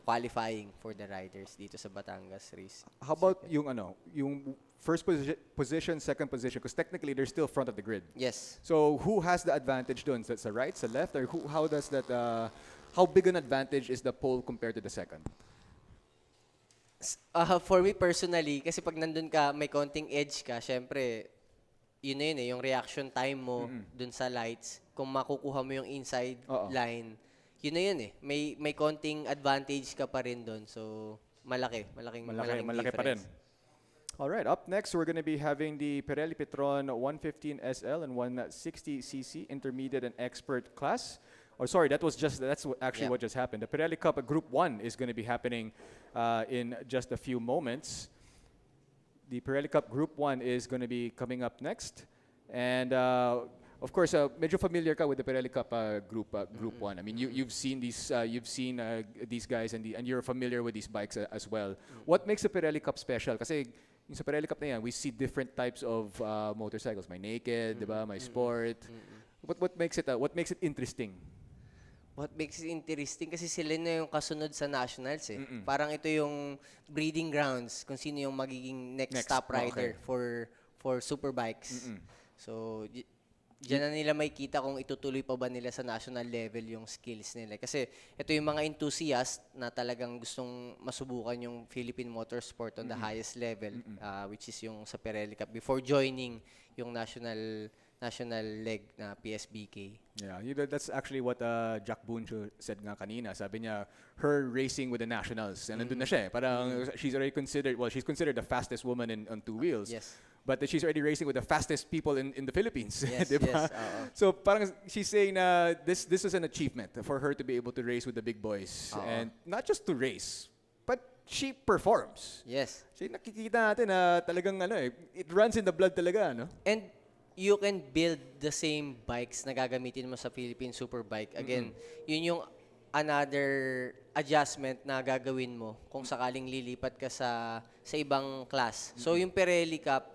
qualifying for the riders dito sa Batangas Race. How about yung first position, second position? Because technically, they're still front of the grid. Yes. So, who has the advantage doon? Sa right, sa left? Or how does that, how big an advantage is the pole compared to the second? For me personally, kasi pag nandun ka, may konting edge ka, syempre, yun na yun yung reaction time mo dun sa lights. Kung makukuha mo yung inside line, yun na yun may konting advantage ka pa rin dun. So, malaking difference. Pa rin. All right, up next, we're going to be having the Pirelli Petron 115 SL and 160cc intermediate and expert class. Oh, sorry, that's actually Yeah. what just happened. The Pirelli Cup Group 1 is going to be happening in just a few moments. The Pirelli Cup Group 1 is going to be coming up next. And of course, medyo familiar ka with the Pirelli Cup Group 1. I mean, you've seen these guys and you're familiar with these bikes as well. What makes the Pirelli Cup special? Kasi yung sa Pirelli Cup na yan, we see different types of motorcycles. May naked, diba? May sport. What makes it interesting? What makes it interesting kasi sila na yung kasunod sa nationals eh. Parang ito yung breeding grounds kung sino yung magiging next top rider for superbikes. So diyan na nila makikita kung itutuloy pa ba nila sa national level yung skills nila. Kasi ito yung mga enthusiast na talagang gustong masubukan yung Philippine motorsport on the highest level, which is yung sa Pirelli Cup before joining yung national leg na PSBK. Yeah, that's actually what Jack Buncho said nga kanina. Sabi niya, her racing with the nationals. And nandun na siya. Parang she's already considered, she's considered the fastest woman on two wheels. Yes. But she's already racing with the fastest people in the Philippines. Yes, diba? yes. So parang she's saying na this is an achievement for her to be able to race with the big boys. And not just to race, but she performs. Yes. So nakikita natin na talagang it runs in the blood talaga, no? And you can build the same bikes na gagamitin mo sa Philippine Superbike. Again, yun yung another adjustment na gagawin mo kung sakaling lilipat ka sa ibang class. So yung Pirelli Cup,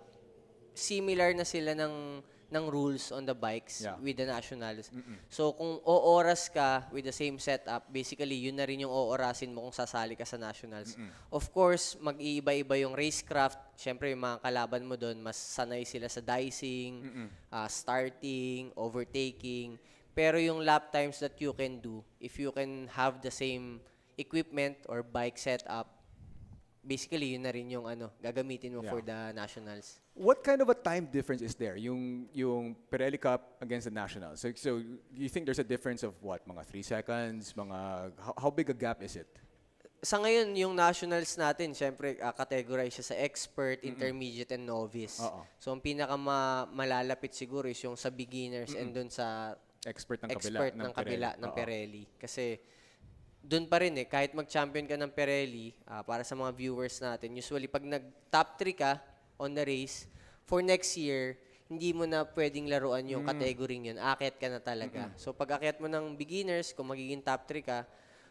similar na sila ng rules on the bikes with the nationals. So kung ooras ka with the same setup, basically yun na rin yung oorasin mo kung sasali ka sa nationals. Of course, mag-iiba-iba yung racecraft. Siyempre yung mga kalaban mo doon, mas sanay sila sa dicing, starting, overtaking. Pero yung lap times that you can do, if you can have the same equipment or bike setup, basically yun na rin yung gagamitin mo for the nationals. What kind of a time difference is there? Yung Pirelli Cup against the nationals. So you think there's a difference of what? Mga 3 seconds? How big a gap is it? Sa ngayon, yung nationals natin, syempre, categorize siya sa expert, intermediate, and novice. So, ang malalapit siguro is yung sa beginners and dun sa expert ng kabila ng Pirelli. Kasi, dun pa rin kahit mag-champion ka ng Pirelli, para sa mga viewers natin, usually, pag nag-top 3 ka on the race, for next year, hindi mo na pwedeng laruan yung category yun. Akyat ka na talaga. So, pag akyat mo ng beginners, kung magiging top 3 ka,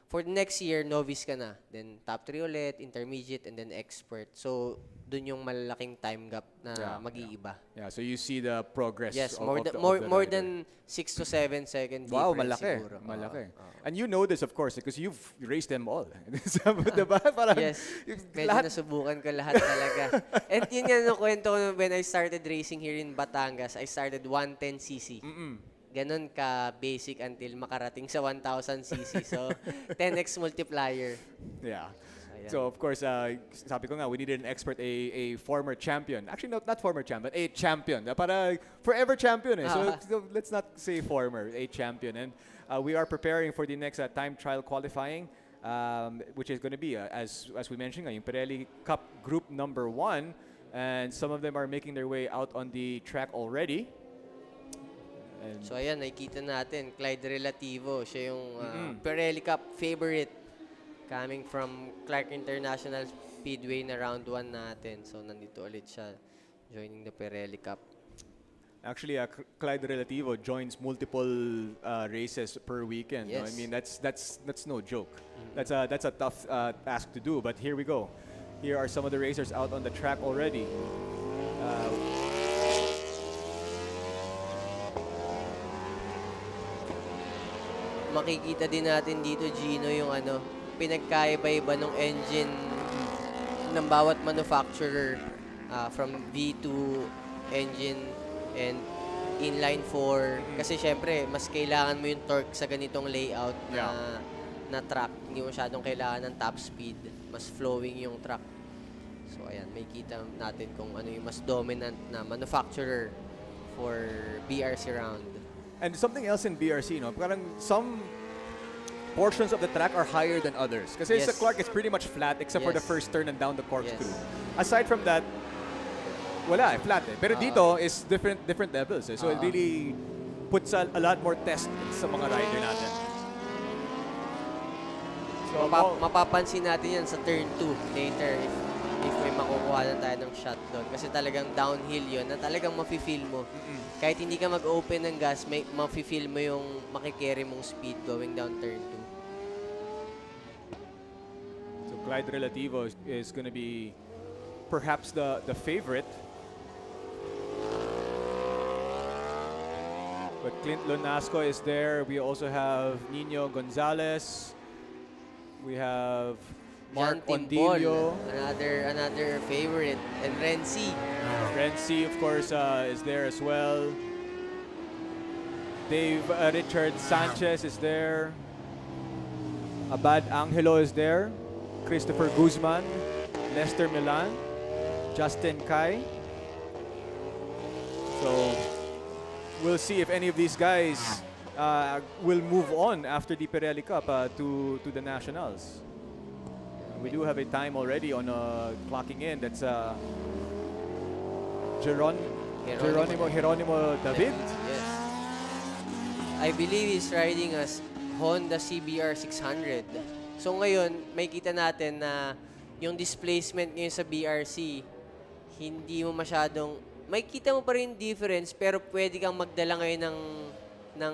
for next year, novice ka na. Then, top 3 ulit, intermediate, and then expert. So, dun yung malalaking time gap na mag-iiba. Yeah, so you see the progress. Yes, of more than 6 to 7 second wow, difference malaki. siguro. Malaki. And you know this, of course, because you've raced them all. Diba? Parang, yes, medyo nasubukan ko lahat talaga. And yun yung kwento ko when I started racing here in Batangas. I started 110cc. Ganon ka basic until makarating sa 1000cc. So, 10x multiplier. Yeah. So, of course, sabi ko nga, we needed an expert, a former champion. Actually, not former champion, a champion. Para forever champion. So, let's not say former, a champion. And we are preparing for the next time trial qualifying, which is going to be, as we mentioned, yung Pirelli Cup Group number 1. And some of them are making their way out on the track already. And so, ayan, nakikita natin, Clyde Relativo. Siya yung Pirelli Cup favorite. Coming from Clark International Speedway na round 1 natin. So, nandito ulit siya joining the Pirelli Cup. Actually, Clyde Relativo joins multiple races per weekend. Yes. No? I mean, that's no joke. That's a tough task to do. But here we go. Here are some of the racers out on the track already. Makikita din natin dito, Gino, yung pinagkaiba-iba ng engine ng bawat manufacturer from V2 engine and inline 4. Kasi syempre, mas kailangan mo yung torque sa ganitong layout na track. Hindi mo masyadong kailangan ng top speed. Mas flowing yung track. So, ayan, may kita natin kung ano yung mas dominant na manufacturer for BRC round. And something else in BRC, no? Parang some portions of the track are higher than others. Kasi sa Clark, it's pretty much flat except for the first turn and down the corkscrew. Aside from that, wala flat Pero dito is different levels. So it really puts a lot more test sa mga rider natin. So, mapapansin natin yan sa turn 2 later if may makukuha na tayo ng shot doon. Kasi talagang downhill yun na talagang mafe-feel mo. Kahit hindi ka mag-open ng gas, mafe-feel mo yung makikerry mong speed going down turn 2. So Clyde Relativo is going to be perhaps the favorite. But Clint Lonasco is there. We also have Nino Gonzalez. We have Mark Ondilio. Another favorite. And Renzi. Renzi, of course, is there as well. Dave Richard Sanchez is there. Abad Angelo is there. Christopher Guzman. Lester Milan. Justin Kai. So we'll see if any of these guys will move on after the Pirelli Cup to the Nationals. We do have a time already on clocking in. That's Geronimo David. Yes. I believe he's riding a Honda CBR 600. So ngayon, may kita natin na yung displacement ngayon sa BRC, hindi mo masyadong, may kita mo pa rin difference, pero pwede kang magdala ngayon ng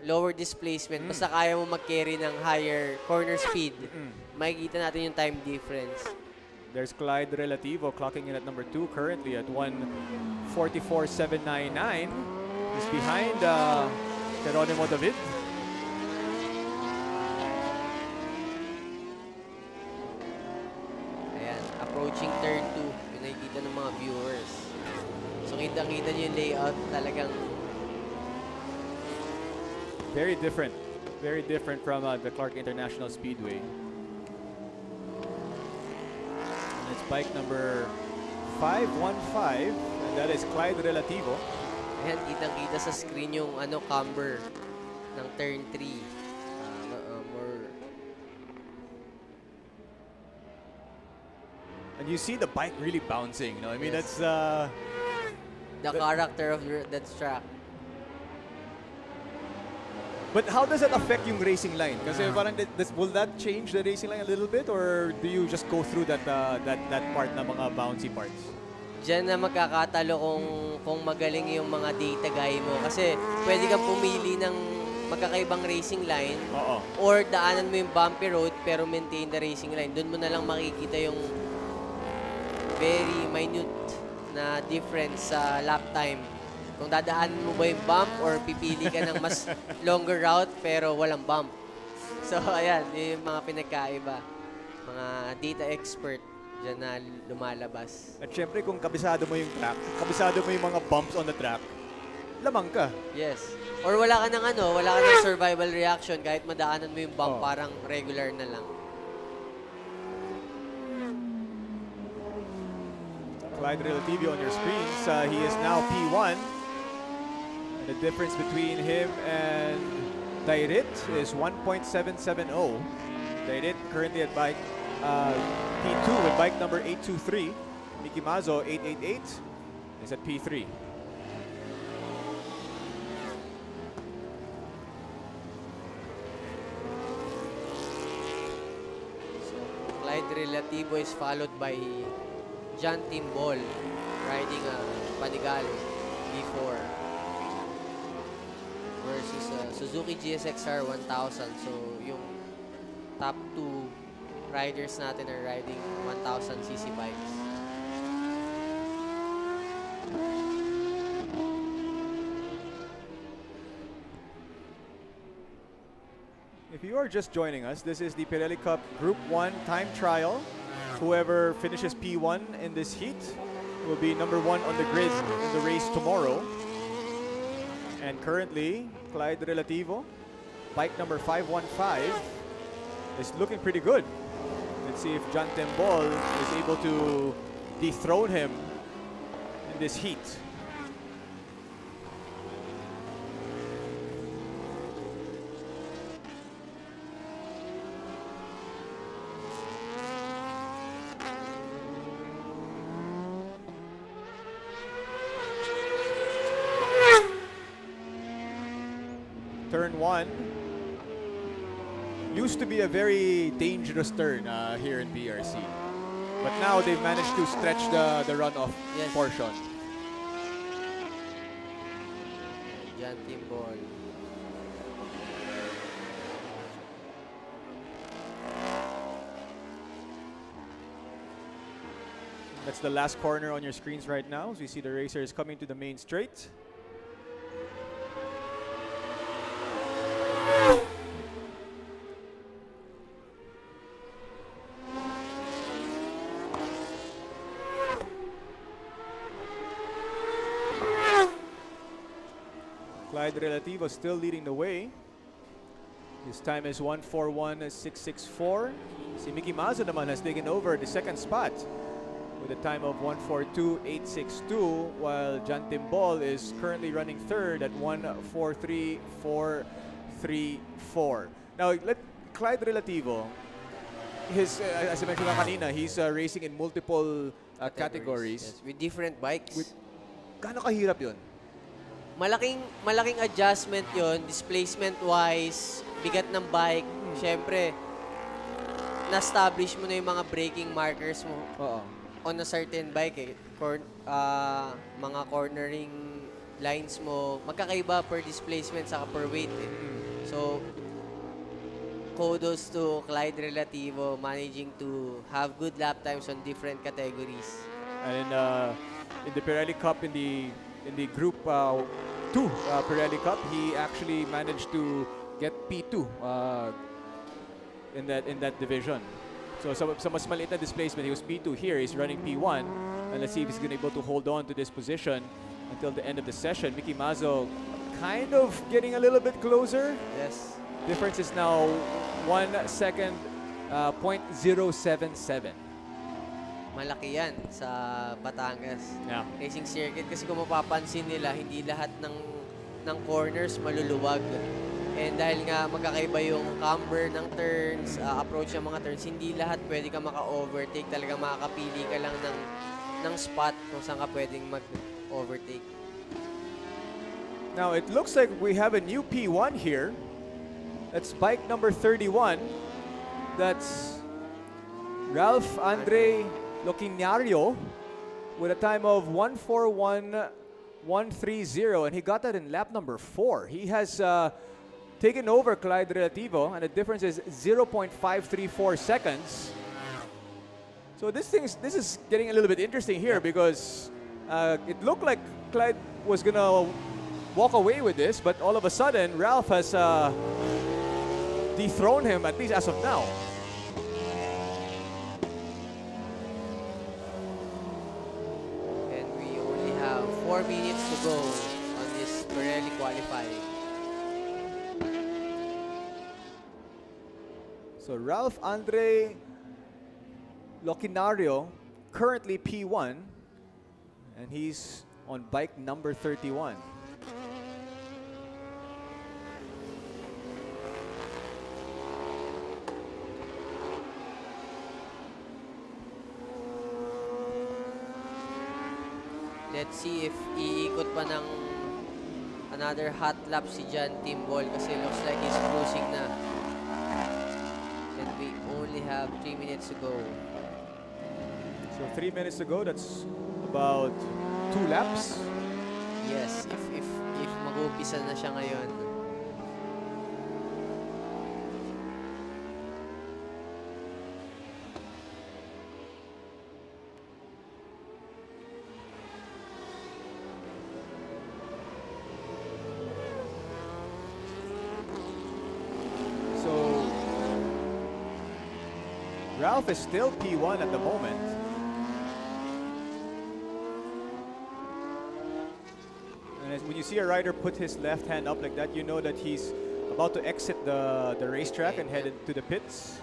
lower displacement basta kaya mo mag-carry ng higher corner speed. Makikita natin yung time difference. There's Clyde Relativo clocking in at number 2 currently at 1:44.799. He's behind Geronimo David. Ayan, approaching turn 2. Yung nakikita ng mga viewers. So kita-kita niyo yung layout talagang very different. Very different from the Clark International Speedway. And it's bike number 515, and that is Clyde Relativo. Ayan, kitang-kita sa screen yung camber ng turn 3. And you see the bike really bouncing, you know? I mean, Yes. that's The character of that track. But how does that affect yung racing line? Kasi parang will that change the racing line a little bit, or do you just go through that part na mga bouncy parts? Diyan na magkakatalo kung magaling yung mga data guy mo. Kasi pwede kang pumili ng magkakaibang racing line or daanan mo yung bumpy road pero maintain the racing line. Doon mo na lang makikita yung very minute na difference sa lap time. Kung dadaanan mo ba yung bump or pipili ka ng mas longer route pero walang bump. So, ayan, yung mga pinagkaiba. Mga data expert dyan na lumalabas. At syempre, kung kabisado mo yung track, kabisado mo yung mga bumps on the track, lamang ka. Yes. Or wala ka ng survival reaction kahit madaanan mo yung bump, parang regular na lang. Clyde Relativo on your screens. He is now P1. The difference between him and Dairit is 1.770. Dairit currently at bike P2 with bike number 823. Mickey Mazzo 888 is at P3. Clyde Relativo is followed by John Timbol riding a Panigale B4 versus Suzuki GSX-R 1000. So yung top 2 riders natin are riding 1000cc bikes. If you are just joining us, this is the Pirelli Cup Group 1 time trial. Whoever finishes P1 in this heat will be number 1 on the grid in the race tomorrow. And currently, Clyde Relativo, bike number 515, is looking pretty good. Let's see if John Tembol is able to dethrone him in this heat. Turn 1, used to be a very dangerous turn here in BRC. But now they've managed to stretch the runoff portion. John Timbol. That's the last corner on your screens right now as we see the racers coming to the main straight. Clyde Relativo still leading the way. His time is 1:41.664. Si Mickey Mazo naman has taken over the second spot with a time of 1:42.862, while John Timbol is currently running third at 1:43.434. Now, Clyde Relativo, as I mentioned kanina, he's racing in multiple categories. Yes, with different bikes. Gaano kahirap yun? Malaking adjustment yon, displacement-wise, bigat ng bike. Siyempre, na-establish mo na yung mga braking markers mo. On a certain bike, mga cornering lines mo, magkakaiba per displacement saka per weight. So, kudos to Clyde Relativo managing to have good lap times on different categories. And in the Pirelli Cup, in the Group 2 Pirelli Cup, he actually managed to get P2 in that division. So sa mas maliit na displacement, he was P2. Here, he's running P1. And let's see if he's going to be able to hold on to this position until the end of the session. Mickey Mazo kind of getting a little bit closer. Yes. Difference is now 1 second, 0.077. Malaki yan sa Batangas Racing Circuit. Kasi kung mapapansin nila, hindi lahat ng corners maluluwag. And dahil nga magkakaiba yung camber ng turns, approach ng mga turns, hindi lahat pwede ka maka-overtake. Talagang makakapili ka lang ng spot kung saan ka pwedeng mag-overtake. Now, it looks like we have a new P1 here. That's bike number 31. That's Ralph Andre Loquinario with a time of 1:41.130, and he got that in lap number 4. He has taken over Clyde Relativo, and the difference is 0.534 seconds. So this is getting a little bit interesting here because it looked like Clyde was gonna walk away with this, but all of a sudden Ralph has dethroned him, at least as of now. And we only have 4 minutes to go on this Pirelli qualifying. So Ralph Andre Loquinario, currently P1, and he's on bike number 31. Let's see if iikot pa ng another hot lap si John Timbol kasi looks like he's cruising na. And we only have 3 minutes to go. So 3 minutes to go, that's about 2 laps. Yes, if mag-uumpisa na siya ngayon. Ralph is still P1 at the moment. And when you see a rider put his left hand up like that, you know that he's about to exit the racetrack and head into the pits.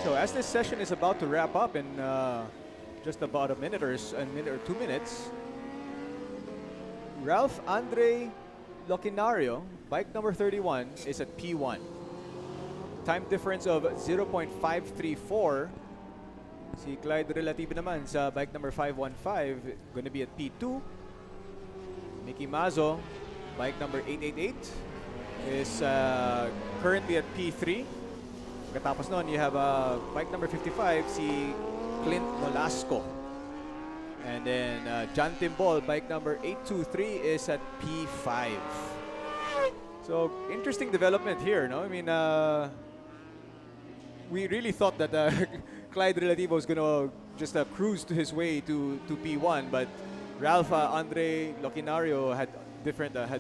So as this session is about to wrap up in just about a minute or 2 minutes, Ralph Andre Locinario, bike number 31, is at P1. Time difference of 0.534. Si Clyde Relativo naman sa bike number 515, gonna be at P2. Mickey Mazo, bike number 888, is currently at P3. Katapos nun, you have bike number 55, si Clint Nolasco. And then John Timbol, bike number 823, is at P5. So, interesting development here, no? I mean, we really thought that Clyde Relativo was going to just cruise to his way to P1, but Ralph Andre Locinario had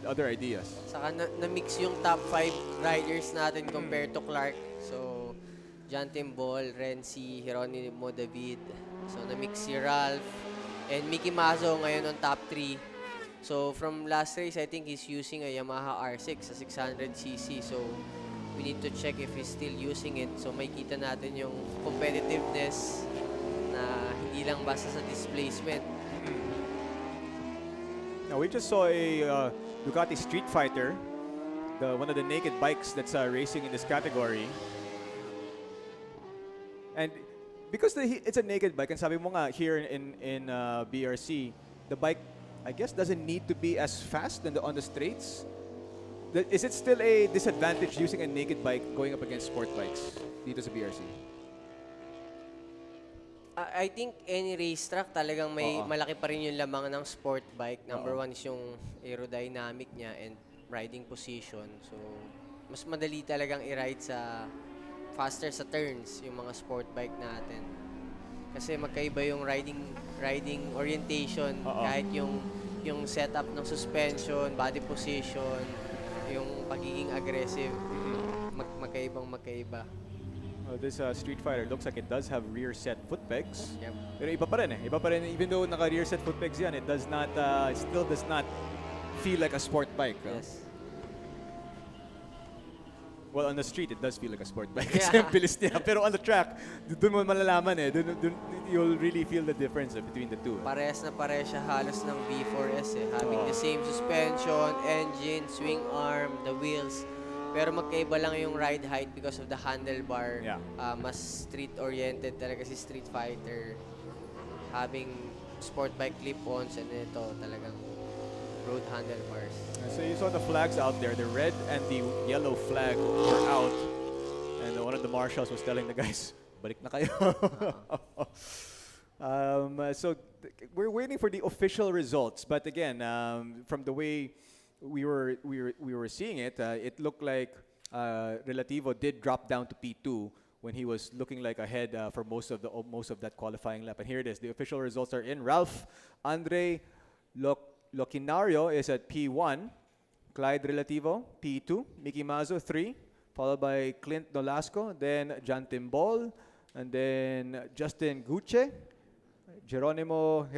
other ideas. Saka na-mix yung top 5 riders natin compared to Clark. So, John Timbol, Renzi, Geronimo David. So, na-mix si Ralph. And Mickey Mazo ngayon on top 3. So, from last race, I think he's using a Yamaha R6 sa 600cc. So, we need to check if he's still using it. So, may kita natin yung competitiveness na hindi lang basta sa displacement. Now, we just saw a Ducati Street Fighter, one of the naked bikes that's racing in this category. And because it's a naked bike, and sabi mo nga here in BRC, the bike, I guess, doesn't need to be as fast on the straights. Is it still a disadvantage using a naked bike going up against sport bikes dito sa BRC? I think any racetrack talagang may malaki pa rin yung lamang ng sport bike. Number one is yung aerodynamic niya and riding position. So, mas madali talagang i-ride sa faster sa turns yung mga sport bike natin. Kasi magkaiba yung riding orientation, kahit yung setup ng suspension, body position, yung pagiging aggressive, magkaiba. This Street Fighter looks like it does have rear set foot pegs. Yep. Pero iba pa rin. Even though naka rear set foot pegs yan, it still does not feel like a sport bike. Yes. Well, on the street, it does feel like a sport bike. Kasi ang bilis niya. Pero on the track, doon mo malalaman Doon you'll really feel the difference between the two. Parehas na parehas siya halos ng V4S Having the same suspension, engine, swing arm, the wheels. Pero magkaiba lang yung ride height because of the handlebar. Yeah. Mas street-oriented talaga si Street Fighter. Having sport bike clip-ons and ito talagang road handlebars. So you saw the flags out there. The red and the yellow flag were out. And one of the marshals was telling the guys, balik na kayo. So we're waiting for the official results. But again, from the way we were seeing it, it looked like Relativo did drop down to P2 when he was looking like ahead for most of that qualifying lap. And here it is. The official results are in. Ralph Andre Locinario is at P1. Clyde Relativo, P2. Mickey Mazo, 3. Followed by Clint Nolasco. Then John Timbol. And then Justin Guche. Geronimo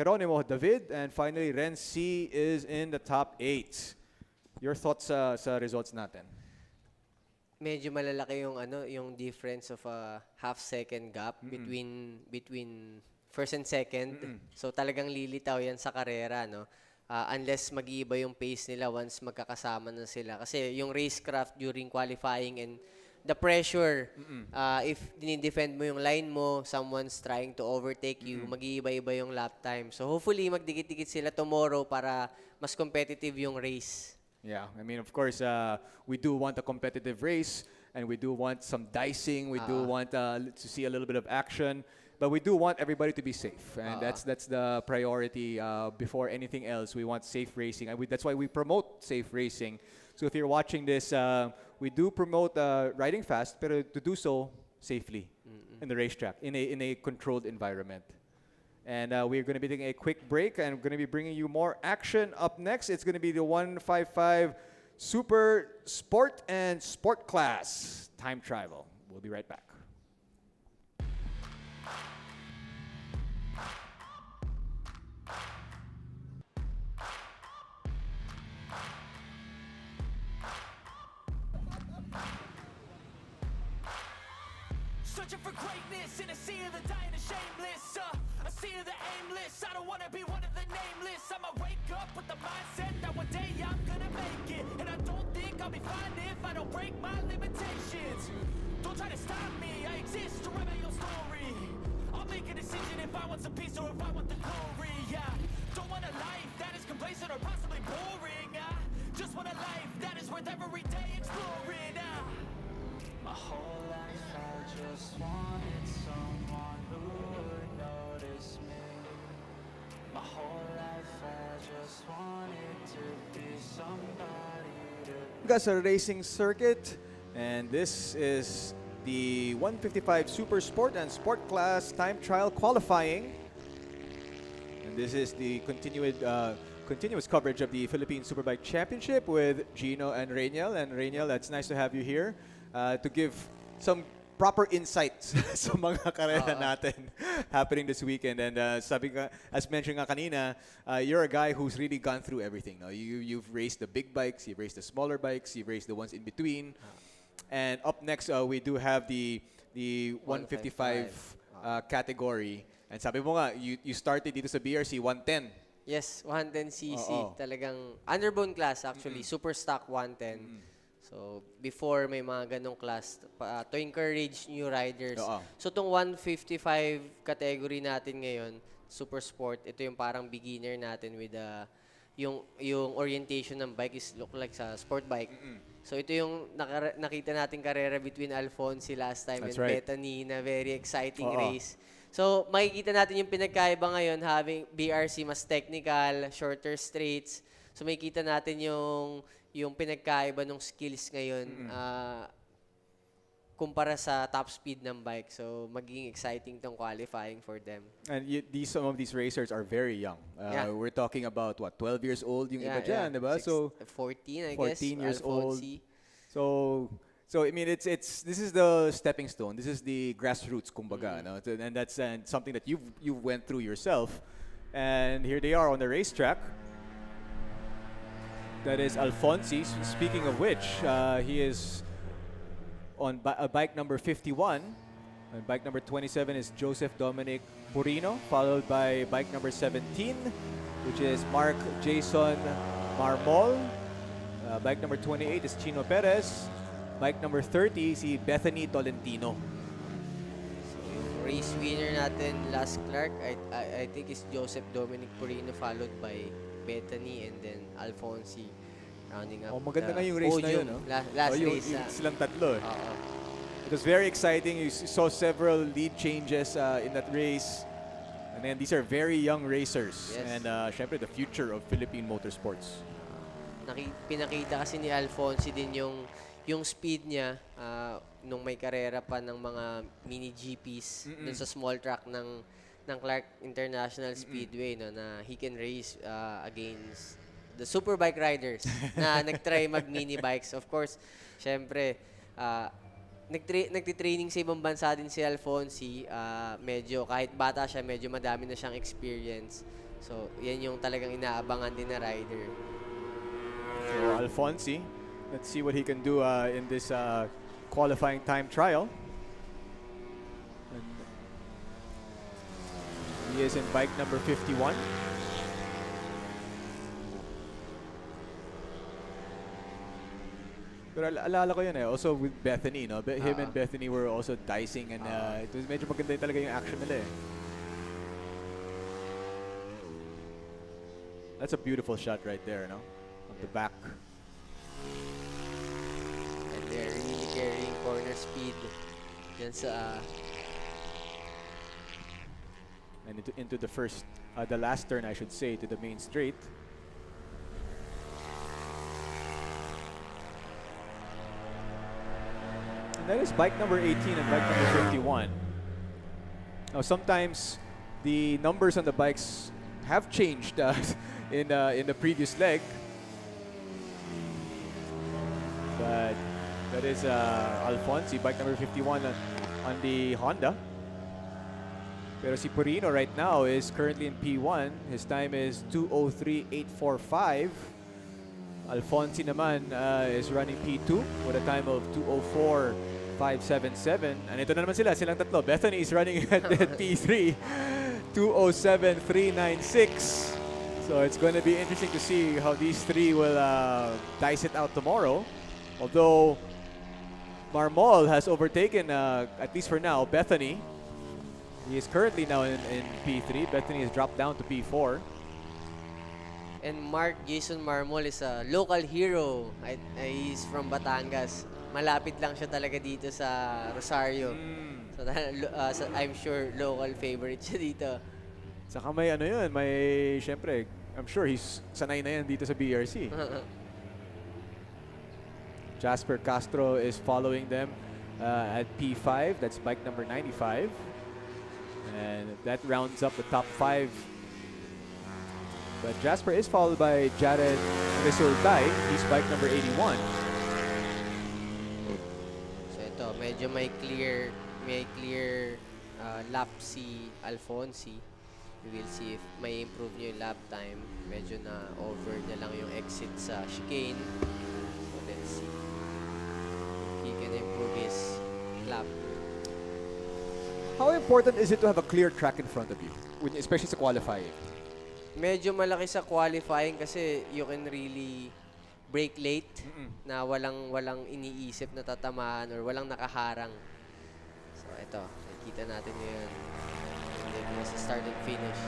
David. And finally, Renzi is in the top 8. Your thoughts sa results natin? Medyo malalaki yung difference of a half-second gap between first and second. So talagang lilitaw yan sa karera, no? Unless mag-iiba yung pace nila once magkakasama na sila. Kasi yung racecraft during qualifying and the pressure, if dinidefend mo yung line mo, someone's trying to overtake you, mag-iiba-iba yung lap time. So hopefully magdikit-dikit sila tomorrow para mas competitive yung race. Yeah, I mean, of course, we do want a competitive race, and we do want some dicing. We do want to see a little bit of action, but we do want everybody to be safe, and that's the priority before anything else. We want safe racing, and that's why we promote safe racing. So if you're watching this, we do promote riding fast, but to do so safely in the racetrack, in a controlled environment. And we're going to be taking a quick break, and we're going to be bringing you more action. Up next, it's going to be the 155 Super Sport and Sport Class Time Trial. We'll be right back. Searching for greatness in a sea of the dying and shameless. I see the aimless, I don't wanna be one of the nameless. I'ma wake up with the mindset that one day I'm gonna make it. And I don't think I'll be fine if I don't break my limitations. Don't try to stop me, I exist to write my own story. I'll make a decision if I want some peace or if I want the glory. Yeah, don't want a life that is complacent or possibly boring. Just want a life that is worth every day exploring. My whole life I just wanted someone who would notice me. My whole life I just wanted to be somebody to Batangas Racing Circuit, and this is the 155 Super Sport and Sport Class Time Trial Qualifying. And this is the continuous coverage of the Philippine Superbike Championship with Gino and Rainiel. And Rainiel, it's nice to have you here to give some proper insights sa mga karera natin happening this weekend. And sabi ka, as mentioned nga kanina, you're a guy who's really gone through everything. No? You've raced the big bikes, you've raced the smaller bikes, you've raced the ones in between. And up next, we do have the 155 category. And sabi mo nga, you started dito sa BRC 110. Yes, 110cc. Talagang underbone class actually, super stock 110. So, before may mga ganong class to encourage new riders. So, itong 155 category natin ngayon, super sport, ito yung parang beginner natin with yung orientation ng bike is look like sa sport bike. So, ito yung nakita natin karera between Alfonsi last time and Bethany na very exciting race. So, makikita natin yung pinagkaiba ngayon having BRC mas technical, shorter straights. So, makikita natin yung pinagkaiba ng skills ngayon kumpara sa top speed ng bike. So, magiging exciting tong qualifying for them. And some of these racers are very young. We're talking about, what, 12 years old yung iba dyan, diba? So, 14, I guess. 14 years Alfonsi. old. So I mean, this is the stepping stone. This is the grassroots, kumbaga, no? And that's something that you went through yourself. And here they are on the racetrack. That is Alfonsi. Speaking of which, he is on bike number 51. And bike number 27 is Joseph Dominic Purino, followed by bike number 17, which is Mark Jason Marmol. Bike number 28 is Chino Perez. Bike number 30, si Bethany Tolentino. So, yung race winner natin, last Clark, I think is Joseph Dominic Purino, followed by Bethany and then Alfonsi rounding up. Maganda nga yung race podium, na yun, no? Last race. Silang tatlo. It was very exciting. You saw several lead changes in that race. And then these are very young racers. Yes. And syempre, the future of Philippine motorsports. Pinakita kasi ni Alfonsi din yung speed niya nung may karera pa ng mga mini GPs dun sa small track ng Clark International Speedway, no, na he can race against the superbike riders na nagtry mag mini bikes. Of course, syempre nagtitraining sa ibang bansa din si Alfonsi. Medyo kahit bata siya, medyo madami na siyang experience. So, yan yung talagang inaabangan din na rider. So, Alfonsi, let's see what he can do in this qualifying time trial. And he is in bike number 51. Pero alala ko yun also with Bethany, no? Him and Bethany were also dicing and it was medyo maganda talaga yung action nila That's a beautiful shot right there, no? On the back. And they're really carrying corner speed dyan sa and into the first, the last turn, I should say, to the main straight. And that is bike number 18 and bike number 51. Now, sometimes the numbers on the bikes have changed in the previous leg. But that is Alfonsi, bike number 51 on the Honda. Pero si Purino right now is currently in P1. His time is 2:03.845. Alfonsi naman is running P2 with a time of 2:04.577. And ito na naman silang tatlo. Bethany is running at P3. 2:07.396. So it's going to be interesting to see how these three will dice it out tomorrow. Although Marmol has overtaken, at least for now, Bethany. He is currently now in P3. Bethany has dropped down to P4. And Mark Jason Marmol is a local hero. He's from Batangas. Malapit lang siya talaga dito sa Rosario. So, I'm sure local favorite siya dito. Saka may ano yun, may syempre, I'm sure he's sanay na yan dito sa BRC. Jasper Castro is following them at P5. That's bike number 95. And that rounds up the top 5. But Jasper is followed by Jared Resultay. He's bike number 81. So ito, medyo may clear lap si Alfonsi. We will see if may improve niya yung lap time. Medyo na over niya lang yung exit sa chicane. So let's see. He can improve his lap. How important is it to have a clear track in front of you, especially sa qualifying? Medyo malaki sa qualifying kasi you can really brake late na walang iniisip na tatamaan or walang nakaharang. So ito, nakikita natin yun. Sa start and finish.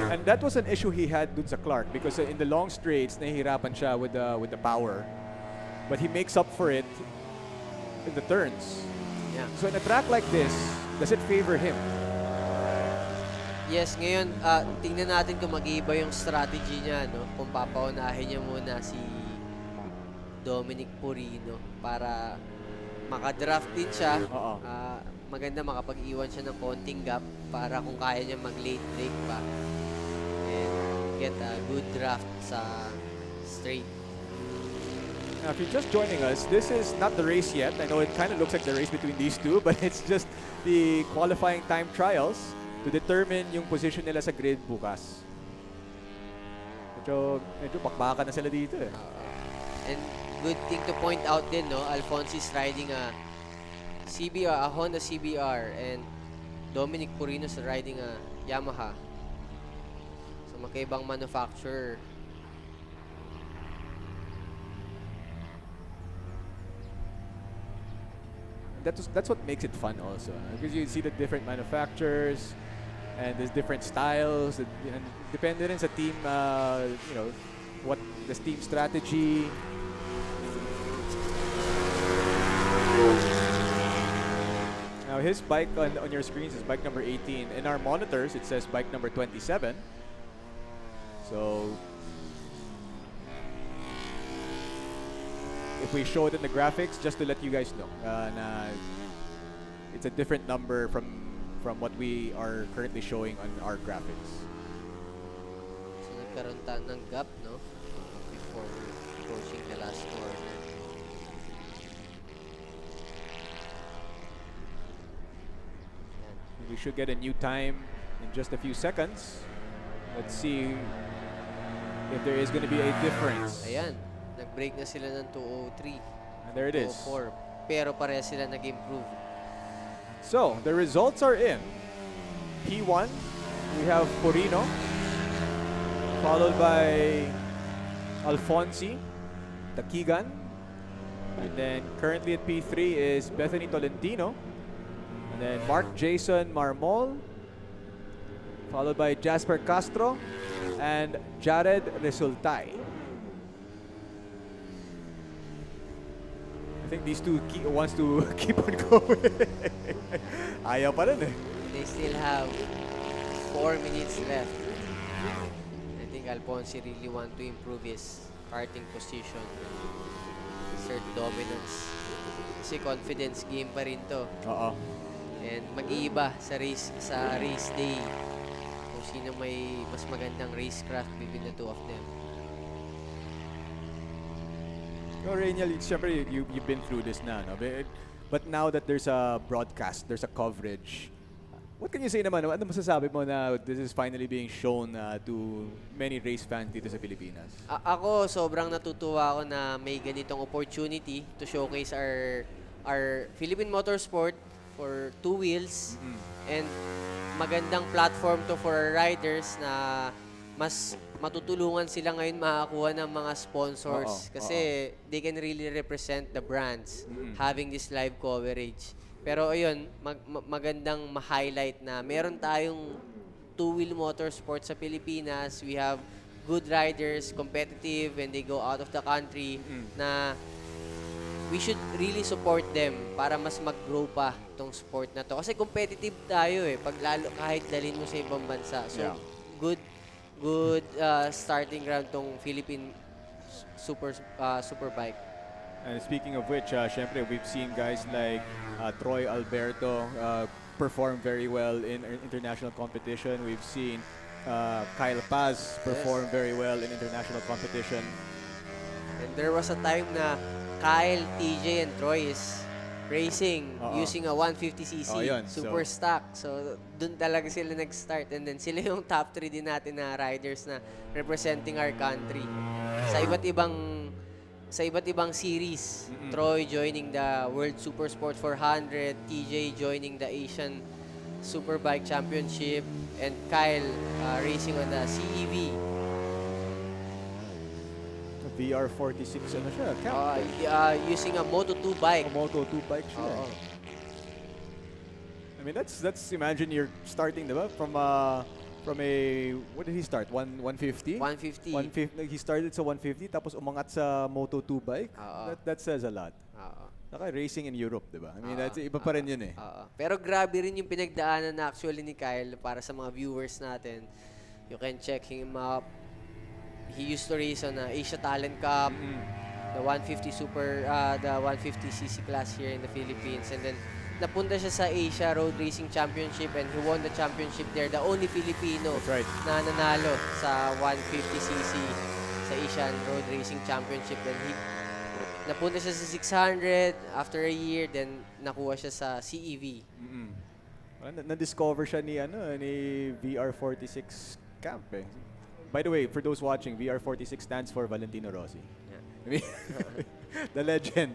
And that was an issue he had dun sa Clark because in the long straights, nahihirapan siya with the power. But he makes up for it in the turns. Yeah. So in a track like this, does it favor him? Yes, ngayon, tingnan natin kung mag-iiba yung strategy niya, no? Kung papaunahin niya muna si Dominic Purino para makadraft din siya. Maganda makapag-iwan siya ng konting gap para kung kaya niya mag-late break pa and get a good draft sa straight. Now, if you're just joining us, this is not the race yet. I know it kind of looks like the race between these two, but it's just the qualifying time trials to determine yung position nila sa grid bukas. Medyo bakbakan na sila dito eh. And good thing to point out din, no? Alfonso is riding a Honda CBR, and Dominic Purino is riding a Yamaha. So magkaibang manufacturer. That's what makes it fun also, because you see the different manufacturers and there's different styles, and depende rin sa team, what the team strategy. Now his bike on your screens is bike number 18. In our monitors, it says bike number 27. So if we show it in the graphics, just to let you guys know, it's a different number from what we are currently showing on our graphics. So nagkaroon ng gap, no? Before approaching the last corner. We should get a new time in just a few seconds. Let's see if there is going to be a difference. Ayan, nag-break na sila ng 2:03. And there it is. 2:04. Pero pareha sila nag-improve. So, the results are in. P1, we have Purino, followed by Alfonsi, Takigan, and then currently at P3 is Bethany Tolentino, and then Mark Jason Marmol, followed by Jasper Castro and Jared Resultay. I think these two wants to keep on going. Ayaw pa rin eh. They still have 4 minutes left. I think Alfonso really want to improve his karting position. Assert dominance. Kasi confidence game pa rin to. And mag-iiba sa race day. Kung sino may mas magandang racecraft between the two of them. So, Rainiel, siyempre, you've been through this na, no? But now that there's a broadcast, there's a coverage, what can you say naman? Ano masasabi mo na this is finally being shown to many race fans dito sa Pilipinas? Ako, sobrang natutuwa ako na may ganitong opportunity to showcase our Philippine motorsport for two wheels. And magandang platform to for our riders na mas matutulungan sila ngayon makakuha ng mga sponsors kasi they can really represent the brands having this live coverage. Pero ayun, magandang ma-highlight na meron tayong two-wheel motorsport sa Pilipinas. We have good riders, competitive when they go out of the country na we should really support them para mas mag-grow pa tong sport na to. Kasi competitive tayo pag lalo kahit dalhin mo sa ibang bansa. So, good starting ground tong Philippine Superbike. And speaking of which, syempre, we've seen guys like Troy Alberto perform very well in international competition. We've seen Kyle Paz perform very well in international competition. And there was a time na Kyle, TJ, and Troy is racing using a 150cc super stock. So, dun talaga sila nag-start. And then sila yung top 3 din natin na riders na representing our country. Sa iba't ibang series. Troy joining the World Supersport 400, TJ joining the Asian Superbike Championship, and Kyle racing on the CEV. VR46 ano siya? Using a Moto2 bike. Moto2 bike siya. I mean, that's imagine you're starting, diba? From a what did he start? 150? 150. He started sa 150 tapos umangat sa Moto2 bike. That says a lot. Saka racing in Europe, diba? I mean, that's iba pa rin yun Pero grabe rin yung pinagdaanan na actually ni Kyle para sa mga viewers natin. You can check him up. He used to race on Asia Talent Cup, the 150cc class here in the Philippines, and then napunta siya sa Asia Road Racing Championship and he won the championship there. The only Filipino na nanalo sa 150cc sa Asian Road Racing Championship. Then napunta siya sa 600 after a year, then nakuha siya sa CEV. Na-discover siya ni VR46 camp By the way, for those watching, VR46 stands for Valentino Rossi. I mean, the legend.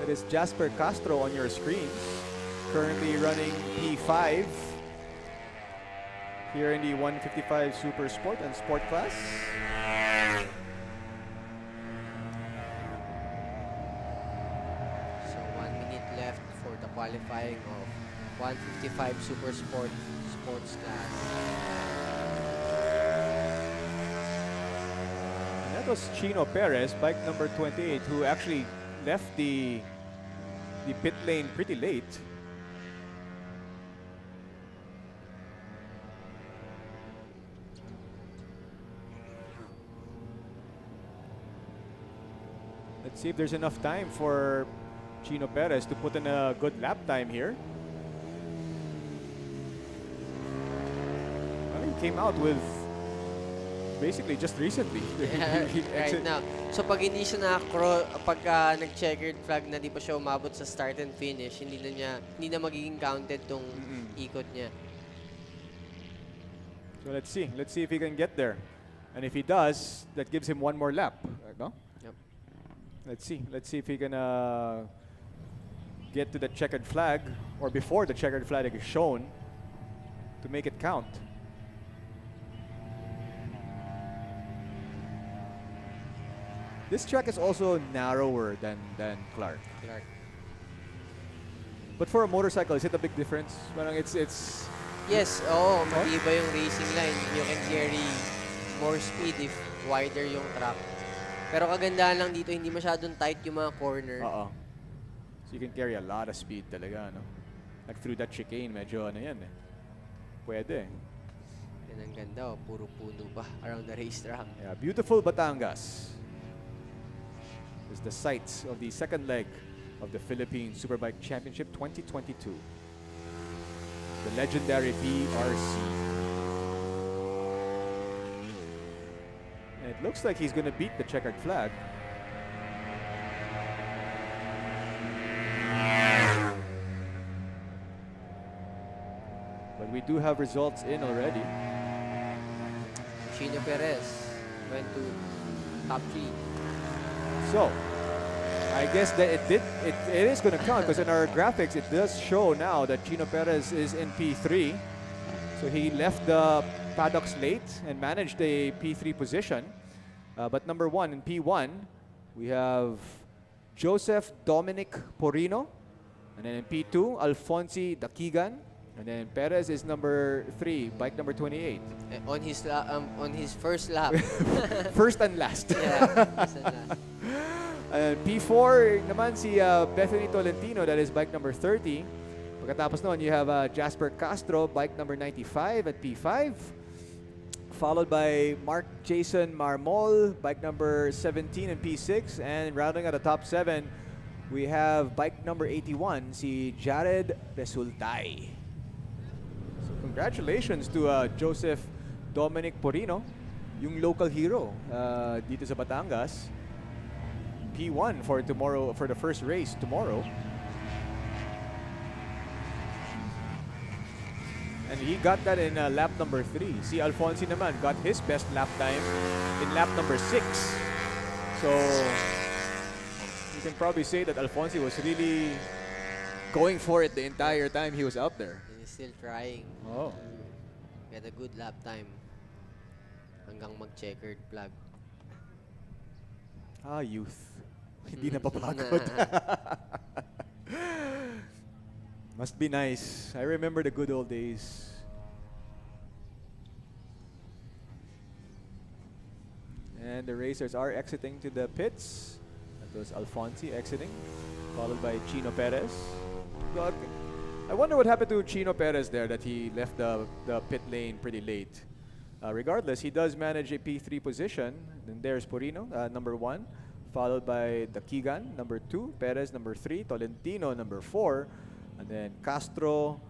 That is Jasper Castro on your screens, currently running P5 here in the 155 Super Sport and Sport class. So 1 minute left for the qualifying of 155 Super Sport sports class. And that was Chino Perez, bike number 28, who actually left the pit lane pretty late. Let's see if there's enough time for Chino Perez to put in a good lap time here. Well, he came out with basically just recently. Right now. So pag hindi siya nag-checkered flag na di pa siya umabot sa start and finish, hindi na magiging counted tong ikot niya. So let's see if he can get there. And if he does, that gives him one more lap, no? Yep. Let's see if he can get to the checkered flag or before the checkered flag is shown to make it count. This track is also narrower than Clark. But for a motorcycle, is it a big difference? Parang it's Yes, mag-iba yung racing line. You can carry more speed if wider yung track. Pero kagandahan lang dito, hindi masyadong tight yung mga corner. So you can carry a lot of speed talaga, no? Like through that chicane, medyo ano yan Pwede. Yan ang ganda, puro puno pa around the racetrack. Yeah, beautiful Batangas is the site of the second leg of the Philippine Superbike Championship 2022. The legendary BRC. And it looks like he's going to beat the checkered flag. But we do have results in already. Chino Perez went to top 3. So, I guess that it is going to count because in our graphics it does show now that Chino Perez is in P3. So he left the paddocks late and managed a P3 position. But number 1 in P1, we have Joseph Dominic Porino. And then in P2, Alfonsi Dakigan. And then Perez is number 3, bike number 28. On his first lap. First and last. Yeah, first and last. And P4 naman si Bethany Tolentino, that is bike number 30. Pagkatapos noon, you have Jasper Castro, bike number 95 at P5. Followed by Mark Jason Marmol, bike number 17 in P6. And rounding out the top 7, we have bike number 81, si Jared Resultay. So congratulations to Joseph Dominic Porino, yung local hero dito sa Batangas. P1 for tomorrow, for the first race tomorrow. And he got that in lap number 3. Si Alfonsi naman got his best lap time in lap number 6. So you can probably say that Alfonsi was really going for it the entire time he was out there. And he's still trying. Oh. Get a good lap time. Hanggang mag-checkered flag. Youth. Hindi na papagod. Must be nice. I remember the good old days. And the racers are exiting to the pits. That was Alfonsi exiting, followed by Chino Perez. Well, I wonder what happened to Chino Perez there, that he left the pit lane pretty late. Regardless, he does manage a P3 position. Then there's Porino, number 1. Followed by Dakigan, number 2, Perez, number 3, Tolentino, number 4, and then Castro,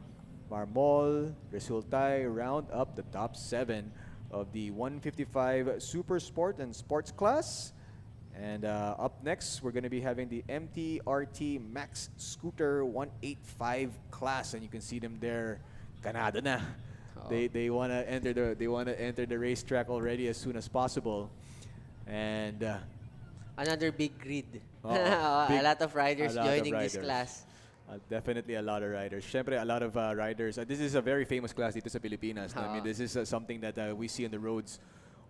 Marmol, Resultay round up the top 7 of the 155 Super Sport and Sports class. And up next, we're going to be having the MTRT Max Scooter 185 class, and you can see them there, ganado na. They want to enter the racetrack already as soon as possible, and. Another big grid. A lot of riders joining this class. Definitely a lot of riders. Syempre, a lot of riders. This is a very famous class dito sa Pilipinas. I mean, this is something that we see on the roads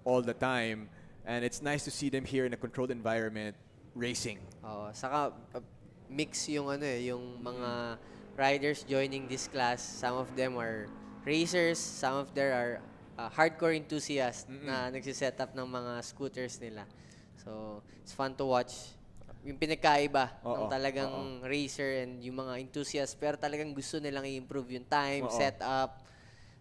all the time. And it's nice to see them here in a controlled environment racing. Saka mix yung yung mga riders joining this class. Some of them are racers, some of them are hardcore enthusiasts na nagsiset up ng mga scooters nila. So, it's fun to watch. Yung pinagkaiba ng talagang racer and yung mga enthusiasts, pero talagang gusto nilang i-improve yung time, setup.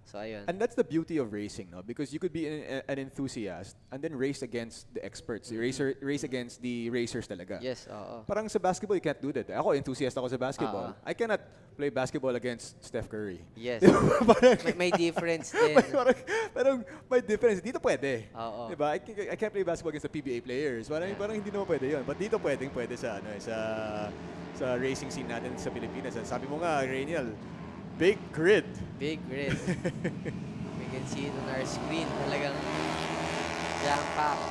So, ayun. And that's the beauty of racing, no? Because you could be an enthusiast and then race against the experts. Race against the racers talaga. Yes, Parang sa basketball, you can't do that. Ako, enthusiast ako sa basketball. I cannot play basketball against Steph Curry. Yes. may difference din. Parang may difference. Dito pwede. Diba? I can't play basketball against the PBA players. Parang hindi naman pwede yun. But dito pwede sa racing scene natin sa Pilipinas. Sabi mo nga, Rainiel, big grid. Big grid. We can see it on our screen. Talagang jam-packed.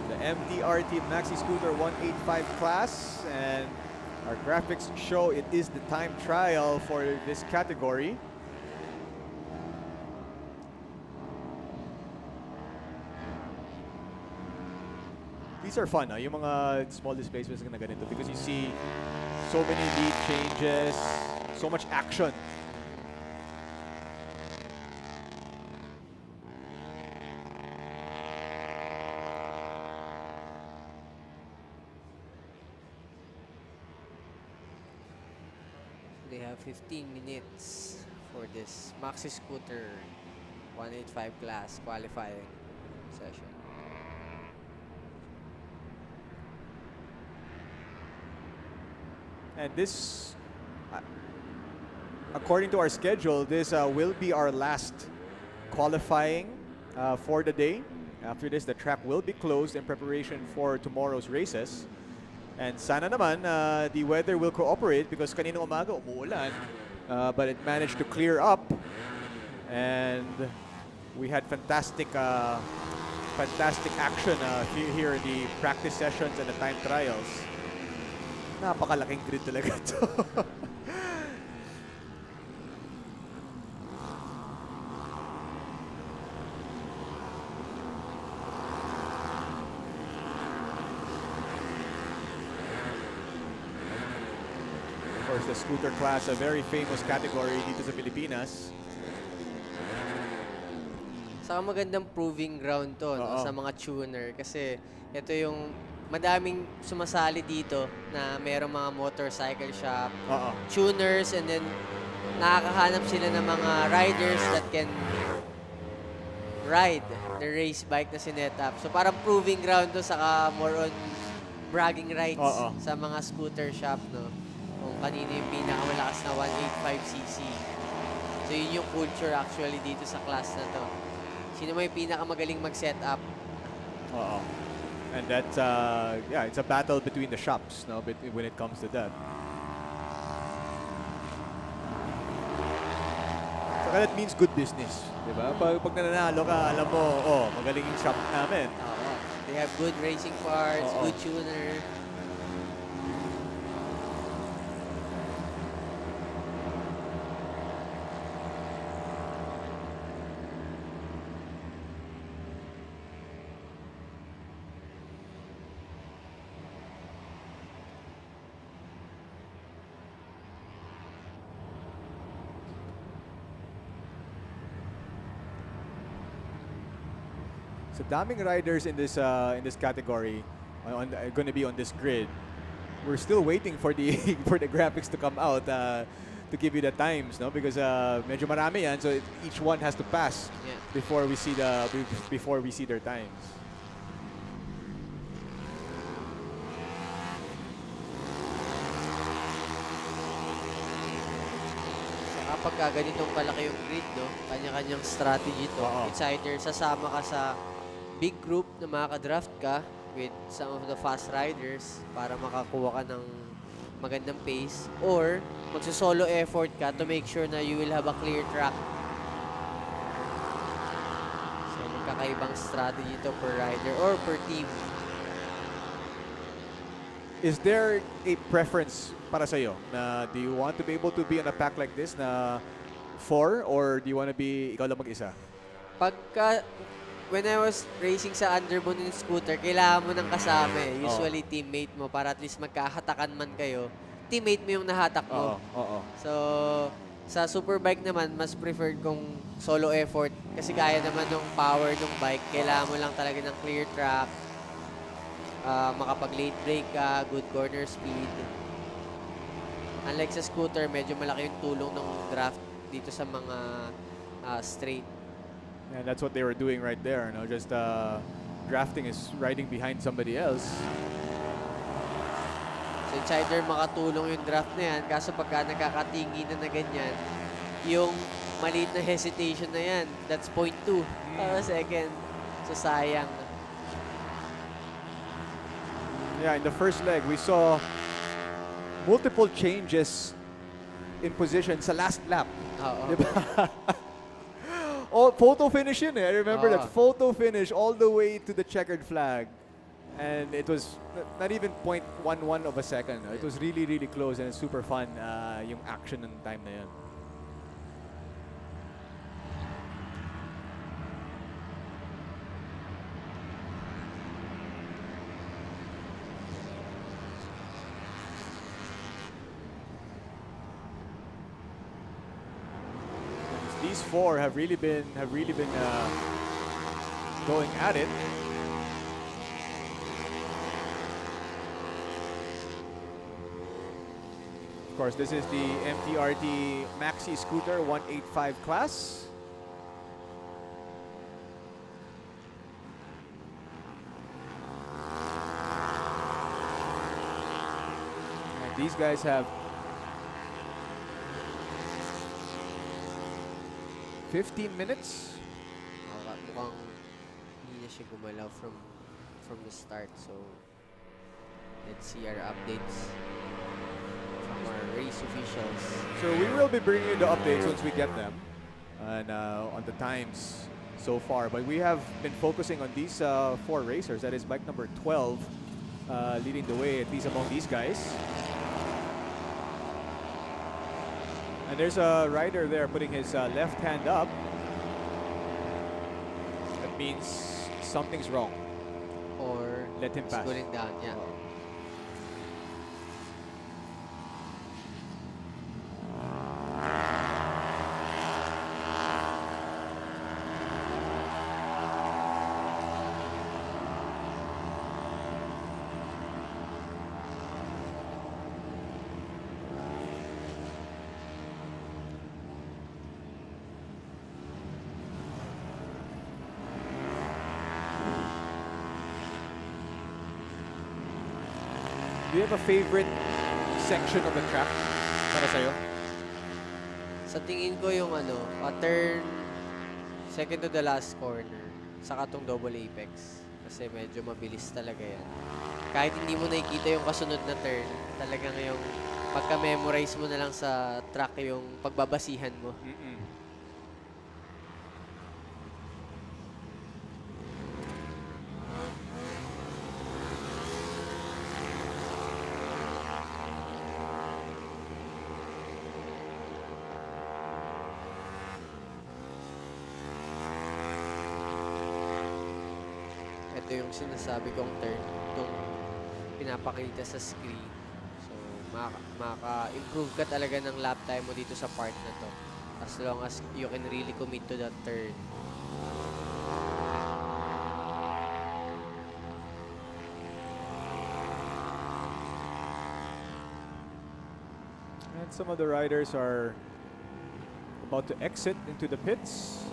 The MTRT Maxi Scooter 185 class. And our graphics show it is the time trial for this category. These are fun, yung mga small displacements na ganito, because you see so many lead changes, so much action. They have 15 minutes for this Maxi Scooter 185 class qualifying session. And this, according to our schedule, this will be our last qualifying for the day. After this, the track will be closed in preparation for tomorrow's races. And sana naman, the weather will cooperate because kanina umaga umuulan. But it managed to clear up. And we had fantastic fantastic action here in the practice sessions and the time trials. Napakalaking grid talaga ito. Of course, the scooter class, a very famous category dito sa Pilipinas. Saka magandang proving ground to no, sa mga tuner kasi ito yung madaming sumasali dito na merong mga motorcycle shop, tuners, and then nakakahanap sila ng mga riders that can ride the race bike na sinet up. So parang proving ground to, saka more on bragging rights sa mga scooter shop, no? Kung kanino yung pinakamalakas na 185cc. So yun yung culture actually dito sa class na to. Sino may pinakamagaling mag-set up? And that's, yeah, it's a battle between the shops, no, when it comes to that. Saka that means good business, di ba? Pag nananalo ka, alam mo, magaling yung shop namin. They have good racing parts, good tuner. So daming riders in this category going to be on this grid. We're still waiting for the for the graphics to come out to give you the times, no? Because medyo marami yan, so each one has to pass before we see their times. Pagka ganitong kalaki yung grid, no, kanya-kanyang strategy to. It's either sasama ka sa big group na makaka-draft ka with some of the fast riders para makakuha ka ng magandang pace, or magsusolo effort ka to make sure na you will have a clear track. So, magkakaibang strategy to per rider or per team. Is there a preference para sa'yo na do you want to be able to be on a pack like this na 4 or do you want to be ikaw lang mag-isa? When I was racing sa underbone ng scooter, kailangan mo ng kasama eh. Usually teammate mo para at least magkahatakan man kayo. Teammate mo yung nahatak mo. So, sa superbike naman, mas preferred kong solo effort kasi kaya naman ng power ng bike. Kailangan mo lang talaga ng clear track, makapag-late brake ka, good corner speed. Unlike sa scooter, medyo malaki yung tulong ng draft dito sa mga straight. And that's what they were doing right there, no? Just drafting is riding behind somebody else. So it's either makatulong yung draft na yan, kaso pagka nagkakatingi na ganyan, yung maliit na hesitation na yan, that's 0.2 para second. So sayang. Yeah, in the first leg, we saw multiple changes in position sa last lap. Diba? Photo finish yun eh. I remember that photo finish all the way to the checkered flag. And it was not even 0.11 of a second. It was really, really close and super fun yung action ng time na yun. These four have really been going at it. Of course, this is the MTRT Maxi Scooter 185 class. And these guys have 15 minutes. Mukhang hindi na siya gumalaw from the start. So, let's see our updates from our race officials. So we will be bringing you the updates once we get them and on the times so far. But we have been focusing on these 4 racers. That is bike number 12 leading the way, at least among these guys. And there's a rider there putting his left hand up. That means something's wrong. Or let him pass. Going down, yeah. Do you have a favorite section of the track para sa'yo? Sa tingin ko yung turn second to the last corner, saka tong double apex. Kasi medyo mabilis talaga yan. Kahit hindi mo nakikita yung kasunod na turn, talagang yung pagka-memorize mo na lang sa track yung pagbabasihan mo. Ito yung sinasabi kong turn, itong pinapakita sa screen. So, maka-improve ka talaga ng lap time mo dito sa part na to. As long as you can really commit to that turn. And some of the riders are about to exit into the pits.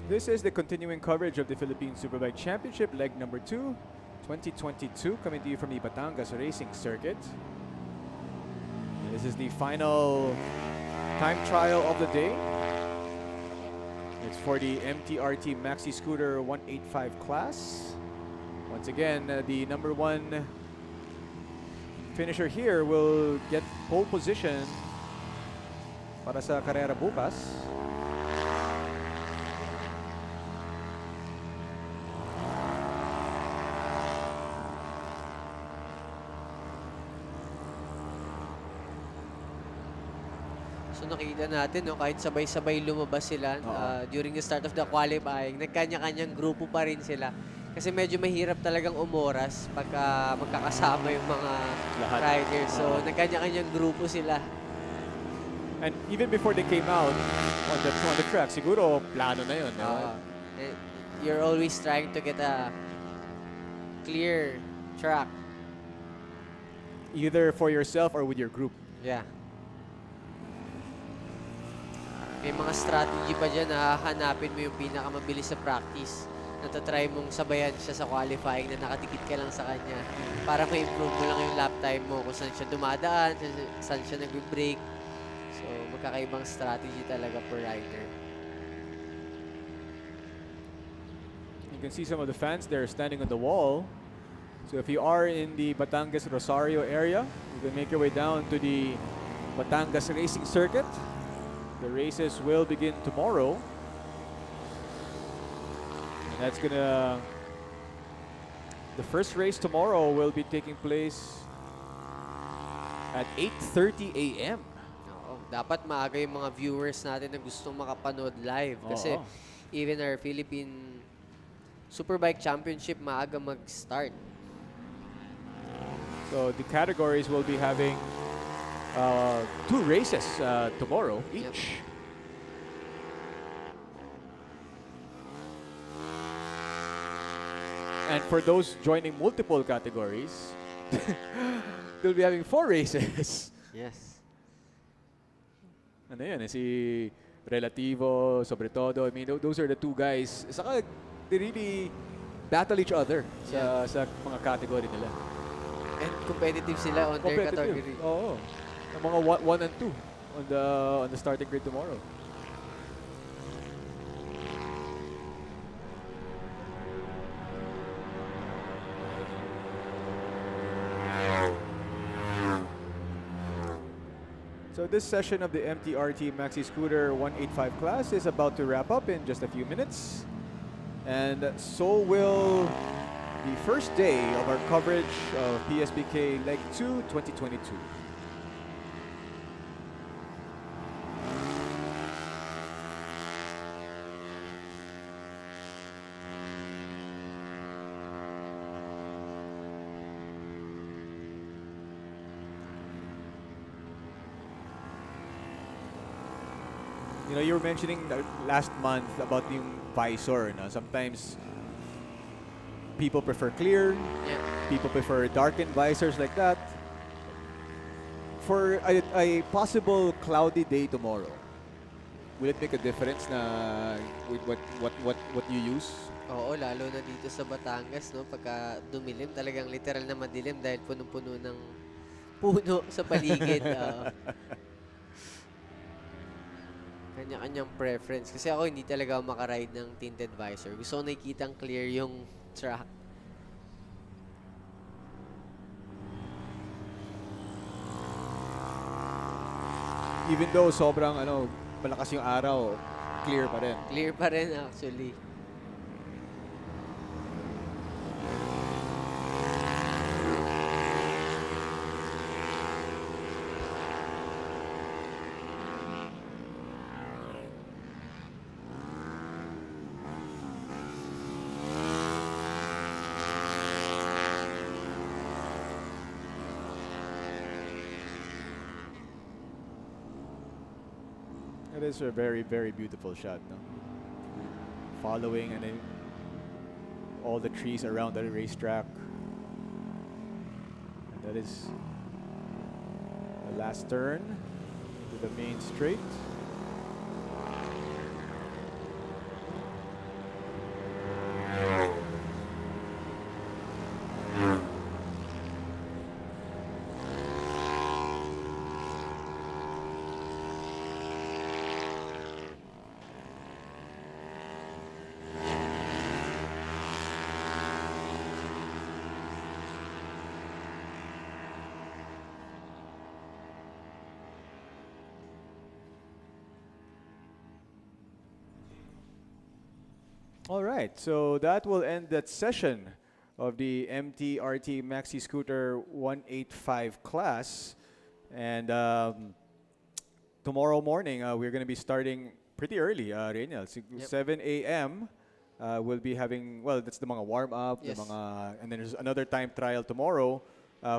This is the continuing coverage of the Philippine Superbike Championship, leg number 2, 2022, coming to you from the Batangas Racing Circuit. And this is the final time trial of the day. It's for the MTRT Maxi Scooter 185 class. Once again, the number 1 finisher here will get pole position para sa karera bukas. So nakita natin, kahit sabay-sabay lumabas sila during the start of the qualifying, nagkanya-kanyang grupo pa rin sila. Kasi medyo mahirap talagang umoras pagka magkakasama yung mga riders. So nagkanya-kanyang grupo sila. And even before they came out on the track, siguro plano na yun. You're always trying to get a clear track. Either for yourself or with your group. Yeah. May mga strategy pa dyan na hahanapin mo yung pinakamabilis sa practice. Natatry mong sabayan siya sa qualifying na nakatikit ka lang sa kanya para ma-improve mo lang yung lap time mo kung saan siya dumadaan, saan siya nag-break. So, magkakaibang strategy talaga per rider. You can see some of the fans there standing on the wall. So if you are in the Batangas Rosario area, you can make your way down to the Batangas Racing Circuit. The races will begin tomorrow. And that's gonna... The first race tomorrow will be taking place at 8:30 a.m. Dapat maaga yung mga viewers natin na gustong makapanood live. Kasi even our Philippine Superbike Championship maaga mag-start. So the categories will be having 2 races tomorrow each. And for those joining multiple categories, they'll be having 4 races. Yes. Ano yun? Si Relativo, sobre todo. I mean, those are the 2 guys. Saka, they really battle each other sa mga category nila. And competitive sila on their category. Oo. Ang mga 1 and 2 on the starting grid tomorrow. So this session of the MTRT Maxi Scooter 185 class is about to wrap up in just a few minutes. And so will the first day of our coverage of PSBK Leg 2 2022. You know, you were mentioning last month about yung visor. No? Sometimes people prefer clear. Yeah. People prefer darkened visors like that. For a possible cloudy day tomorrow, will it make a difference na with what you use? Oo, lalo na dito sa Batangas, no? Pagka dumilim, talagang literal na madilim dahil punong-puno ng puno sa paligid. Kanya-kanyang preference. Kasi ako hindi talaga makaride ng tinted visor. Gusto ko nakikitang clear yung track. Even though sobrang malakas yung araw, clear pa rin. Clear pa rin actually. It is a very, very beautiful shot. No? Following and then all the trees around the racetrack. And that is the last turn to the main straight. All right, so that will end that session of the MTRT Maxi Scooter 185 class. And tomorrow morning, we're going to be starting pretty early, Reynel. 7 a.m. We'll be having, well, that's the mga warm-up, Yes. and then there's another time trial tomorrow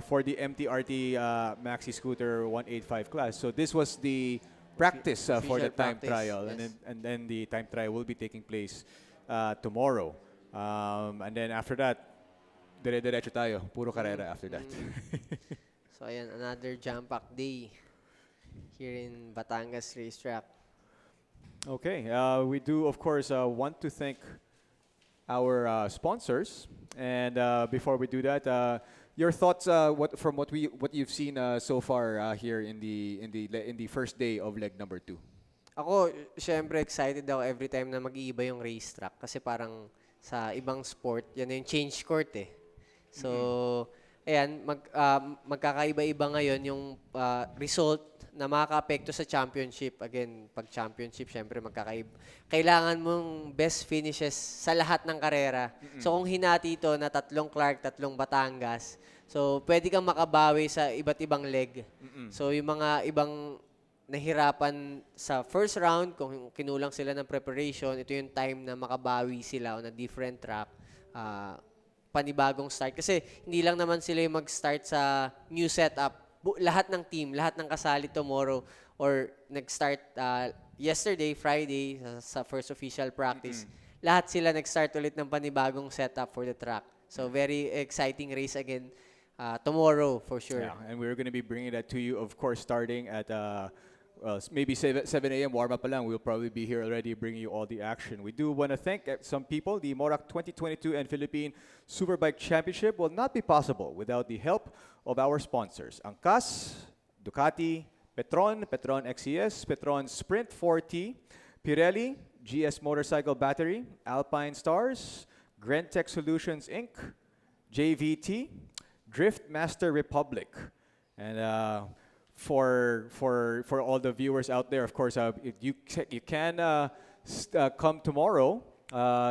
for the MTRT Maxi Scooter 185 class. So this was the practice for the Official time practice, trial, yes. and then the time trial will be taking place tomorrow. And then after that, dire-diretso tayo. Puro karera after that. So ayan, another jam-packed day here in Batangas Racetrack. Okay, we do of course want to thank our sponsors, and before we do that, your thoughts what you've seen so far here in the first day of leg number 2. Ako, syempre excited ako every time na mag-iiba yung racetrack kasi parang sa ibang sport, yan na yung change court eh. So, ayan, magkakaiba-iba ngayon yung result na makaka-apekto sa championship. Again, pag championship, syempre magkakaiba. Kailangan mong best finishes sa lahat ng karera. So, kung hinati ito na 3 Clark, 3 Batangas, so pwede kang makabawi sa iba't ibang leg. So, yung mga ibang nahirapan sa first round, kung kinulang sila ng preparation, ito yung time na makabawi sila on a different track, panibagong start. Kasi hindi lang naman sila yung mag-start sa new setup. Lahat ng team, lahat ng kasali tomorrow or nag-start yesterday, Friday, sa first official practice, lahat sila nag-start ulit ng panibagong setup for the track. So very exciting race again tomorrow for sure. Yeah, and we're going to be bringing that to you, of course, starting at maybe 7 a.m. warm-up pa lang. We'll probably be here already bringing you all the action. We do want to thank some people. The MORAC 2022 and Philippine Superbike Championship will not be possible without the help of our sponsors. Angkas, Ducati, Petron, Petron XCS, Petron Sprint 4T, Pirelli, GS Motorcycle Battery, Alpine Stars, Grentech Solutions Inc., JVT, Drift Master Republic. And for all the viewers out there, of course, if you can come tomorrow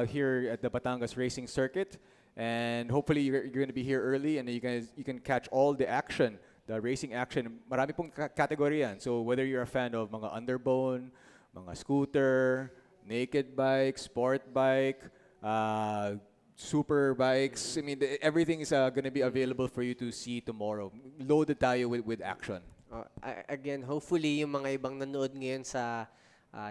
here at the Batangas Racing Circuit, and hopefully you're going to be here early, and you can catch all the action, the racing action. Marami pong category yan. So whether you're a fan of mga underbone, mga scooter, naked bike, sport bike, super bikes. I mean, everything is going to be available for you to see tomorrow. Loaded tayo with action. Again, hopefully yung mga ibang nanood ngayon sa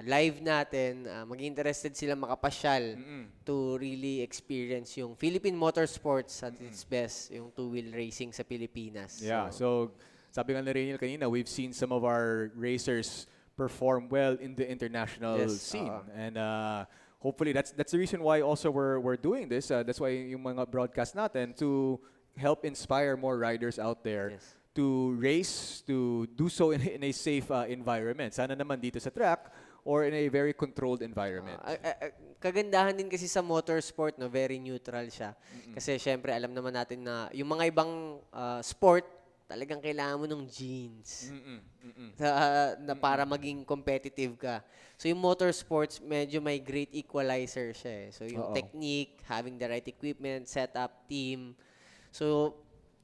live natin, maging interested sila makapasyal to really experience yung Philippine motorsports at its best, yung two-wheel racing sa Pilipinas. Yeah, so sabi nga ni Rainiel kanina, we've seen some of our racers perform well in the international scene. And hopefully that's the reason why also we're doing this. That's why yung mga broadcast natin to help inspire more riders out there to race, to do so in a safe environment. Sana naman dito sa track or in a very controlled environment. Kagandahan din kasi sa motorsport, no, very neutral siya. Kasi syempre alam naman natin na yung mga ibang sport, talagang kailangan mo ng jeans na para maging competitive ka. So yung motorsports, medyo may great equalizer siya. So yung technique, having the right equipment, setup, team. So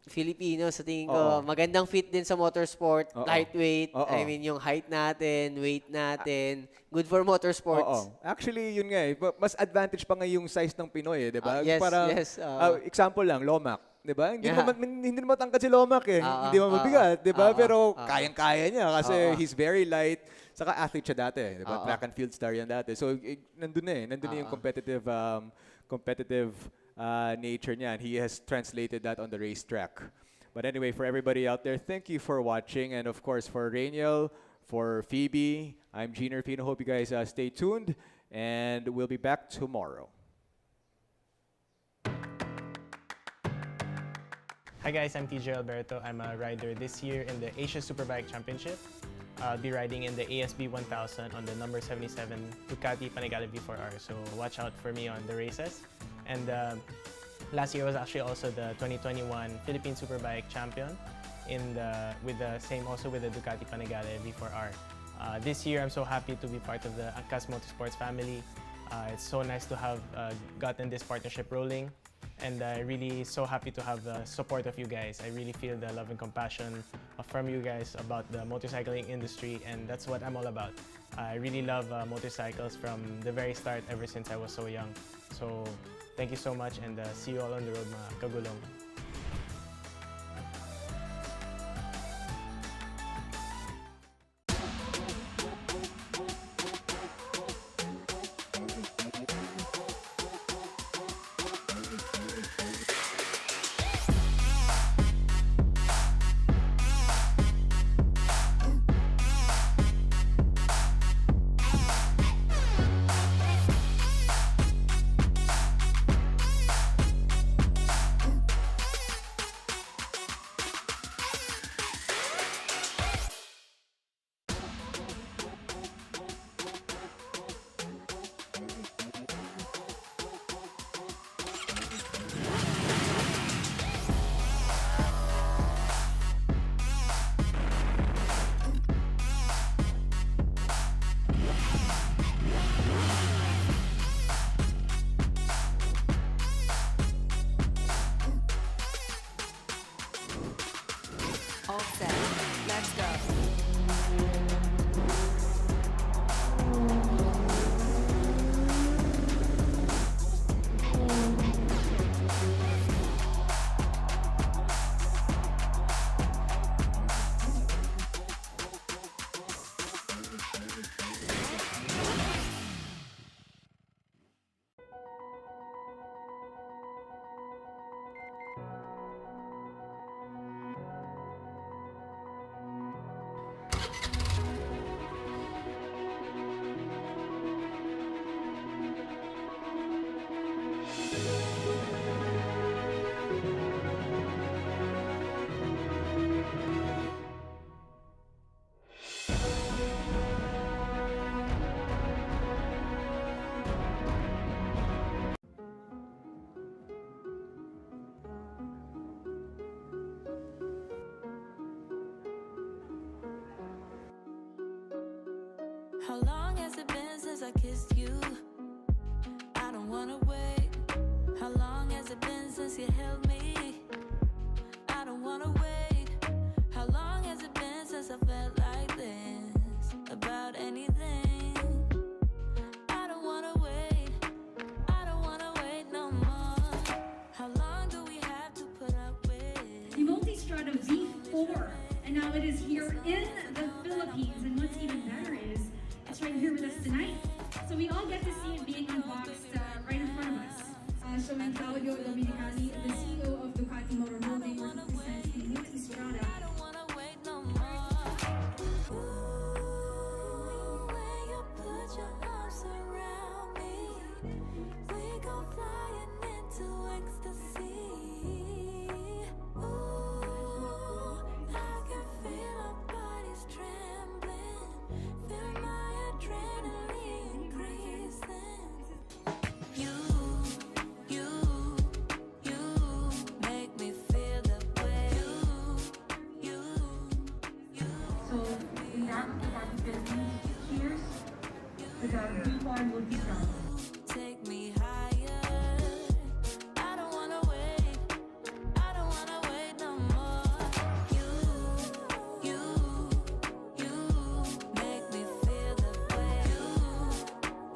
Filipino, sa tingin ko, magandang fit din sa motorsport, lightweight. I mean, yung height natin, weight natin, good for motorsports. Actually, yun nga eh. Mas advantage pa nga yung size ng Pinoy eh, di ba? Yes, Parang, yes. Example lang, Lomac. Di ba? Hindi naman matangkad si Lomac eh. Hindi naman mabigat, di ba? Pero kayang-kaya niya kasi he's very light. Saka athlete siya dati, di ba? Track and field star yan dati. So, nandun na eh. Nandun na yung competitive nature niya, and he has translated that on the racetrack. But anyway, for everybody out there, thank you for watching, and of course for Rainiel, for Phoebe, I'm Gene Rufino. Hope you guys stay tuned, and we'll be back tomorrow. Hi guys, I'm TJ Alberto. I'm a rider this year in the Asia Superbike Championship. I'll be riding in the ASB 1000 on the number 77 Ducati Panigale V4R. So watch out for me on the races. And last year was actually also the 2021 Philippine Superbike champion with the Ducati Panigale V4R. This year, I'm so happy to be part of the Angkas Motorsports family. It's so nice to have gotten this partnership rolling. And I'm really so happy to have the support of you guys. I really feel the love and compassion from you guys about the motorcycling industry, and that's what I'm all about. I really love motorcycles from the very start, ever since I was so young. So thank you so much, and see you all on the road, mga kagulong. All set. Let's go. How long has it been since I kissed you? I don't wanna wait. How long has it been since you held me? I don't wanna wait. How long has it been since I felt like this about anything? I don't wanna wait. I don't wanna wait no more. How long do we have to put up with? The Multistrada V4, and now it is here in the Philippines. And what's even better is it's right here with us tonight. So we all get to see it being unboxed right in front of us. Showing Claudio Dominicali, the CEO of Ducati Motor Holding, where he presents the Multistrada. I don't wanna wait no more. Ooh, when you put your arms around me, we go flying into ecstasy. Ooh, I can feel our bodies trembling, feel my adrenaline increasing. You make me feel the way. So with that, Ducati Philippines, cheers to the V4 Multistrada. Take me higher. I don't wanna wait. I don't wanna wait no more. You make me feel the way.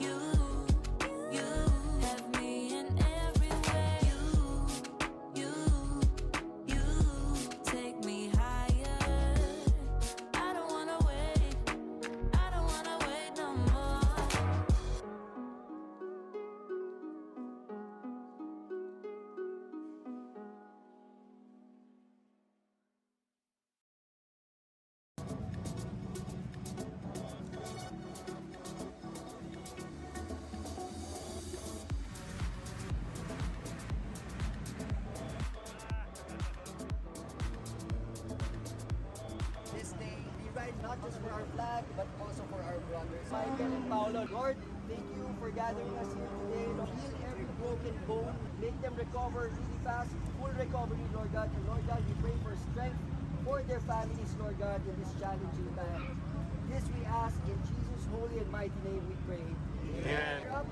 You have me in every way. You take me higher. I don't wanna wait. I don't wanna wait no more. This day, we ride not just for our flag, but also for our brothers. Michael and Paolo, Lord, thank you for gathering us here today. Lord, heal every broken bone, make them recover really fast, full recovery, Lord God. And Lord God, we pray for strength for their families, Lord God, in this challenging time. This we ask in Jesus' holy and mighty name we pray. Amen. Up.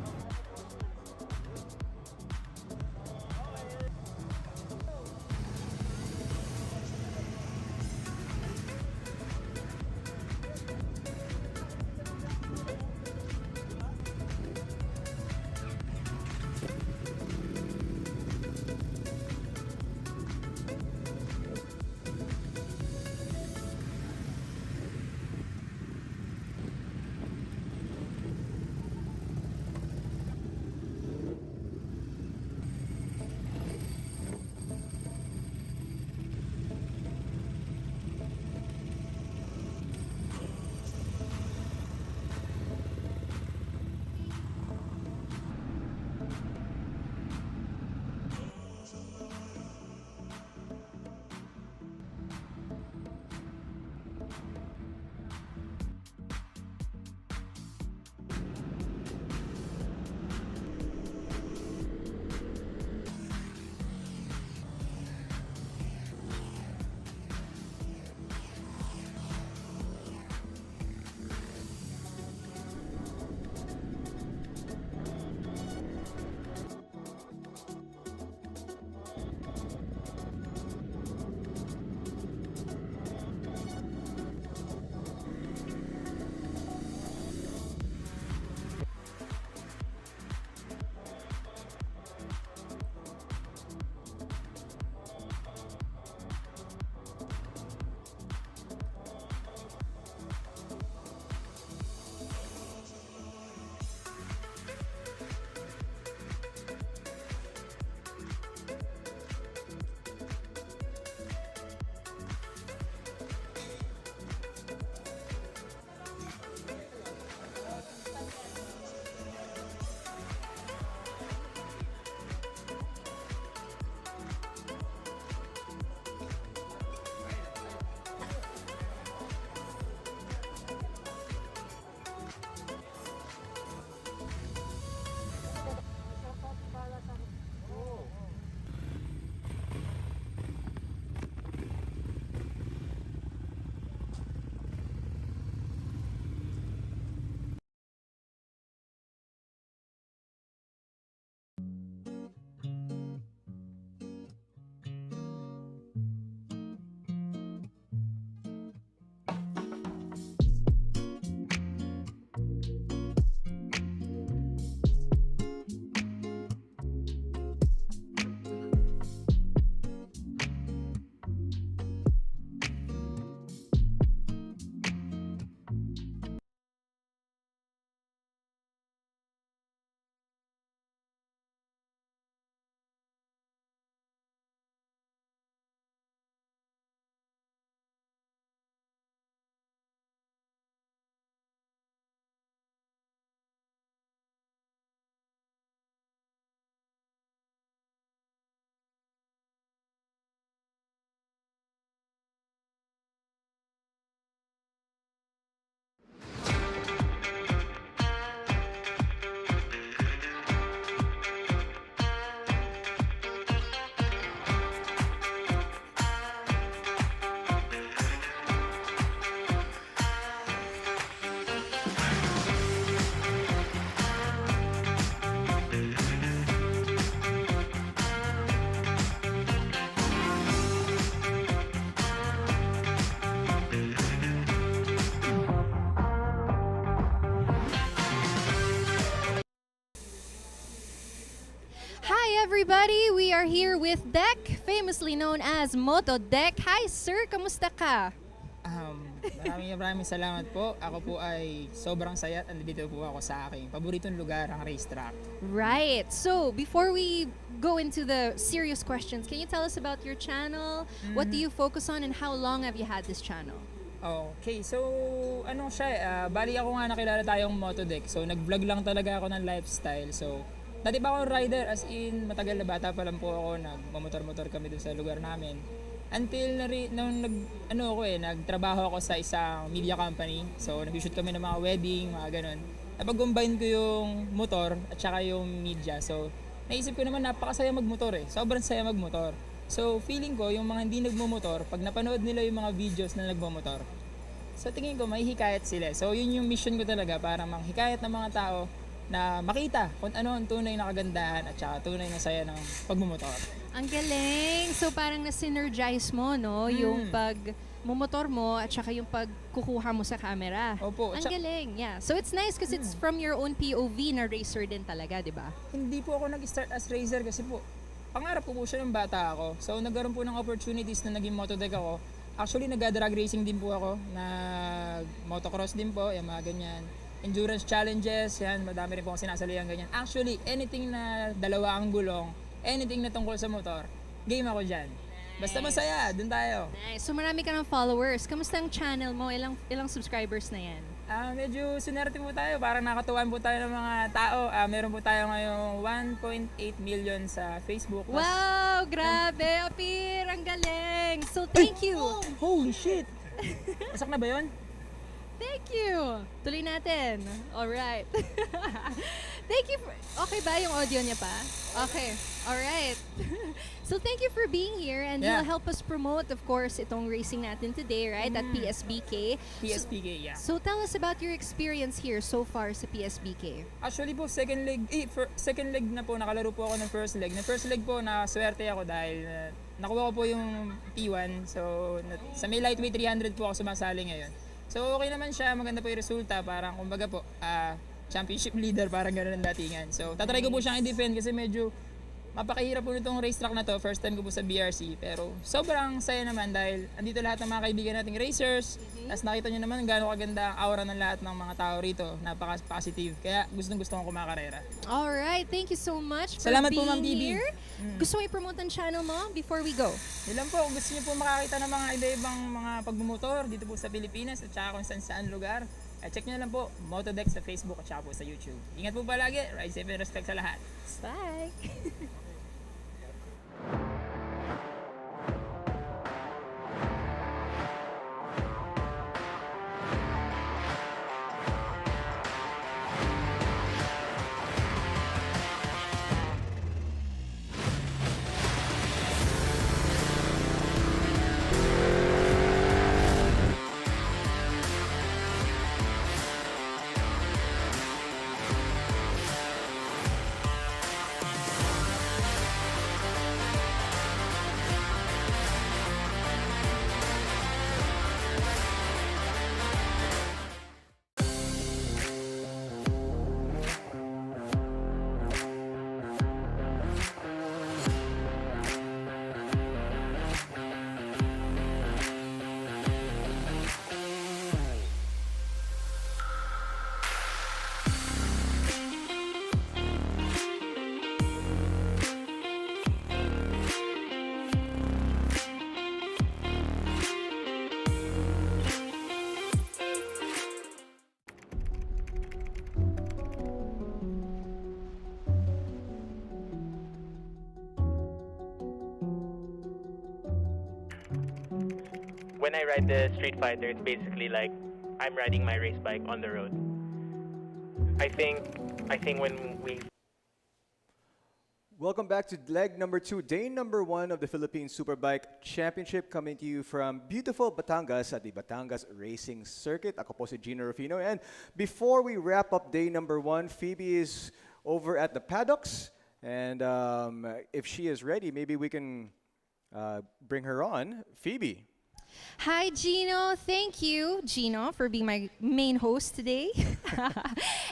everybody! We are here with Dek, famously known as Moto Dek. Hi sir, kamusta ka? Maraming salamat po. Ako po ay sobrang saya at andito po ako sa aking paboritong lugar, ang racetrack. Right. So, before we go into the serious questions, can you tell us about your channel? What do you focus on and how long have you had this channel? Okay, so ano siya, bali ako nga nakilala tayong Motodeck. So nag-vlog lang talaga ako ng lifestyle. So dati pa ako rider, as in matagal na bata pa lang po ako, nagmamotor-motor kami dun sa lugar namin. Until nung nagtrabaho ako sa isang media company. So nag-shoot kami ng mga wedding, mga ganun. Napag-combine ko yung motor at saka yung media. So naisip ko naman napakasaya magmotor eh. Sobrang saya magmotor. So feeling ko yung mga hindi nagmumotor, pag napanood nila yung mga videos na nagmumotor, so tingin ko may hikayat sila. So yun yung mission ko talaga, para manghikayat ng mga tao na makita kung ano ang tunay na kagandahan at saka tunay na saya ng pagmumotor. Ang galing! So parang na-synergize mo, no? Yung pag-mumotor mo at saka yung pagkukuha mo sa camera. Opo. Ang galing, yeah. So it's nice because it's from your own POV na racer din talaga, di ba? Hindi po ako nag-start as racer kasi po, pangarap ko po siya ng bata ako. So nagkaroon po ng opportunities na naging motodeck ako. Actually, nag-drag racing din po ako. Nag-motocross din po, yung mga ganyan. Endurance challenges, yan, madami rin po akong sinasalihan ganyan. Actually, anything na dalawa ang gulong, anything na tungkol sa motor, game ako dyan. Basta masaya, dun tayo. Nice. So marami ka ng followers. Kamusta ang channel mo? Ilang subscribers na yan? Medyo sunerte po tayo, parang nakatuwan po tayo ng mga tao. Meron po tayo ngayong 1.8 million sa Facebook. Wow! Grabe! Apir! Ang galing! So thank you! Holy shit! Masak na ba yun? Thank you! Tuloy natin. Alright. Thank you for... Okay ba yung audio niya pa? Okay. Alright. So thank you for being here and you'll help us promote, of course, itong racing natin today, right? At PSBK. PSBK, yeah. So tell us about your experience here so far sa PSBK. Actually po, second leg na po, nakalaro po ako ng first leg. Na first leg po, naswerte ako dahil nakuha ko po yung P1. So sa may lightweight 300 po ako sumasali ngayon. So okay naman siya, maganda po yung resulta, parang kumbaga po, championship leader, parang gano'n ang datingan. So tatry ko po siyang i-defend kasi medyo mapakahirap po nitong racetrack na to, first time ko po sa BRC. Pero sobrang saya naman dahil andito lahat ng mga kaibigan nating racers. Tapos nakita nyo naman gaano kaganda ang aura ng lahat ng mga tao rito, napaka-positive. Kaya gusto kong kumakarera. Alright, thank you so much for Salamat being po, Ma'am Bibi. here. Gusto mo i-promote ang channel mo before we go? Yun lang po, kung gusto niyo po makakita ng mga iba-ibang mga pagmumotor dito po sa Pilipinas at saka kung saan lugar, check nyo lang po, Motodeck sa Facebook at saka po sa YouTube. Ingat po palagi, ride safe and respect sa lahat. Bye! When I ride the Street Fighter, it's basically like I'm riding my race bike on the road. I think when we... Welcome back to leg number 2, day number 1 of the Philippine Superbike Championship, coming to you from beautiful Batangas at the Batangas Racing Circuit. Ako po si Gino Rufino. And before we wrap up day number 1, Phoebe is over at the paddocks. And if she is ready, maybe we can bring her on. Phoebe. Hi, Gino. Thank you, Gino, for being my main host today.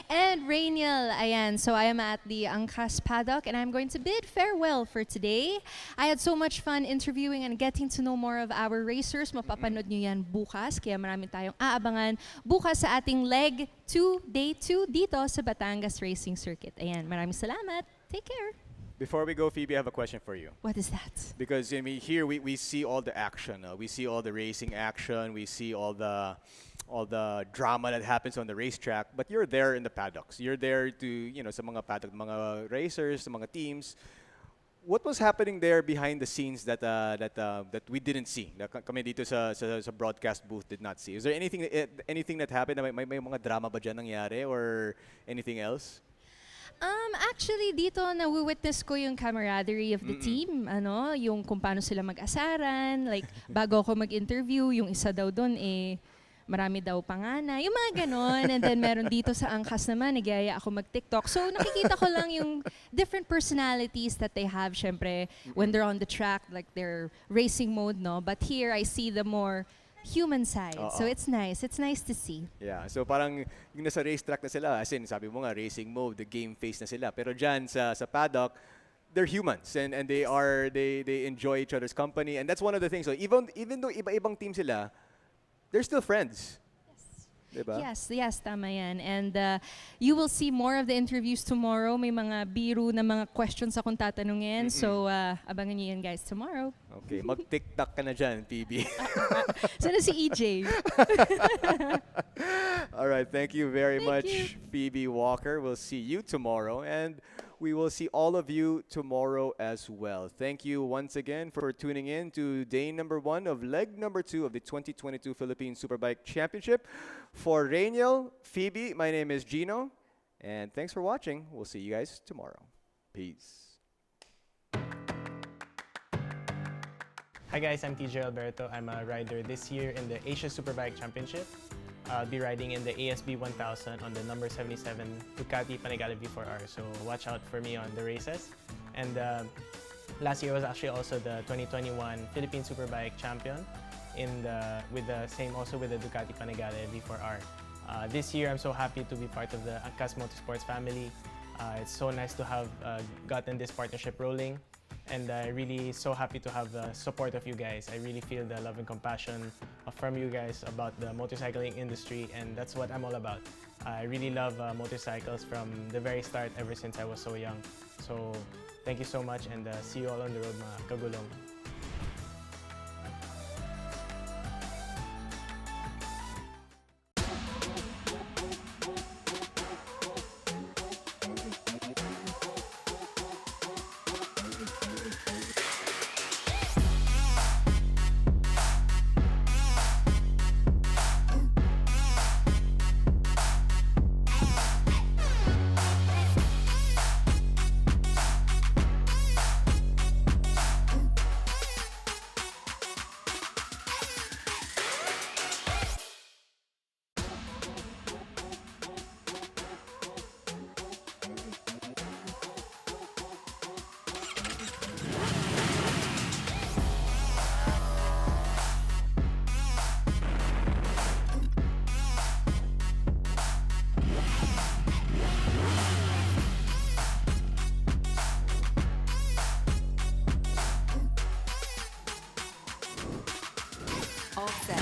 And Rainiel, ayan. So I am at the Angkas paddock and I'm going to bid farewell for today. I had so much fun interviewing and getting to know more of our racers. Mapapanood nyo yan bukas. Kaya marami tayong aabangan bukas sa ating leg 2, day 2 dito sa Batangas Racing Circuit. Ayan, maraming salamat. Take care. Before we go, Phoebe, I have a question for you. What is that? Because I mean, here we see all the action. We see all the racing action. We see all the drama that happens on the racetrack. But you're there in the paddocks. You're there to, sa mga paddock, mga racers, sa mga teams. What was happening there behind the scenes that we didn't see? Na kami dito sa broadcast booth did not see. Is there anything that happened? May mga drama ba dyan nangyari or anything else? Actually, dito na-witness ko yung camaraderie of the team. Yung kung paano sila mag-asaran. Like, bago ako mag-interview, yung isa daw doon, marami daw pangana. Yung mga ganon. And then meron dito sa Angkas naman, nagyaya ako mag-TikTok. So, nakikita ko lang yung different personalities that they have, syempre, when they're on the track, like their racing mode, no? But here, I see the more human side. So it's nice. It's nice to see. Yeah. So parang yung nasa racetrack na sila, as in, sabi mo nga, racing mode, the game face na sila. Pero dyan sa paddock, they're humans and they enjoy each other's company. And that's one of the things. So even though iba-ibang team sila, they're still friends. Diba? Yes, tama yan. And you will see more of the interviews tomorrow. May mga biro na mga questions akong tatanungin. So, abangan niyo yan, guys, tomorrow. Okay, mag-TikTok ka na dyan, PB. Sana si EJ. All right, thank you very much, Phoebe Walker. We'll see you tomorrow, and we will see all of you tomorrow as well. Thank you once again for tuning in to day number 1 of leg number 2 of the 2022 Philippine Superbike Championship. For Rainiel, Phoebe, my name is Gino, and thanks for watching. We'll see you guys tomorrow. Peace. Hi guys, I'm TJ Alberto. I'm a rider this year in the Asia Superbike Championship. I'll be riding in the ASB 1000 on the number 77 Ducati Panigale V4R. So watch out for me on the races. And last year was actually also the 2021 Philippine Superbike champion with the Ducati Panigale V4R. This year I'm so happy to be part of the Angkas Motorsports family. It's so nice to have gotten this partnership rolling. And I'm really so happy to have the support of you guys. I really feel the love and compassion from you guys about the motorcycling industry, and that's what I'm all about. I really love motorcycles from the very start, ever since I was so young. So thank you so much, and see you all on the road, mga kagulong. All set.